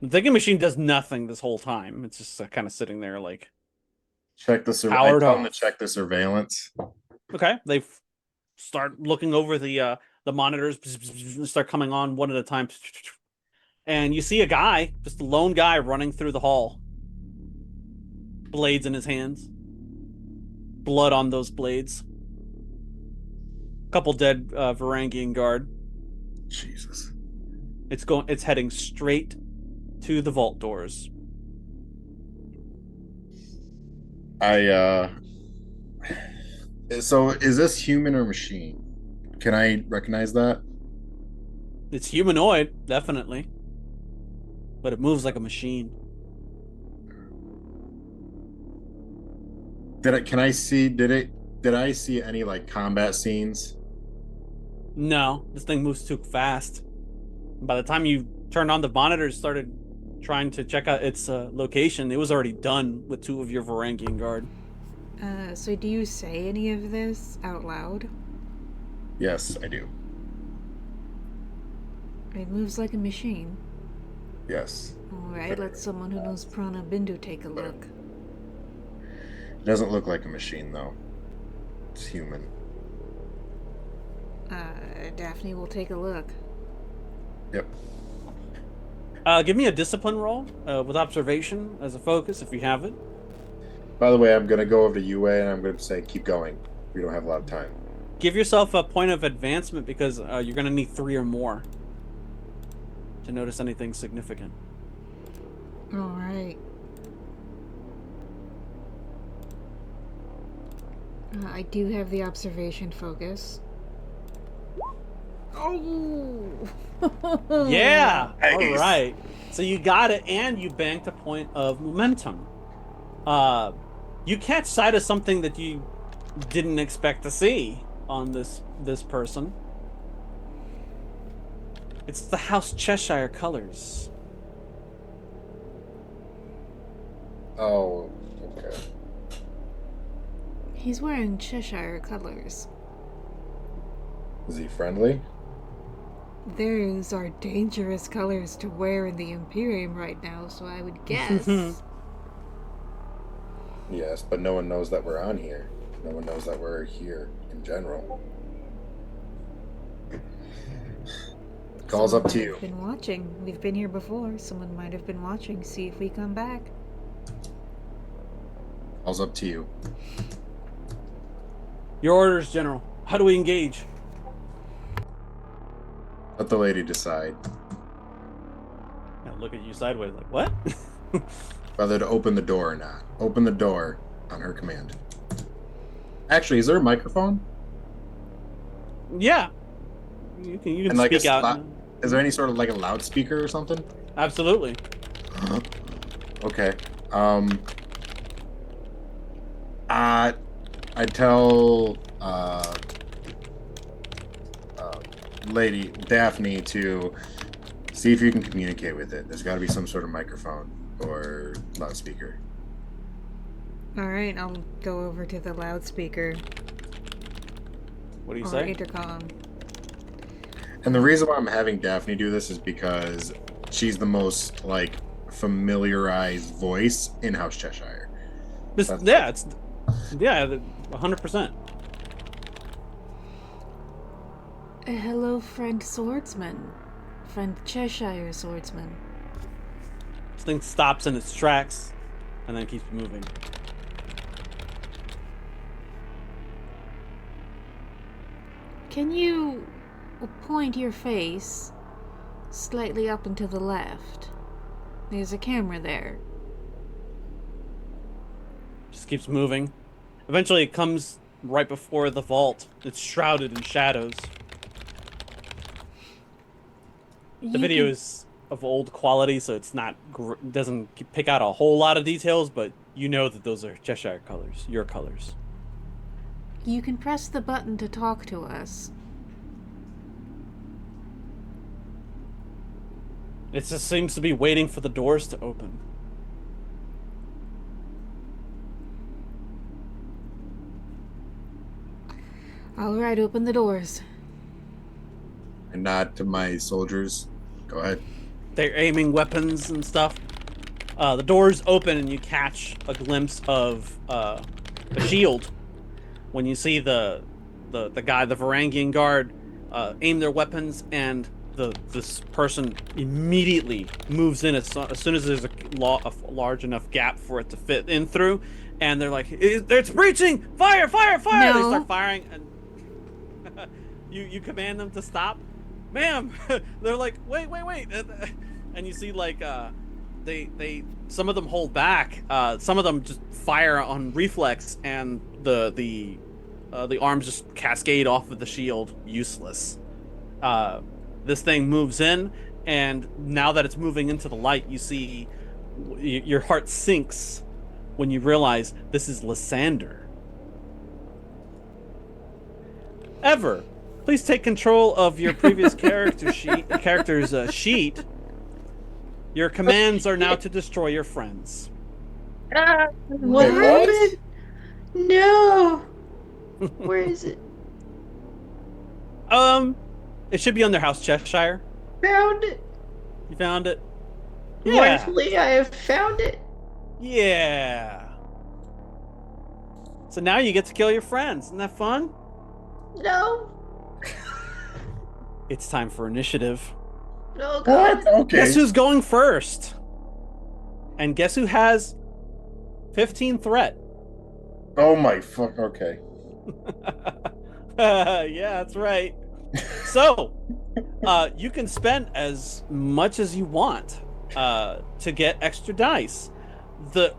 digging machine does nothing this whole time. It's just kind of sitting there, like, check the surveillance. I tell them to check the surveillance. Okay, they start looking over the monitors, start coming on one at a time, and you see a guy, just a lone guy, running through the hall, blades in his hands, blood on those blades. Couple dead Varangian guard. Jesus. It's heading straight to the vault doors. So is this human or machine? Can I recognize that? It's humanoid, definitely. But it moves like a machine. Did I see any like combat scenes? No, this thing moves too fast. By the time you turned on the monitors, started trying to check out its location, it was already done with 2 of your Varangian guard. So do you say any of this out loud? Yes, I do. It moves like a machine. Yes. Alright, let someone who knows Prana Bindu take a look. It doesn't look like a machine, though. It's human. Daphne will take a look. Yep. Give me a discipline roll with observation as a focus, if you have it. By the way, I'm going to go over to UA and I'm going to say, keep going. We don't have a lot of time. Give yourself a point of advancement, because you're going to need 3 or more to notice anything significant. Alright. I do have the observation focus. Oh! Yeah! Nice. All right. So you got it, and you banked a point of momentum. You catch sight of something that you didn't expect to see on this person. It's the House Cheshire colors. Oh, okay. He's wearing Cheshire colors. Is he friendly? Those are dangerous colors to wear in the Imperium right now, so I would guess. Yes, but no one knows that we're on here. No one knows that we're here in general. Call's up to you. Been watching. We've been here before. Someone might have been watching. See if we come back. Call's up to you. Your orders, General. How do we engage? Let the lady decide I look at you sideways like, what? whether to open the door or not. Open the door on her command. Actually, is there a microphone? Yeah. You can And like speak out. is there any sort of like a loudspeaker or something? Absolutely. Okay. I tell Lady Daphne to see if you can communicate with it. There's got to be some sort of microphone or loudspeaker. All right, I'll go over to the loudspeaker What do you or say? intercom. And the reason why I'm having Daphne do this is because she's the most like familiarized voice in House Cheshire. Yeah, it's 100%. Hello, friend swordsman. Friend Cheshire swordsman. This thing stops in its tracks and then keeps moving. Can you point your face slightly up and to the left? There's a camera there. Just keeps moving. Eventually, it comes right before the vault. It's shrouded in shadows. The video is of old quality, so it's not doesn't pick out a whole lot of details, but you know that those are Cheshire colors, your colors. You can press the button to talk to us. It just seems to be waiting for the doors to open. All right, open the doors. And nod to my soldiers. Go ahead. They're aiming weapons and stuff. The doors open and you catch a glimpse of a shield. When you see the guy, the Varangian guard, aim their weapons, and this person immediately moves in as soon as there's a large enough gap for it to fit in through, and they're like, "It's breaching! Fire! Fire! Fire!" No. They start firing, and you command them to stop. Ma'am, they're like, wait, and you see like they some of them hold back, some of them just fire on reflex, and the arms just cascade off of the shield, useless. This thing moves in, and now that it's moving into the light, you see your heart sinks when you realize this is Lysander. Ever, please take control of your previous character's sheet. Your commands are now to destroy your friends. What Wait, what? happened? No. Where is it? It should be under House Cheshire. Found it. You found it? Yeah. Rightfully, I have found it. Yeah. So now you get to kill your friends. Isn't that fun? No. It's time for initiative. No, God. What? Okay. Guess who's going first? And guess who has 15 threat? Oh my fuck. Okay. Yeah, that's right. So, you can spend as much as you want to get extra dice.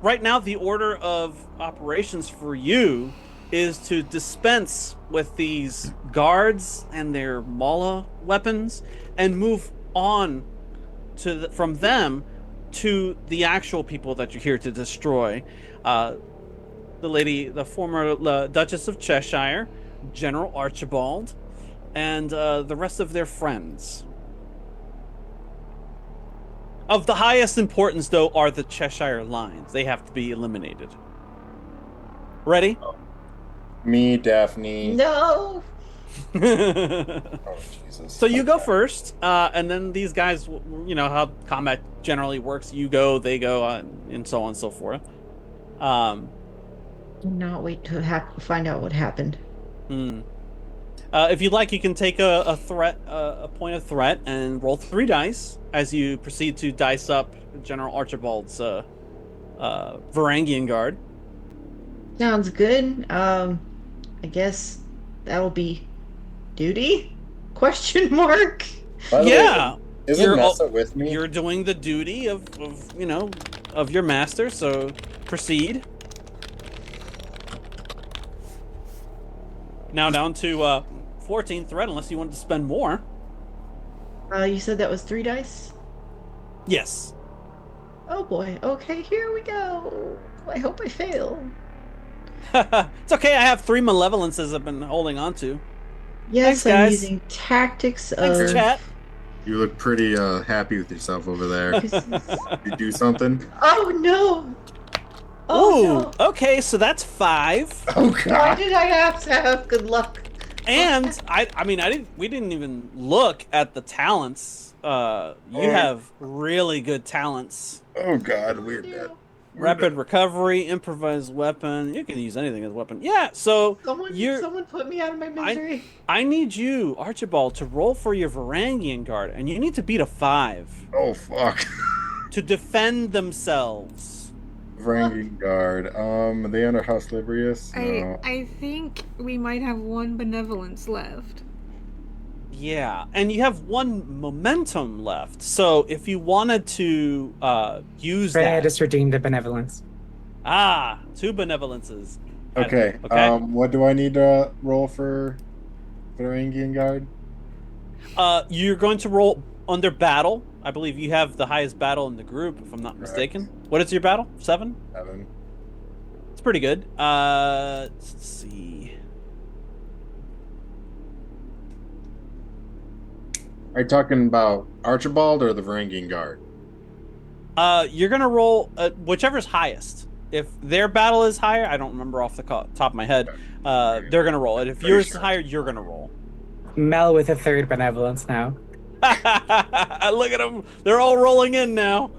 Right now, the order of operations for you is to dispense with these guards and their Mala weapons and move on from them to the actual people that you're here to destroy. The former Duchess of Cheshire, General Archibald, and the rest of their friends. Of the highest importance, though, are the Cheshire lines. They have to be eliminated. Ready? Me, Daphne. No. Oh Jesus. So you go first, and then these guys, you know how combat generally works. You go, they go, and so on and so forth. Do not wait to find out what happened. If you'd like, you can take a point of threat, and roll 3 dice as you proceed to dice up General Archibald's Varangian guard. Sounds good. I guess that'll be duty? Question mark. By the Yeah, way, isn't you're Nessa with me? you're doing the duty of of your master. So proceed. Now down to 14 threat, unless you wanted to spend more. You said that was 3 dice? Yes. Oh boy. Okay, here we go. I hope I fail. It's okay. I have 3 malevolences I've been holding on to. Yes, Thanks, I'm guys. using tactics Thanks, of. chat. You look pretty happy with yourself over there. This is- You do something? Oh no! Oh Ooh, no! okay, so that's 5. Oh Why god. did I have to have good luck? And we didn't even look at the talents. You have really good talents. Oh god, we're dead. We're Rapid dead. recovery, improvised weapon. You can use anything as a weapon. Yeah, so Someone put me out of my misery. I need you, Archibald, to roll for your Varangian guard, and you need to beat a 5 Oh fuck. to defend themselves. Varangian guard. Are they under House Librius? No. I think we might have one benevolence left. Yeah, and you have 1 momentum left. So if you wanted to use Ray, I that, just redeemed the benevolence. 2 benevolences. Okay. Okay. What do I need to roll for Varangian guard? You're going to roll under battle. I believe you have the highest battle in the group, if I'm not mistaken. What is your battle? 7? 7. It's pretty good. Let's see. Are you talking about Archibald or the Varangian guard? You're gonna roll whichever's highest. If their battle is higher, I don't remember off the top of my head. They're gonna roll it. If yours is higher, you're gonna roll. Mel with a 3rd benevolence now. Look at them. They're all rolling in now.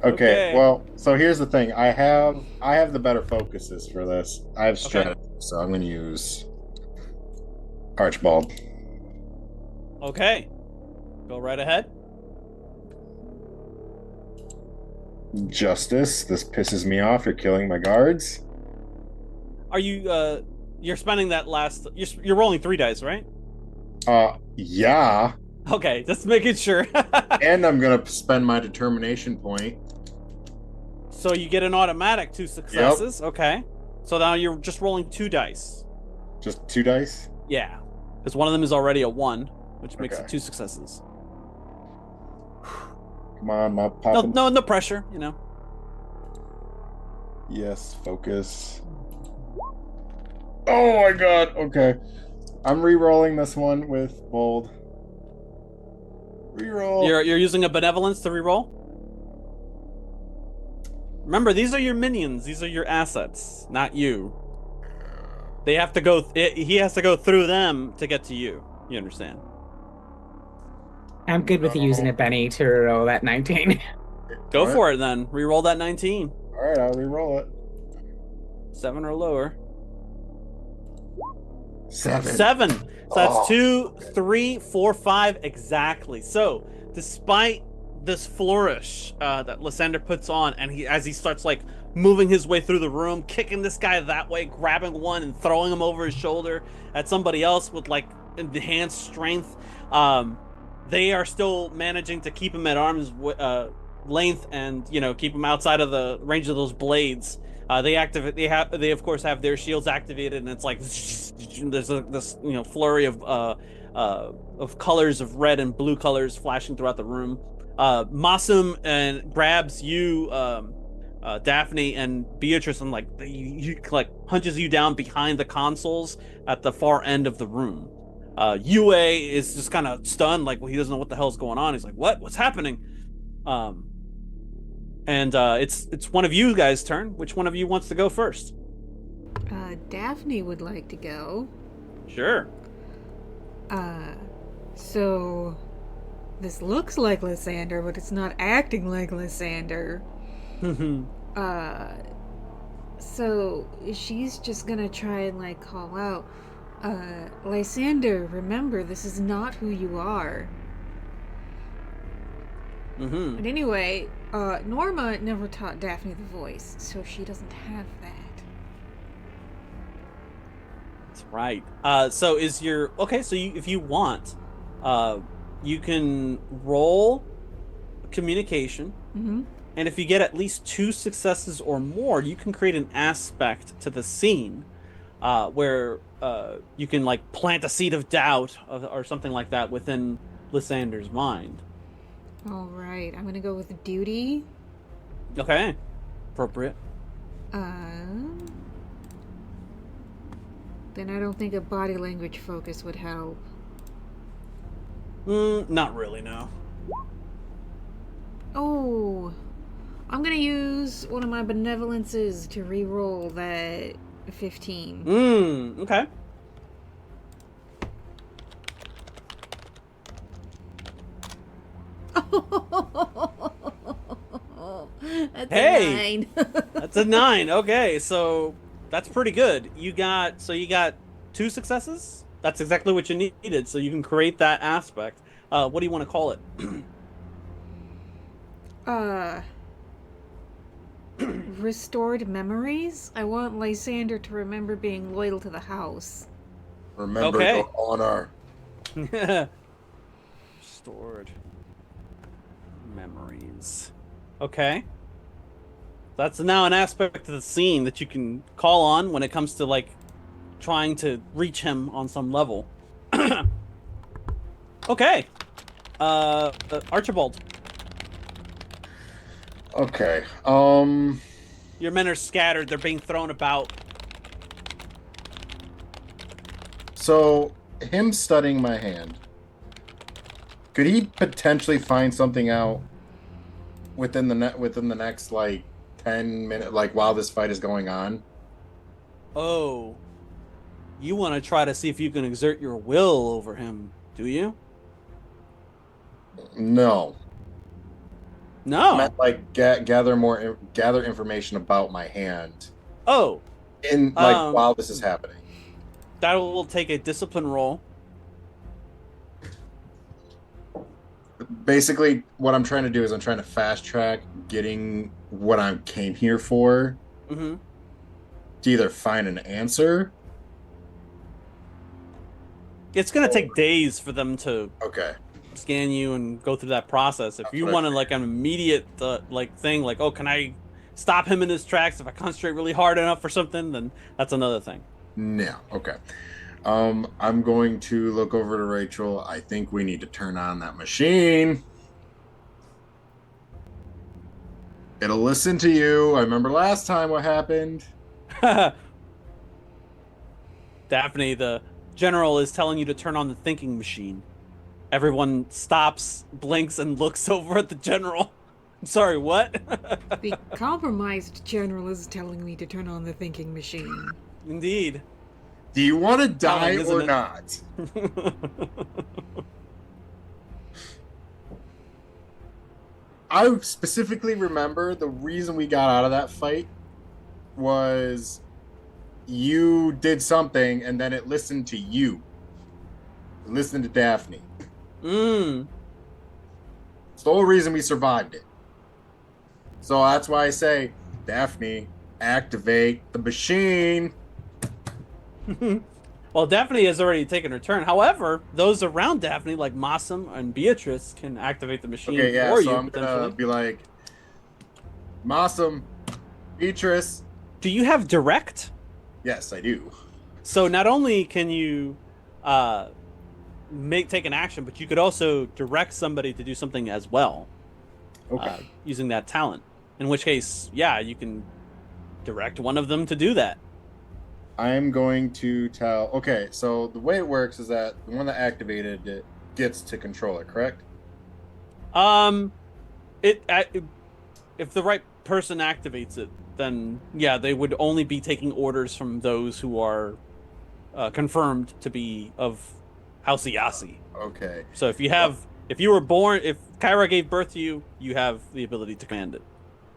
Okay. Well, so here's the thing. I have the better focuses for this. I have strategy, so I'm going to use Archibald. Okay. Go right ahead. Justice. This pisses me off. You're killing my guards. Are you you're spending that last you're rolling 3 dice, right? Yeah. Okay, just making sure. And I'm going to spend my determination point. So you get an automatic 2 successes. Yep. Okay. So now you're just rolling 2 dice. Just 2 dice? Yeah. Because one of them is already a 1, which makes it 2 successes. Come on, my pop. No pressure, Yes, focus. Oh my god, okay. I'm re-rolling this one with bold. Reroll. You're using a benevolence to re-roll? Remember, these are your minions. These are your assets, not you. They have to go. He has to go through them to get to you. You understand? I'm good with using a Benny to roll that 19. Go for it then. Re-roll that 19. All right, I'll re-roll it. 7 or lower. 7. 7. So that's 2, 3, 4, 5 exactly. So despite this flourish that Lysander puts on, and as he starts like moving his way through the room, kicking this guy that way, grabbing one and throwing him over his shoulder at somebody else with like enhanced strength, they are still managing to keep him at arm's length and keep him outside of the range of those blades. They of course have their shields activated, and it's like there's this flurry of colors of red and blue colors flashing throughout the room. Masum and grabs you, Daphne and Beatrice, and he punches you down behind the consoles at the far end of the room. Yue is just kind of stunned, like he doesn't know what the hell's going on. He's like, what's happening? And it's one of you guys' turn. Which one of you wants to go first? Daphne would like to go. Sure. So this looks like Lysander, but it's not acting like Lysander. So she's just gonna try and call out, Lysander, remember, this is not who you are. But anyway, Norma never taught Daphne the voice, so she doesn't have that. That's right. So is your... Okay, so if you want, you can roll communication, Mm-hmm. and if you get at least 2 successes or more, you can create an aspect to the scene where you can like plant a seed of doubt or something like that within Lysander's mind. All right, I'm gonna go with duty. Okay, appropriate. Then I don't think a body language focus would help. Not really, no. Oh, I'm gonna use one of my benevolences to re-roll that 15. Okay. That's Hey! a 9. That's a 9. Okay, so that's pretty good. You got 2 successes? That's exactly what you needed, so you can create that aspect. What do you want to call it? Restored memories? I want Lysander to remember being loyal to the house. Remember Okay. your honor. Stored memories. Okay. That's now an aspect of the scene that you can call on when it comes to like trying to reach him on some level. Okay. Archibald, Okay. your men are scattered. They're being thrown about. So him studying my hand, could he potentially find something out within the next like 10 minutes, like while this fight is going on? Oh, you want to try to see if you can exert your will over him, do you? No. I No. meant like gather information about my hand Oh, in like while this is happening. that will take a discipline roll. Basically, what I'm trying to do is I'm trying to fast track getting what I came here for Mm-hmm. to either find an answer. It's gonna take days for them to Okay. scan you and go through that process. If That's you what I wanted like an immediate like thing, like, oh, can I stop him in his tracks if I concentrate really hard enough or something, then that's another thing. No. Okay. I'm going to look over to Rachel. I think we need to turn on that machine. It'll listen to you. I remember last time what happened. Daphne, the general, is telling you to turn on the thinking machine. Everyone stops, blinks, and looks over at the general. Sorry, what? The compromised general is telling me to turn on the thinking machine. Indeed. Do you want to die Telling, or isn't it? not? I specifically remember the reason we got out of that fight was you did something and then it listened to you. It listened to Daphne. Mm. It's the whole reason we survived it. So that's why I say, Daphne, activate the machine. Well, Daphne has already taken her turn. However, those around Daphne, like Mossum and Beatrice, can activate the machine Okay, yeah, for so you, I'm potentially. gonna be like, Mossum, Beatrice. Do you have direct? Yes, I do. So not only can you take an action, but you could also direct somebody to do something as well. Okay. Using that talent. In which case, yeah, you can direct one of them to do that. I'm going to tell. Okay, so the way it works is that the one that activated it gets to control it, correct? If the right person activates it, then yeah, they would only be taking orders from those who are confirmed to be of House Yasi. Okay. So if Kyra gave birth to you, you have the ability to command it.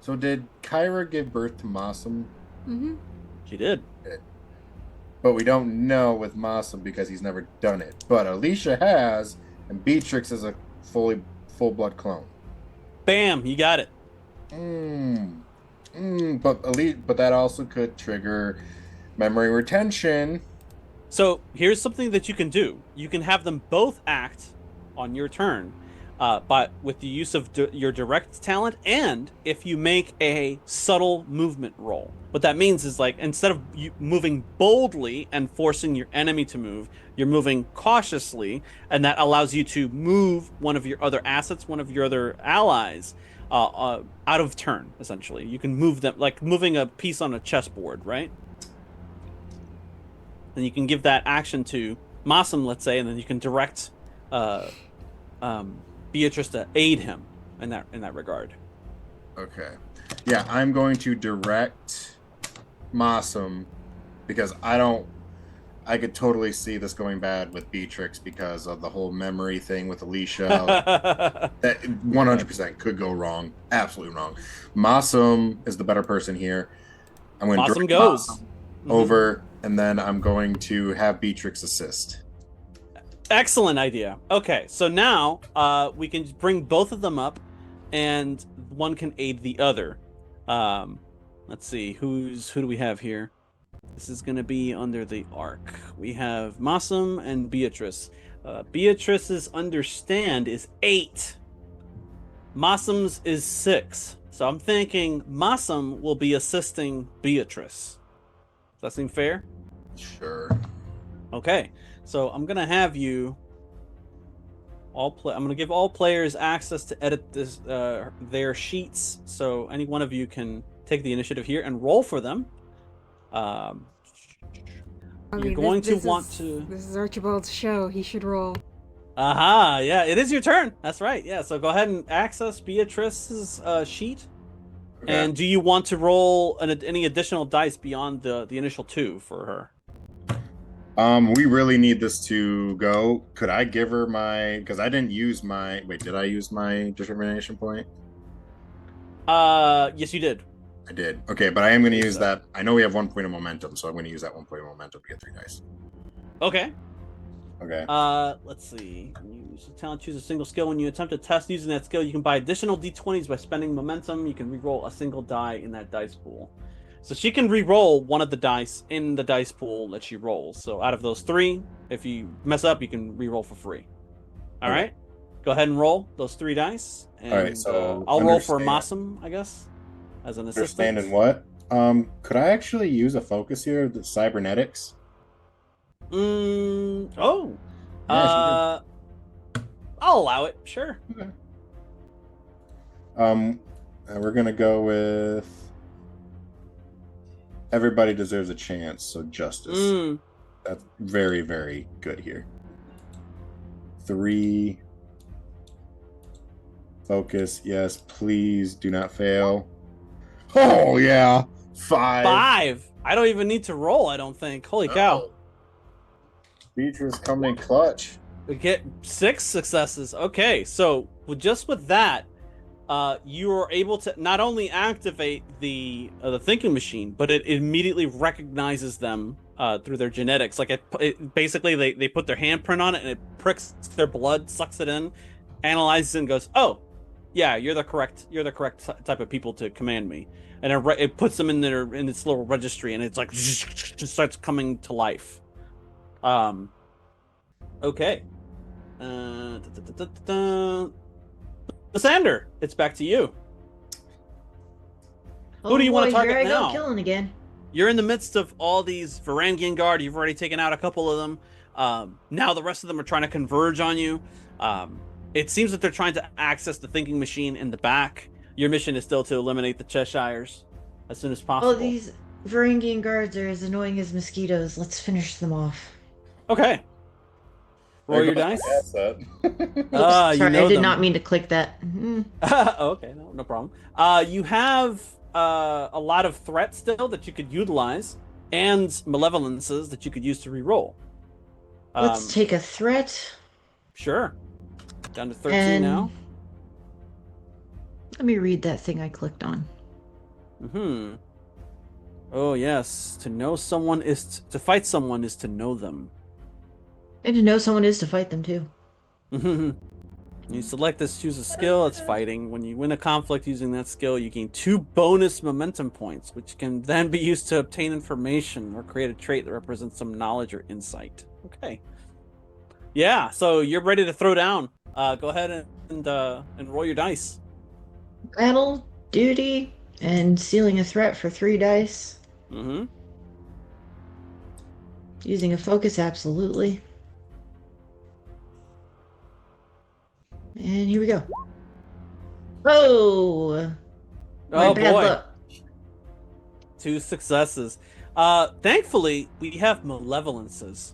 So did Kyra give birth to Mossum? Mm-hmm. She did. But we don't know with Mossum because he's never done it. But Alicia has, and Beatrix is a full-blood clone. Bam, you got it. But that also could trigger memory retention. So here's something that you can do. You can have them both act on your turn, but with the use of your direct talent, and if you make a subtle movement roll. What that means is, like, instead of you moving boldly and forcing your enemy to move, you're moving cautiously, and that allows you to move one of your other assets, one of your other allies, out of turn. Essentially, you can move them like moving a piece on a chessboard, right? And you can give that action to Masum, let's say, and then you can direct Beatrice to aid him in that regard. Okay. Yeah, I'm going to direct Masum because I could totally see this going bad with Beatrix because of the whole memory thing with Alicia. That 100% could go wrong. Absolutely wrong. Masum is the better person here. I'm going to Masum direct goes Masum over, and then I'm going to have Beatrix assist. Excellent idea. Okay, so now we can bring both of them up, and one can aid the other. Let's see, who do we have here? This is going to be under the arc. We have Masum and Beatrice. Beatrice's understand is 8. Masum's is 6. So I'm thinking Masum will be assisting Beatrice. Does that seem fair? Sure. Okay, so I'm gonna have you I'm gonna give all players access to edit their sheets. So any one of you can take the initiative here and roll for them. You're going to want to. This is Archibald's show. He should roll. Aha! Yeah, it is your turn. That's right. Yeah, so go ahead and access Beatrice's sheet. Okay. And do you want to roll any additional dice beyond the initial 2 for her? We really need this to go. Could I give her because I didn't use my. Wait, did I use my determination point? Yes, you did. I did. Okay, but I am going to use that. I know we have 1 point of momentum, so I'm going to use that 1 point of momentum to get 3 dice. Okay. Okay. Let's see. Use a talent, choose a single skill. When you attempt to test using that skill, you can buy additional d20s by spending momentum. You can re-roll a single die in that dice pool. So she can re-roll one of the dice in the dice pool that she rolls. So out of those 3, if you mess up, you can re-roll for free. All right. Go ahead and roll those 3 dice. And, all right. So I'll roll for Masum, I guess, as an assistant. Understand what? Could I actually use a focus here? The cybernetics. Oh. Yeah, I'll allow it. Sure. Okay. We're gonna go with everybody deserves a chance, so justice. That's very, very good here. 3 focus, yes, please do not fail. Oh yeah, 5. 5. I don't even need to roll, I don't think. Holy cow. Beatrice coming in clutch. We get 6 successes. Okay, so with that, you are able to not only activate the thinking machine, but it immediately recognizes them through their genetics. Like it basically they put their handprint on it, and it pricks their blood, sucks it in, analyzes it, and goes, "Oh, yeah, you're the correct type of people to command me." And it puts them in its little registry, and it's like just starts coming to life. Okay. Lysander, it's back to you. Who do you want to target here I now? go killing again. You're in the midst of all these Varangian Guard. You've already taken out a couple of them. Now the rest of them are trying to converge on you. It seems that they're trying to access the thinking machine in the back. Your mission is still to eliminate the Cheshires as soon as possible. Oh, these Varangian guards are as annoying as mosquitoes. Let's finish them off. Okay. Roll your dice. Sorry, You know I did them. not mean to click that. Mhm. Okay, no problem. You have a lot of threats still that you could utilize, and malevolences that you could use to re-roll. Let's take a threat. Sure. Down to 13 now. Let me read that thing I clicked on. Oh yes, to know someone is to fight someone is to know them. And to know someone is to fight them too. You select this, choose a skill, it's fighting. When you win a conflict using that skill, you gain 2 bonus momentum points, which can then be used to obtain information or create a trait that represents some knowledge or insight. Okay. Yeah, so you're ready to throw down. Go ahead and roll your dice. Battle, duty, and sealing a threat for 3 dice. Mm-hmm. Using a focus, absolutely. And here we go. Oh, my Oh bad boy, luck. 2 successes. Thankfully, we have malevolences,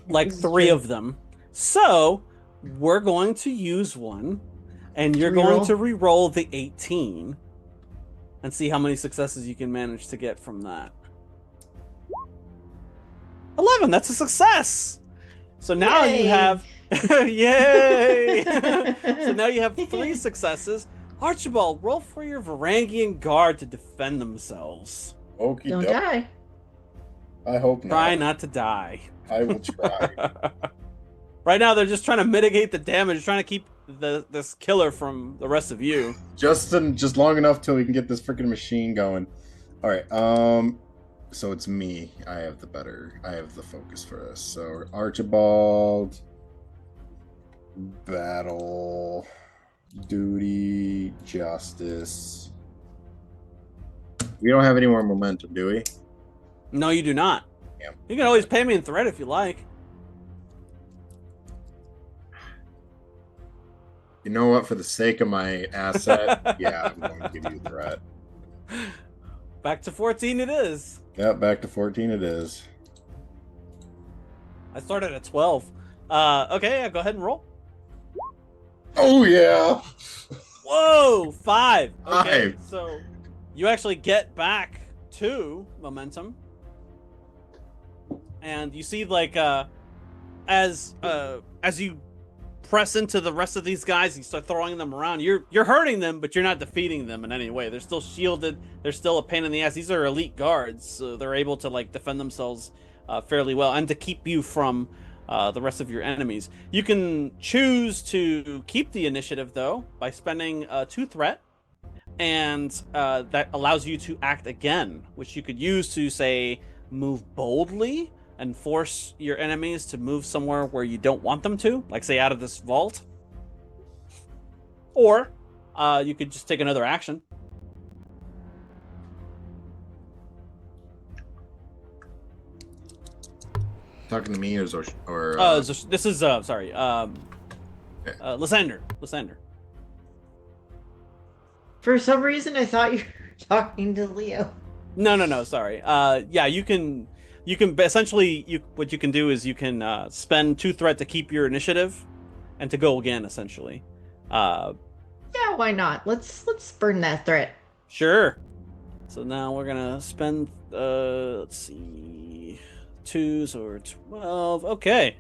like This is 3 true. of them. So we're going to use one, and you're going Reroll. to re-roll the 18 and see how many successes you can manage to get from that. 11, that's a success. So now you Yay! have yay. So now you have 3 successes. Archibald, roll for your Varangian guard to defend themselves. Okie Don't doke. die. I hope Try not. not to die. I will try. Right now they're just trying to mitigate the damage, trying to keep this killer from the rest of you. just long enough till we can get this freaking machine going. All right. So it's me. I have the focus for this. So Archibald, battle, duty, justice. We don't have any more momentum, do we? No, you do not. Yeah. You can always pay me in threat if you like. You know what? For the sake of my asset, yeah, I'm going to give you a threat. Back to 14 it is. Yep, back to 14 it is. I started at 12. Okay, go ahead and roll. Oh, yeah! Whoa, 5. Okay, 5. so you actually get back 2 momentum. And you see, like, as you press into the rest of these guys, you start throwing them around. You're hurting them, but you're not defeating them in any way. They're still shielded. They're still a pain in the ass. These are elite guards, so they're able to like defend themselves fairly well and to keep you from the rest of your enemies. You can choose to keep the initiative though by spending 2 threat, and that allows you to act again, which you could use to say move boldly and force your enemies to move somewhere where you don't want them to, like say out of this vault. Or you could just take another action. Talking to me or This is sorry, Lysander. Okay. For some reason, I thought you were talking to Leo. No, sorry. Yeah, you can essentially what you can do is you can spend 2 threat to keep your initiative and to go again essentially. Yeah, why not? Let's burn that threat. Sure. So now we're gonna spend let's see, 2s or 12. Okay,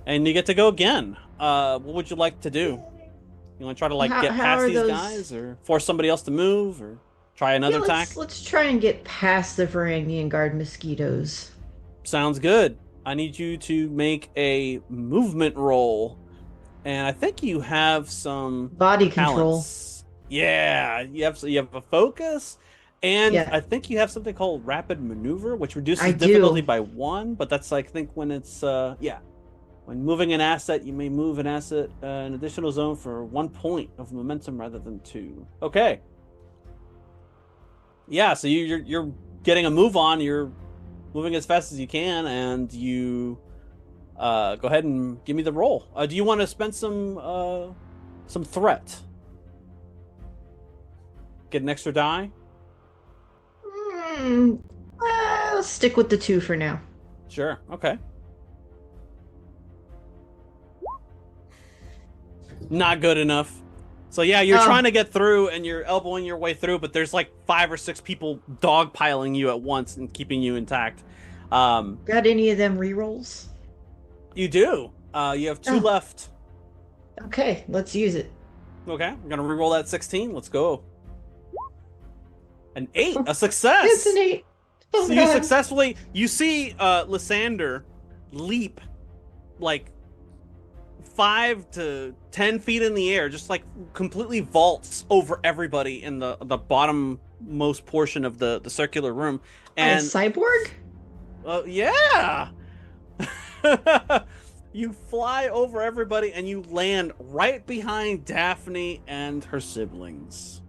and you get to go again. What would you like to do? You want to try to like get How past are these those- guys, or force somebody else to move, or try another Yeah, attack? let's try and get past the Varangian guard mosquitoes. Sounds good. I need you to make a movement roll, and I think you have some Body control. talents. Yeah, you have a focus, and Yeah. I think you have something called rapid maneuver, which reduces I do. difficulty by 1. But that's I think when it's when moving an asset, you may move an asset an additional zone for 1 point of momentum rather than 2. Okay. Yeah, so you're getting a move on. You're moving as fast as you can, and you go ahead and give me the roll. Do you want to spend some threat? Get an extra die? I'll stick with the 2 for now. Sure. Okay. Not good enough. So yeah, you're Oh. trying to get through and you're elbowing your way through, but there's like 5 or 6 people dogpiling you at once and keeping you intact. Got any of them rerolls? You do. You have 2 Oh. left. Okay, let's use it. Okay, I'm gonna reroll that 16. Let's go. An 8, a success. It's an 8. Oh, So you God. successfully, you see Lysander leap like 5 to 10 feet in the air, just like completely vaults over everybody in the bottom-most portion of the circular room. A And cyborg? yeah. You fly over everybody and you land right behind Daphne and her siblings.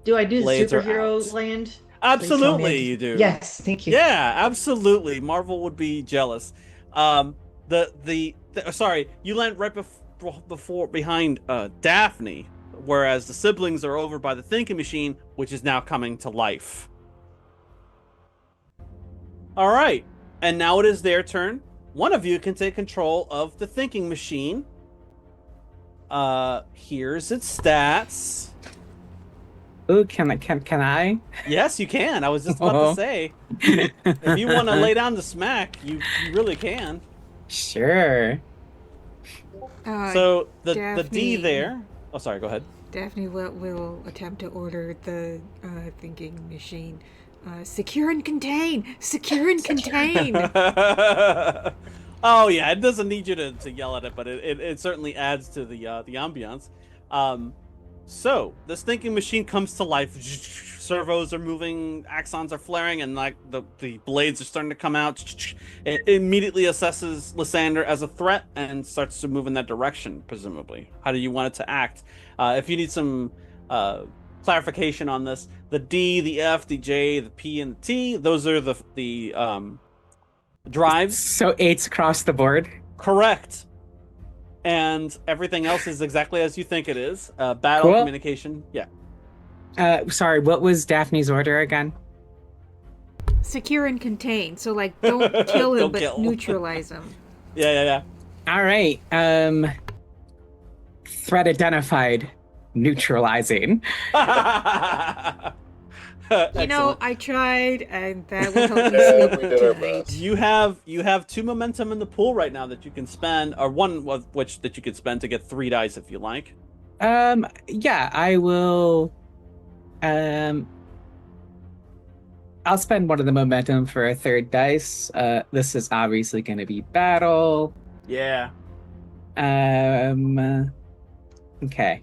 Do I do Blades are superhero out. land? Absolutely, you do. Yes, thank you. Yeah, absolutely. Marvel would be jealous. Sorry, you land right before behind Daphne, whereas the siblings are over by the thinking machine, which is now coming to life. All right, and now it is their turn. One of you can take control of the thinking machine. Here's its stats. Ooh, can I? Yes, you can. I was just about to say, if you want to lay down the smack, you really can. Sure. So the D Daphne- there. Oh, sorry. Go ahead. Daphne will attempt to order the thinking machine. Secure and contain! Secure and contain! Oh yeah, it doesn't need you to yell at it, but it certainly adds to the ambiance. So this thinking machine comes to life. Servos are moving, axons are flaring, and like the blades are starting to come out. It immediately assesses Lysander as a threat and starts to move in that direction, presumably. How do you want it to act? If you need some clarification on this, the D, the F, the J, the P, and the T, those are the drives. So 8's across the board? Correct. And everything else is exactly as you think it is. Battle, Cool. communication, yeah. Sorry, what was Daphne's order again? Secure and contain. So, like, don't kill him, Don't but kill. neutralize him. Yeah. All right. Threat identified. Neutralizing. You know, I tried, and that will help me sleep We did our tonight. best. You have 2 momentum in the pool right now that you can spend, or 1 of which that you could spend to get 3 dice if you like. Yeah, I will. I'll spend 1 of the momentum for a 3rd dice. This is obviously going to be battle. Yeah. Okay.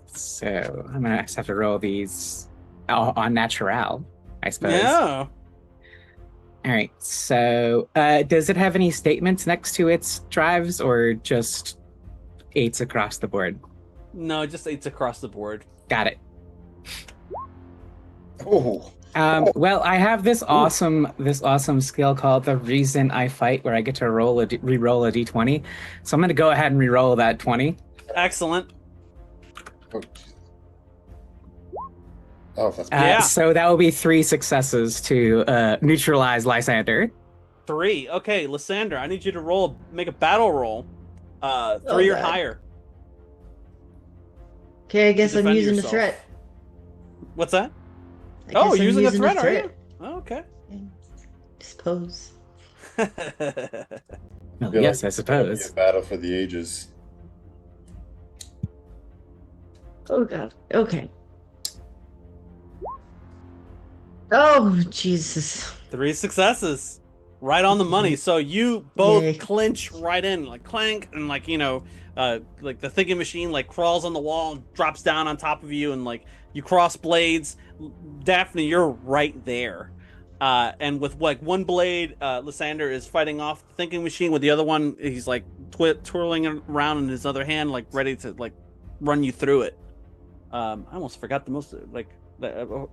So I'm gonna have to roll these on natural, I suppose. Yeah. All right. So, does it have any statements next to its drives, or just 8's across the board? No, just 8's across the board. Got it. Oh, Well, I have this awesome skill called the Reason I Fight, where I get to re-roll a d20. So I'm gonna go ahead and re-roll that 20. Excellent. oh, jeez. Oh, that's Yeah. So that will be 3 successes to neutralize Lysander. 3. Okay, Lysander, I need you to make a battle roll. 3 or God. higher. Okay, I guess I'm defend using yourself. the threat. What's that? I guess Oh, I'm using a the threat, are you? Oh, okay. I suppose. Well, feel yes, like I it's gonna be suppose. a battle for the ages. Oh god. Okay. Oh Jesus. 3 successes. Right on the money. So you both Yay. clinch right in, like clank, and like, like the thinking machine like crawls on the wall, drops down on top of you, and like you cross blades. Daphne, you're right there. And with like 1 blade, Lysander is fighting off the thinking machine. With the other one, he's like twirling around in his other hand, like ready to like run you through it. I almost forgot the most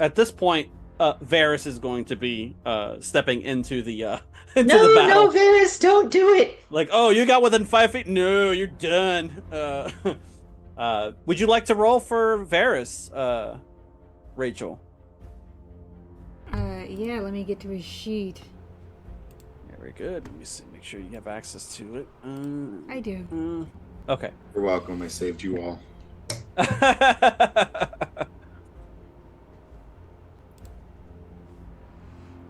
at this point. Varys is going to be stepping into the into the battle. No, Varys, don't do it. Like, oh, you got within 5 feet. No, you're done. Would you like to roll for Varys, Rachel? Yeah, let me get to his sheet. Yeah, very good. Let me see. Make sure you have access to it. I do. Okay. You're welcome. I saved you all.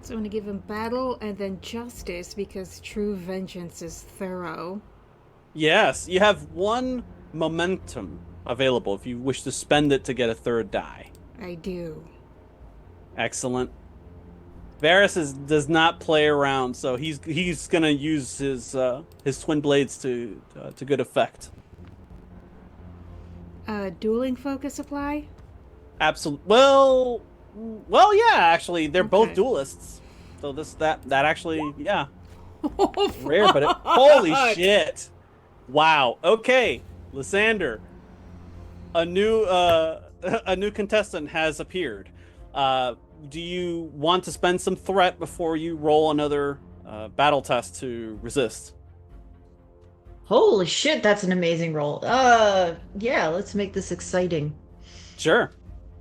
So I'm going to give him battle and then justice because true vengeance is thorough. Yes, you have 1 momentum available if you wish to spend it to get a 3rd die. I do. Excellent. Varys does not play around, so he's gonna use his twin blades to good effect. Dueling focus apply? Absolutely. Well, yeah. Actually, they're both Okay. duelists, so that actually, yeah. Rare, but holy shit! Wow. Okay, Lysander, a new a new contestant has appeared. Do you want to spend some threat before you roll another battle test to resist? Holy shit, that's an amazing roll. Yeah, let's make this exciting. Sure.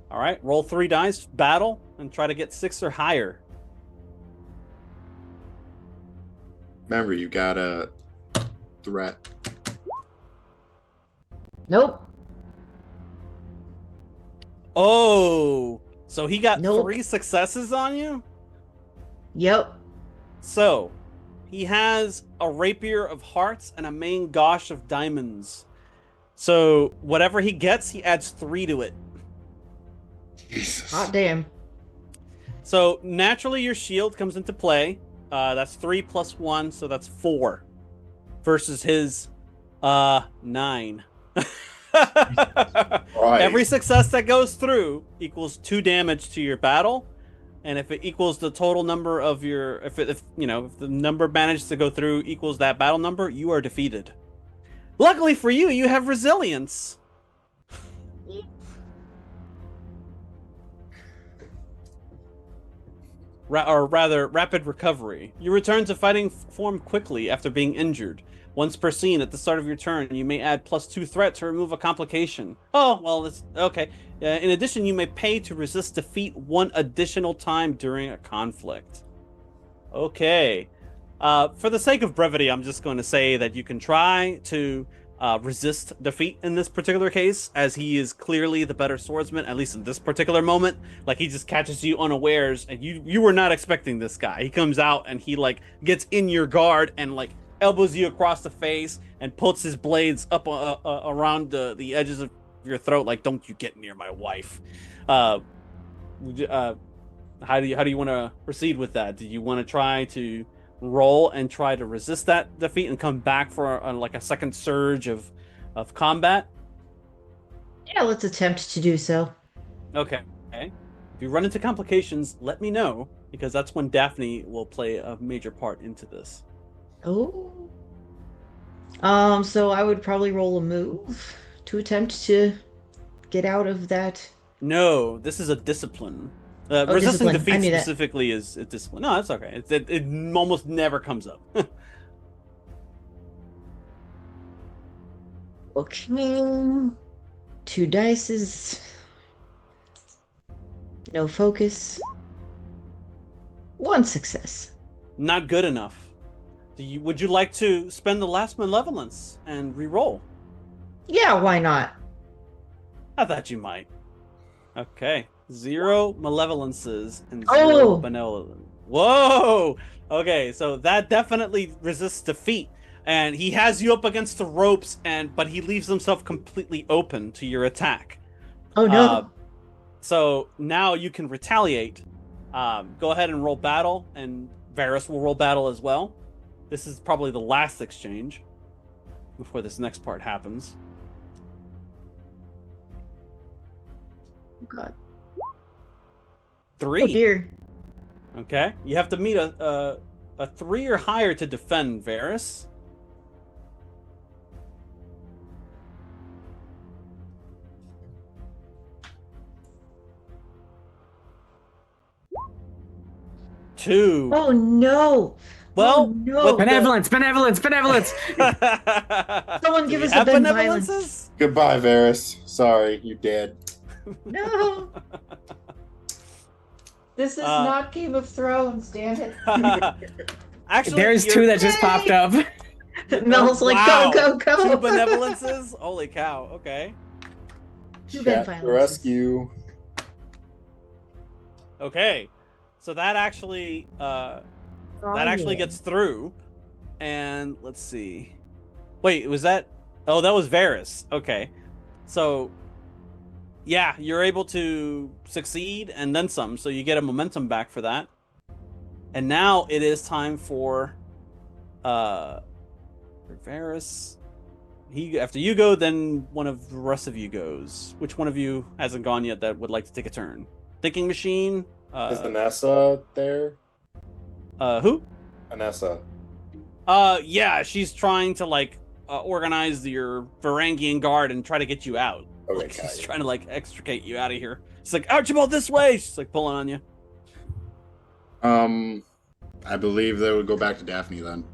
All right. Roll 3 dice, battle, and try to get 6 or higher. Remember, you got a threat. Nope. Oh, so he got Nope. 3 successes on you? Yep. So, he has a rapier of hearts and a main gauche of diamonds. So, whatever he gets, he adds 3 to it. Jesus. Hot damn. So, naturally, your shield comes into play. That's 3 plus 1, so that's 4. Versus his 9. Right. Every success that goes through equals 2 damage to your battle. And if it equals the total number of your, if the number managed to go through equals that battle number, you are defeated. Luckily for you, you have resilience. Or rather, rapid recovery. You return to fighting form quickly after being injured. Once per scene at the start of your turn, you may add +2 threat to remove a complication. Oh, well, that's okay. In addition, you may pay to resist defeat 1 additional time during a conflict. Okay. For the sake of brevity, I'm just going to say that you can try to resist defeat in this particular case, as he is clearly the better swordsman, at least in this particular moment. Like, he just catches you unawares, and you were not expecting this guy. He comes out, and he, like, gets in your guard, and, like, elbows you across the face, and puts his blades up around the edges of your throat, like, don't you get near my wife. How do you want to proceed with that? Do you want to try to roll and try to resist that defeat and come back for like a second surge of combat? Yeah, let's attempt to do so. Okay. If you run into complications, let me know, because that's when Daphne will play a major part into this. Oh. So I would probably roll a move to attempt to get out of that. No, this is a discipline. Oh, Resisting discipline. I defeat knew that. specifically is a discipline. No, that's okay. It almost never comes up. Okay. 2 dices. No focus. 1 success. Not good enough. Would you like to spend the last malevolence and re-roll? Yeah, why not? I thought you might. Okay. 0 malevolences and 0 Oh! benevolence. Whoa! Okay, so that definitely resists defeat. And he has you up against the ropes, but he leaves himself completely open to your attack. Oh no. So now you can retaliate. Go ahead and roll battle, and Varys will roll battle as well. This is probably the last exchange before this next part happens. Oh, God. 3. Oh dear. Okay, you have to meet a 3 or higher to defend, Varys. Two. Oh no. Well, Oh, no. Benevolence. Someone Do give we us a have Ben benevolences? Goodbye, Varys. Sorry, you dead. No. This is not Game of Thrones, damn it. Actually, There's 2 that just popped up. Mel's like, Wow. go, go, go. 2 benevolences? Holy cow, okay. 2 Ben Chat violences. rescue. Okay. So that actually gets through. And let's see. Wait, was that? Oh, that was Varys. Okay. So yeah, you're able to succeed and then some, so you get a momentum back for that. And now it is time for Varys. After you go, then one of the rest of you goes. Which one of you hasn't gone yet that would like to take a turn? Thinking Machine? Is Vanessa there? Who? Vanessa. Yeah, she's trying to like organize your Varangian guard and try to get you out. Okay, Like, she's got you. trying to like extricate you out of here. She's like, Archibald, this way. She's like pulling on you. I believe they would go back to Daphne then.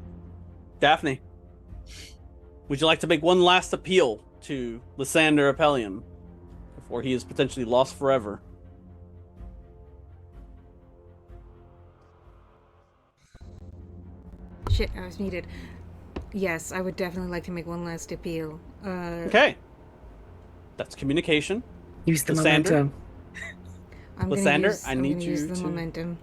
Daphne, would you like to make one last appeal to Lysander Apellion before he is potentially lost forever? Shit, I was muted. Yes, I would definitely like to make one last appeal. Okay. That's communication. Use the Lysander? momentum. Lysander, I I'm need gonna you use the to- momentum.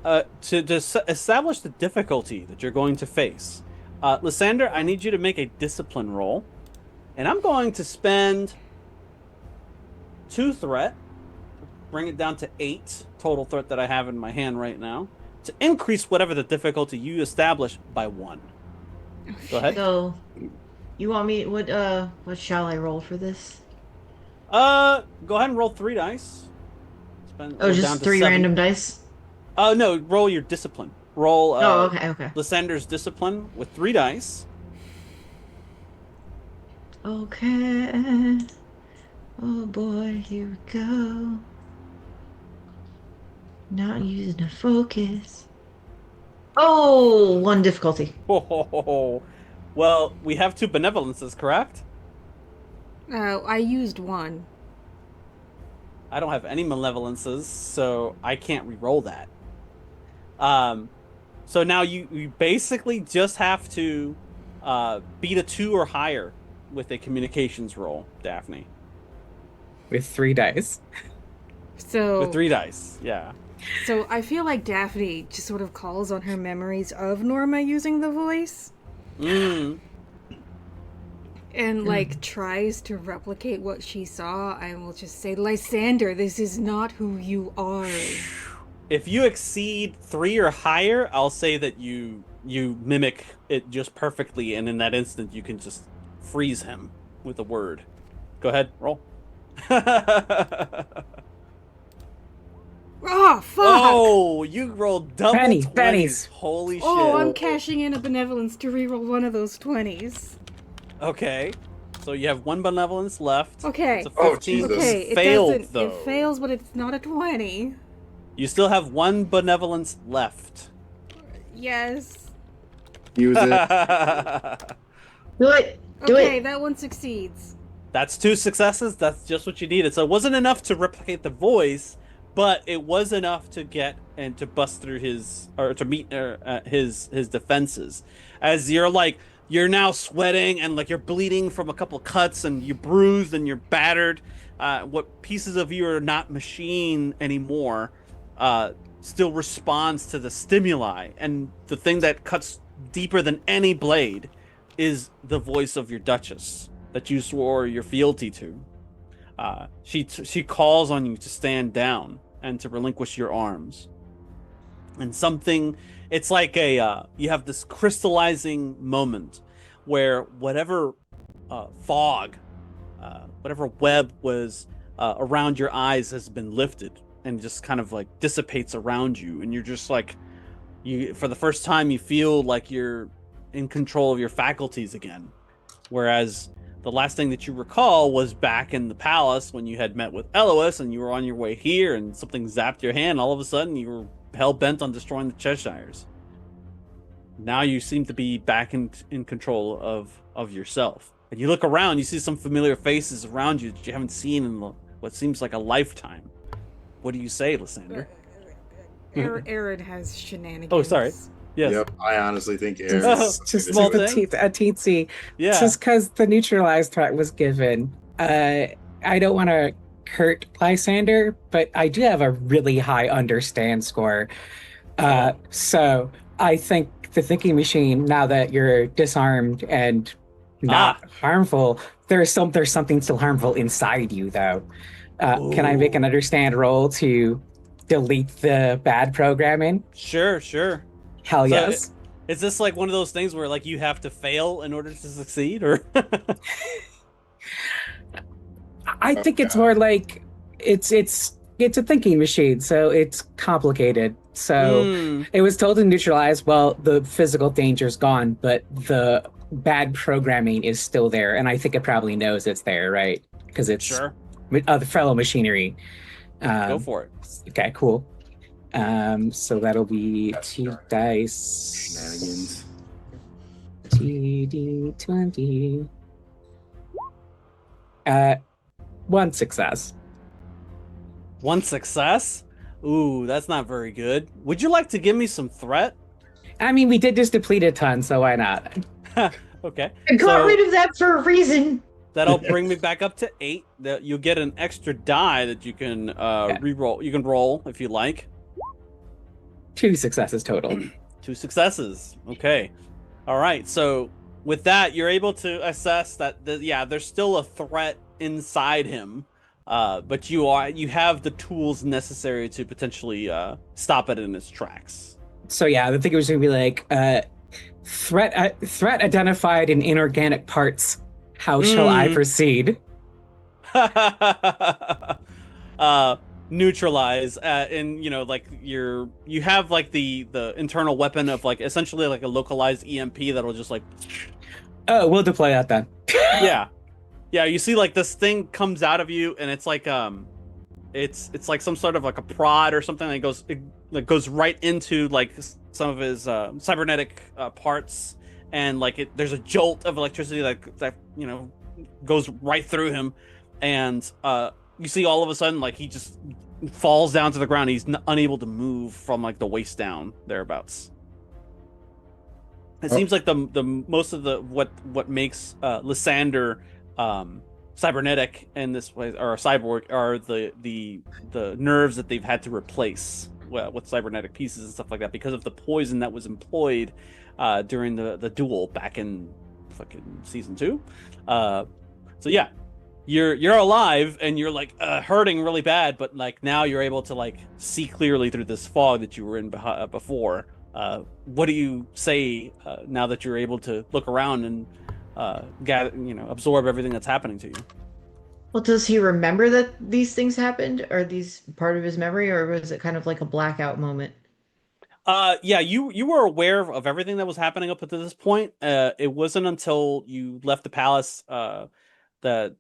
To establish the difficulty that you're going to face, Lysander, I need you to make a discipline roll. And I'm going to spend 2 threat, bring it down to 8 total threat that I have in my hand right now, to increase whatever the difficulty you establish by 1. Go ahead. So, you want me? What shall I roll for this? Go ahead and roll 3 dice. Roll down Just to 3 7. random dice. No, roll your discipline. Roll. Okay. Lysander's discipline with 3 dice. Okay. Oh boy, here we go. Not using a focus. Oh, 1 difficulty. Oh, well, we have 2 benevolences, correct? I used 1. I don't have any malevolences, so I can't re-roll that. So now you basically just have to beat a 2 or higher with a communications roll, Daphne. With 3 dice. So With 3 dice, yeah. So I feel like Daphne just sort of calls on her memories of Norma using the voice and like tries to replicate what she saw. I will just say, Lysander, this is not who you are. If you exceed 3 or higher, I'll say that you mimic it just perfectly, and in that instant you can just freeze him with a word. Go ahead, roll. Oh, fuck! Oh, you rolled double Pennies, 20s. pennies. Holy shit. Oh, I'm cashing in a benevolence to reroll one of those 20s. Okay. So you have 1 benevolence left. Okay. It's a Oh, 15. Jesus. Okay, it Failed, doesn't. though. It fails, but it's not a 20. You still have 1 benevolence left. Yes. Use it. Do it. Do Okay, it. that one succeeds. That's 2 successes. That's just what you needed. So it wasn't enough to replicate the voice, but it was enough to get and to bust through his or to meet his defenses. As you're now sweating and like you're bleeding from a couple cuts and you're bruised and you're battered. What pieces of you are not machine anymore still responds to the stimuli, and the thing that cuts deeper than any blade is the voice of your Duchess that you swore your fealty to. She calls on you to stand down and to relinquish your arms. And it's like you have this crystallizing moment where whatever fog, whatever web was around your eyes has been lifted and just kind of like dissipates around you, and you're just like, for the first time you feel like you're in control of your faculties again, whereas the last thing that you recall was back in the palace when you had met with Elois and you were on your way here and something zapped your hand. All of a sudden you were hell-bent on destroying the Cheshires. Now you seem to be back in control of yourself. And you look around, you see some familiar faces around you that you haven't seen in what seems like a lifetime. What do you say, Lysander? Aaron has shenanigans. Oh, sorry. Yes. Yep, I honestly think Just, Aaron's just Small a thing? teensy. Yeah. Just because the neutralized threat was given. I don't want to hurt Lysander, but I do have a really high understand score. So I think the thinking machine, now that you're disarmed and not harmful, there's something still harmful inside you, though. Can I make an understand roll to delete the bad programming? Sure. Hell So yes. Is this like one of those things where like you have to fail in order to succeed, or? I think it's more like it's a thinking machine, so it's complicated. So it was told to neutralize. Well, the physical danger's gone, but the bad programming is still there, and I think it probably knows it's there, right? Because it's Sure. the fellow machinery. Go for it. Okay, cool. So that'll be 2 dice. Shenanigans. TD20. 1 success. 1 success? Ooh, that's not very good. Would you like to give me some threat? I mean, we did just deplete a ton, so why not? Okay. I got rid of that for a reason. That'll bring me back up to 8. That you'll get an extra die that you can re-roll. You can roll if you like. 2 successes total. 2 successes. Okay. All right. So with that, you're able to assess that there's still a threat inside him, but you have the tools necessary to potentially stop it in its tracks. So yeah, I think it was gonna be like threat identified in inorganic parts. How shall I proceed? Neutralize, and like you have like the internal weapon of like essentially like a localized EMP that'll just like. Oh, we'll deploy that then. Yeah. You see like this thing comes out of you, and it's like it's like some sort of like a prod or something that goes right into like some of his cybernetic parts, and like there's a jolt of electricity that goes right through him, and you see all of a sudden like he just falls down to the ground. He's unable to move from like the waist down thereabouts. It seems like the most of the what makes Lysander cybernetic in this way, or a cyborg, are the nerves that they've had to replace with cybernetic pieces and stuff like that because of the poison that was employed during the duel back in fucking season 2. So yeah, you're alive and you're like hurting really bad, but like now you're able to like see clearly through this fog that you were in before. What do you say now that you're able to look around and absorb everything that's happening to you? Well, does he remember that these things happened? Are these part of his memory, or was it kind of like a blackout moment? Yeah, you were aware of everything that was happening up to this point. It wasn't until you left the palace that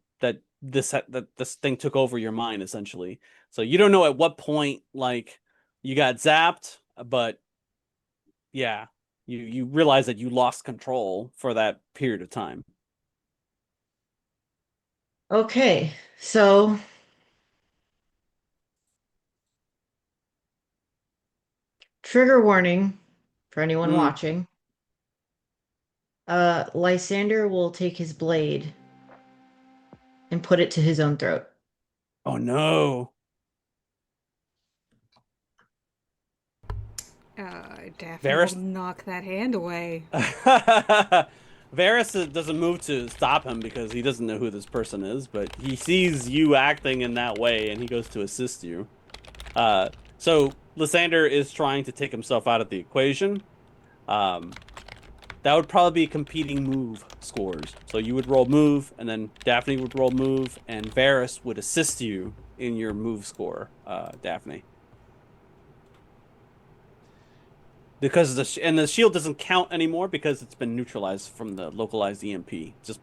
this thing took over your mind, essentially. So you don't know at what point like you got zapped, but yeah, you realize that you lost control for that period of time. Okay, so trigger warning for anyone watching. Lysander will take his blade and put it to his own throat. Oh no. Daphne Varys? will knock that hand away. Varys doesn't move to stop him because he doesn't know who this person is, but he sees you acting in that way and he goes to assist you. So Lysander is trying to take himself out of the equation. That would probably be competing move scores. So you would roll move, and then Daphne would roll move, and Varys would assist you in your move score, Daphne. Because the shield doesn't count anymore because it's been neutralized from the localized EMP. Just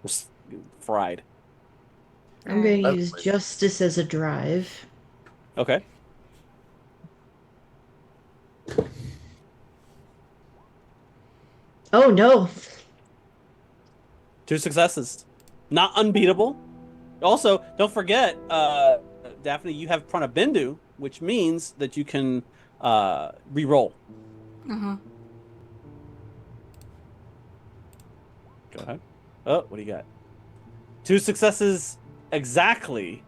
fried. I'm going to use justice as a drive. Okay. Oh no. 2 successes. Not unbeatable. Also, don't forget, Daphne, you have Pranabindu, which means that you can re-roll. Uh-huh. Go ahead. Oh, what do you got? 2 successes exactly.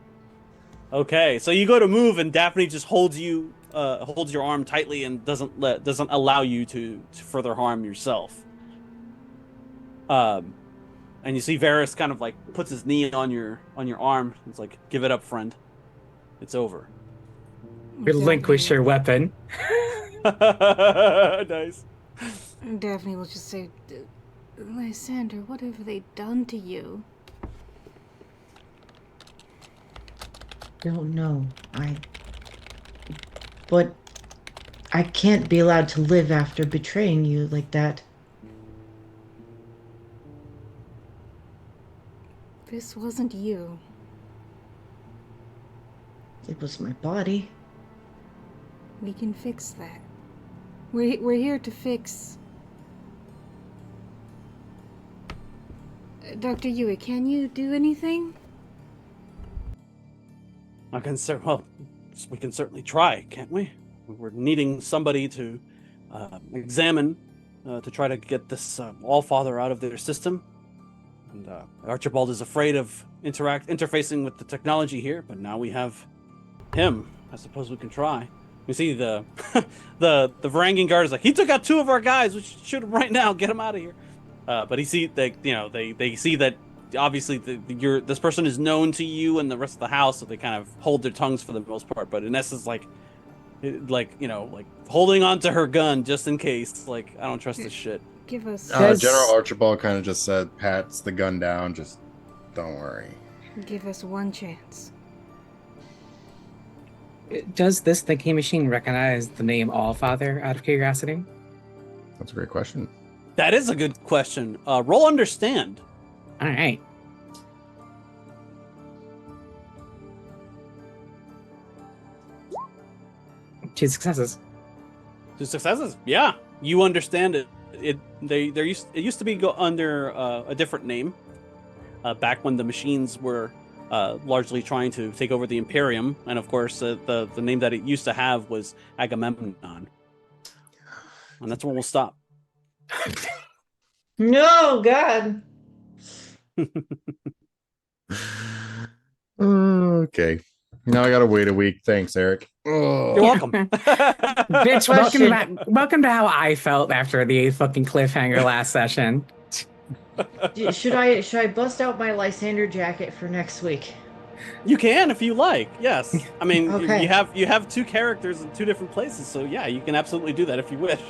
Okay, so you go to move, and Daphne just holds your arm tightly and doesn't allow you to further harm yourself. And you see Varys kind of like puts his knee on your arm. It's like, give it up, friend. It's over. Relinquish your weapon. Nice. Daphne will just say, Lysander, what have they done to you? Don't know. But I can't be allowed to live after betraying you like that. This wasn't you. It was my body. We can fix that. We're here to fix. Dr. Yui, can you do anything? I can well, we can certainly try, can't we? We're needing somebody to examine to try to get this Allfather out of their system. And Archibald is afraid of interfacing with the technology here, but now we have him. I suppose we can try. You see the the Varangian guard is like, he took out 2 of our guys. We should shoot him right now. Get him out of here. But they see that obviously this person is known to you and the rest of the house, so they kind of hold their tongues for the most part. But in essence, like holding on to her gun just in case. Like, I don't trust this shit. Give us. General Archibald kind of just said, pats the gun down, just don't worry. Give us one chance. Does this thinking machine recognize the name Allfather, out of curiosity? That's a great question. That is a good question. Roll understand. All right. Two successes. 2 successes. Yeah, you understand it. It used to be under a different name back when the machines were largely trying to take over the Imperium, and of course the name that it used to have was Agamemnon, and that's where we'll stop. No, God. Okay. Now I gotta wait a week. Thanks, Eric. You're welcome. Bitch, welcome to how I felt after the fucking cliffhanger last session. Should I bust out my Lysander jacket for next week? You can if you like. Yes. I mean, Okay. you have 2 characters in 2 different places, so yeah, you can absolutely do that if you wish.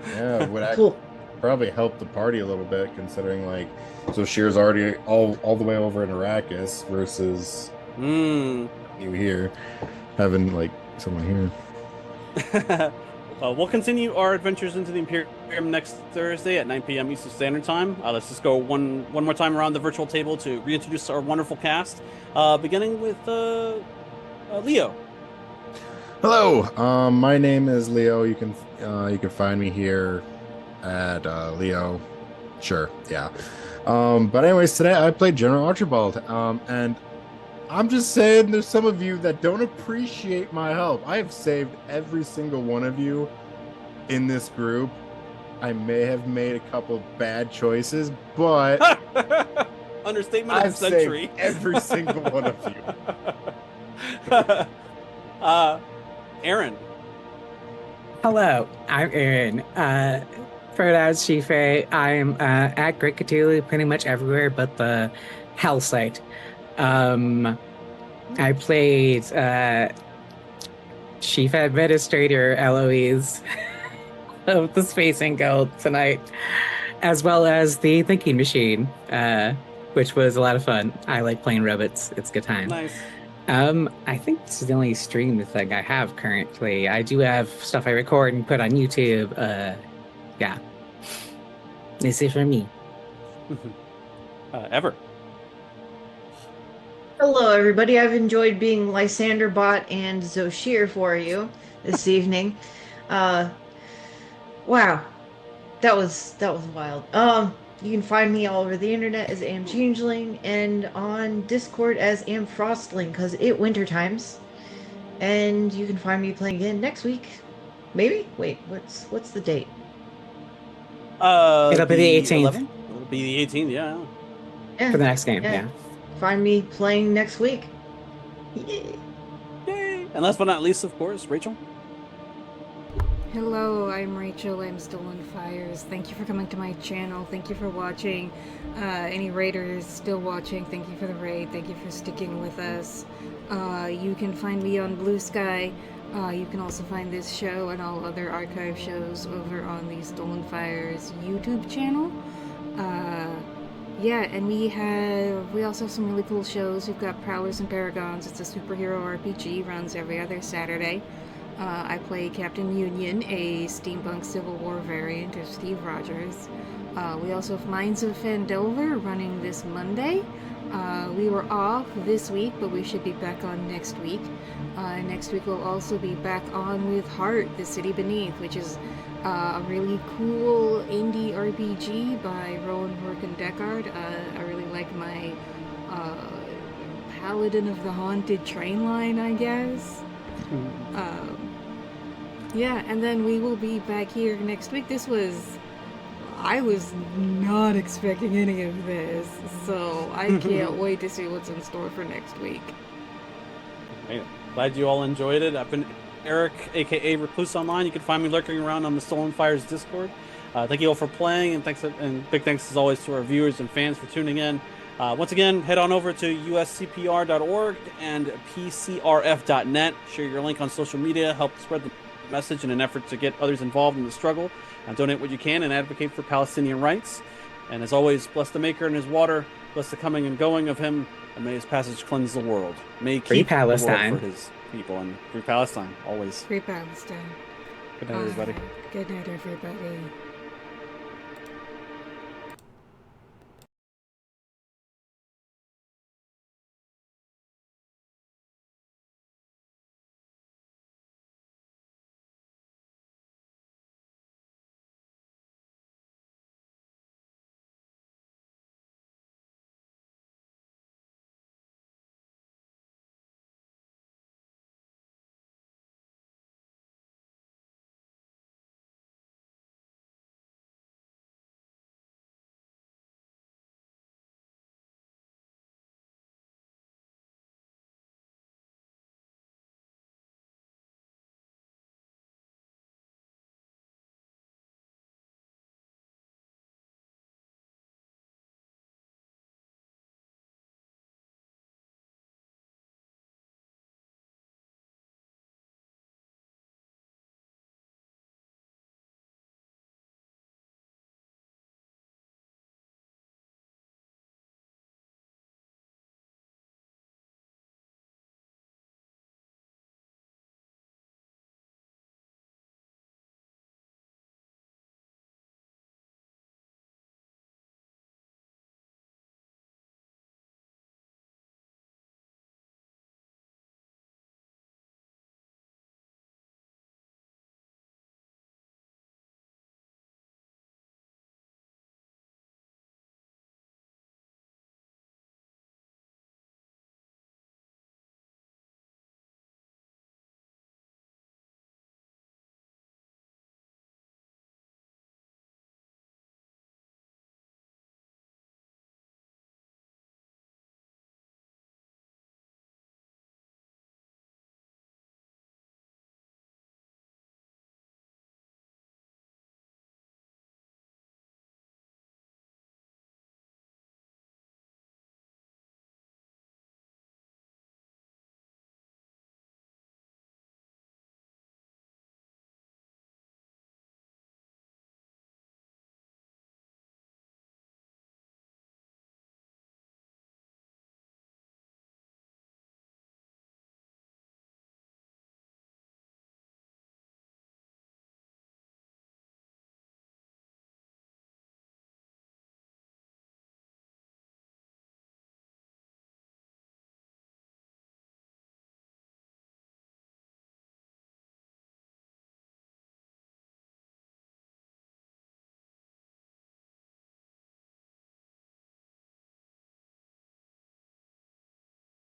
Yeah, it would Cool. probably help the party a little bit, considering like Shear's already all the way over in Arrakis versus you here having like someone here. We'll continue our adventures into the Imperium next Thursday at 9 p.m. Eastern Standard Time. Let's just go one more time around the virtual table to reintroduce our wonderful cast, beginning with Leo. Hello, my name is Leo. You can find me here at Leo. Sure, yeah. But anyways, today I played General Archibald, and I'm just saying there's some of you that don't appreciate my help. I have saved every single one of you in this group. I may have made a couple bad choices, but Understatement of I've the century. saved every single one of you. Aaron. Hello, I'm Aaron. Pronouns Shife. I'm at Great Cthulhu pretty much everywhere but the Hell site. I played Chief Administrator Eloise of the Spacing Guild tonight, as well as the Thinking Machine, which was a lot of fun. I like playing robots. It's a good time. Nice. I think this is the only stream thing I have currently. I do have stuff I record and put on YouTube. Yeah. This is for me. Ever. Hello, everybody. I've enjoyed being Lysander Bot and Zoshir for you this evening. Wow, that was wild. You can find me all over the internet as Am Changeling and on Discord as Am Frostling because it winter times. And you can find me playing again next week. Maybe? Wait, what's the date? It'll be the 18th. 11th? It'll be the 18th, yeah. For the next game, yeah. Find me playing next week. Yay. Yay! And last but not least, of course, Rachel. Hello, I'm Rachel. I'm Stolen Fires. Thank you for coming to my channel. Thank you for watching. Any raiders still watching, thank you for the raid. Thank you for sticking with us. You can find me on Blue Sky. You can also find this show and all other archive shows over on the Stolen Fires YouTube channel. Yeah, and we also have some really cool shows. We've got Prowlers and Paragons. It's a superhero RPG, runs every other Saturday. I play Captain Union, a steampunk Civil War variant of Steve Rogers. We also have Minds of Fandover running this Monday. We were off this week, but we should be back on next week. Next week we'll also be back on with Heart, The City Beneath, which is a really cool indie RPG by Rowan Horkin Deckard. I really like my Paladin of the Haunted train line, I guess. Yeah, and then we will be back here next week. I was not expecting any of this, so I can't wait to see what's in store for next week. Right. Glad you all enjoyed it. I've been Eric, aka Recluse Online. You can find me lurking around on the Stolen Fires Discord. Thank you all for playing, and big thanks as always to our viewers and fans for tuning in. Once again, head on over to uscpr.org and pcrf.net. Share your link on social media. Help spread the message in an effort to get others involved in the struggle. Donate what you can and advocate for Palestinian rights. And as always, bless the Maker and his water. Bless the coming and going of him. And may his passage cleanse the world. May he Free keep Palestine. the world for his people. And free Palestine, always. Free Palestine. Good night, everybody. Good night, everybody.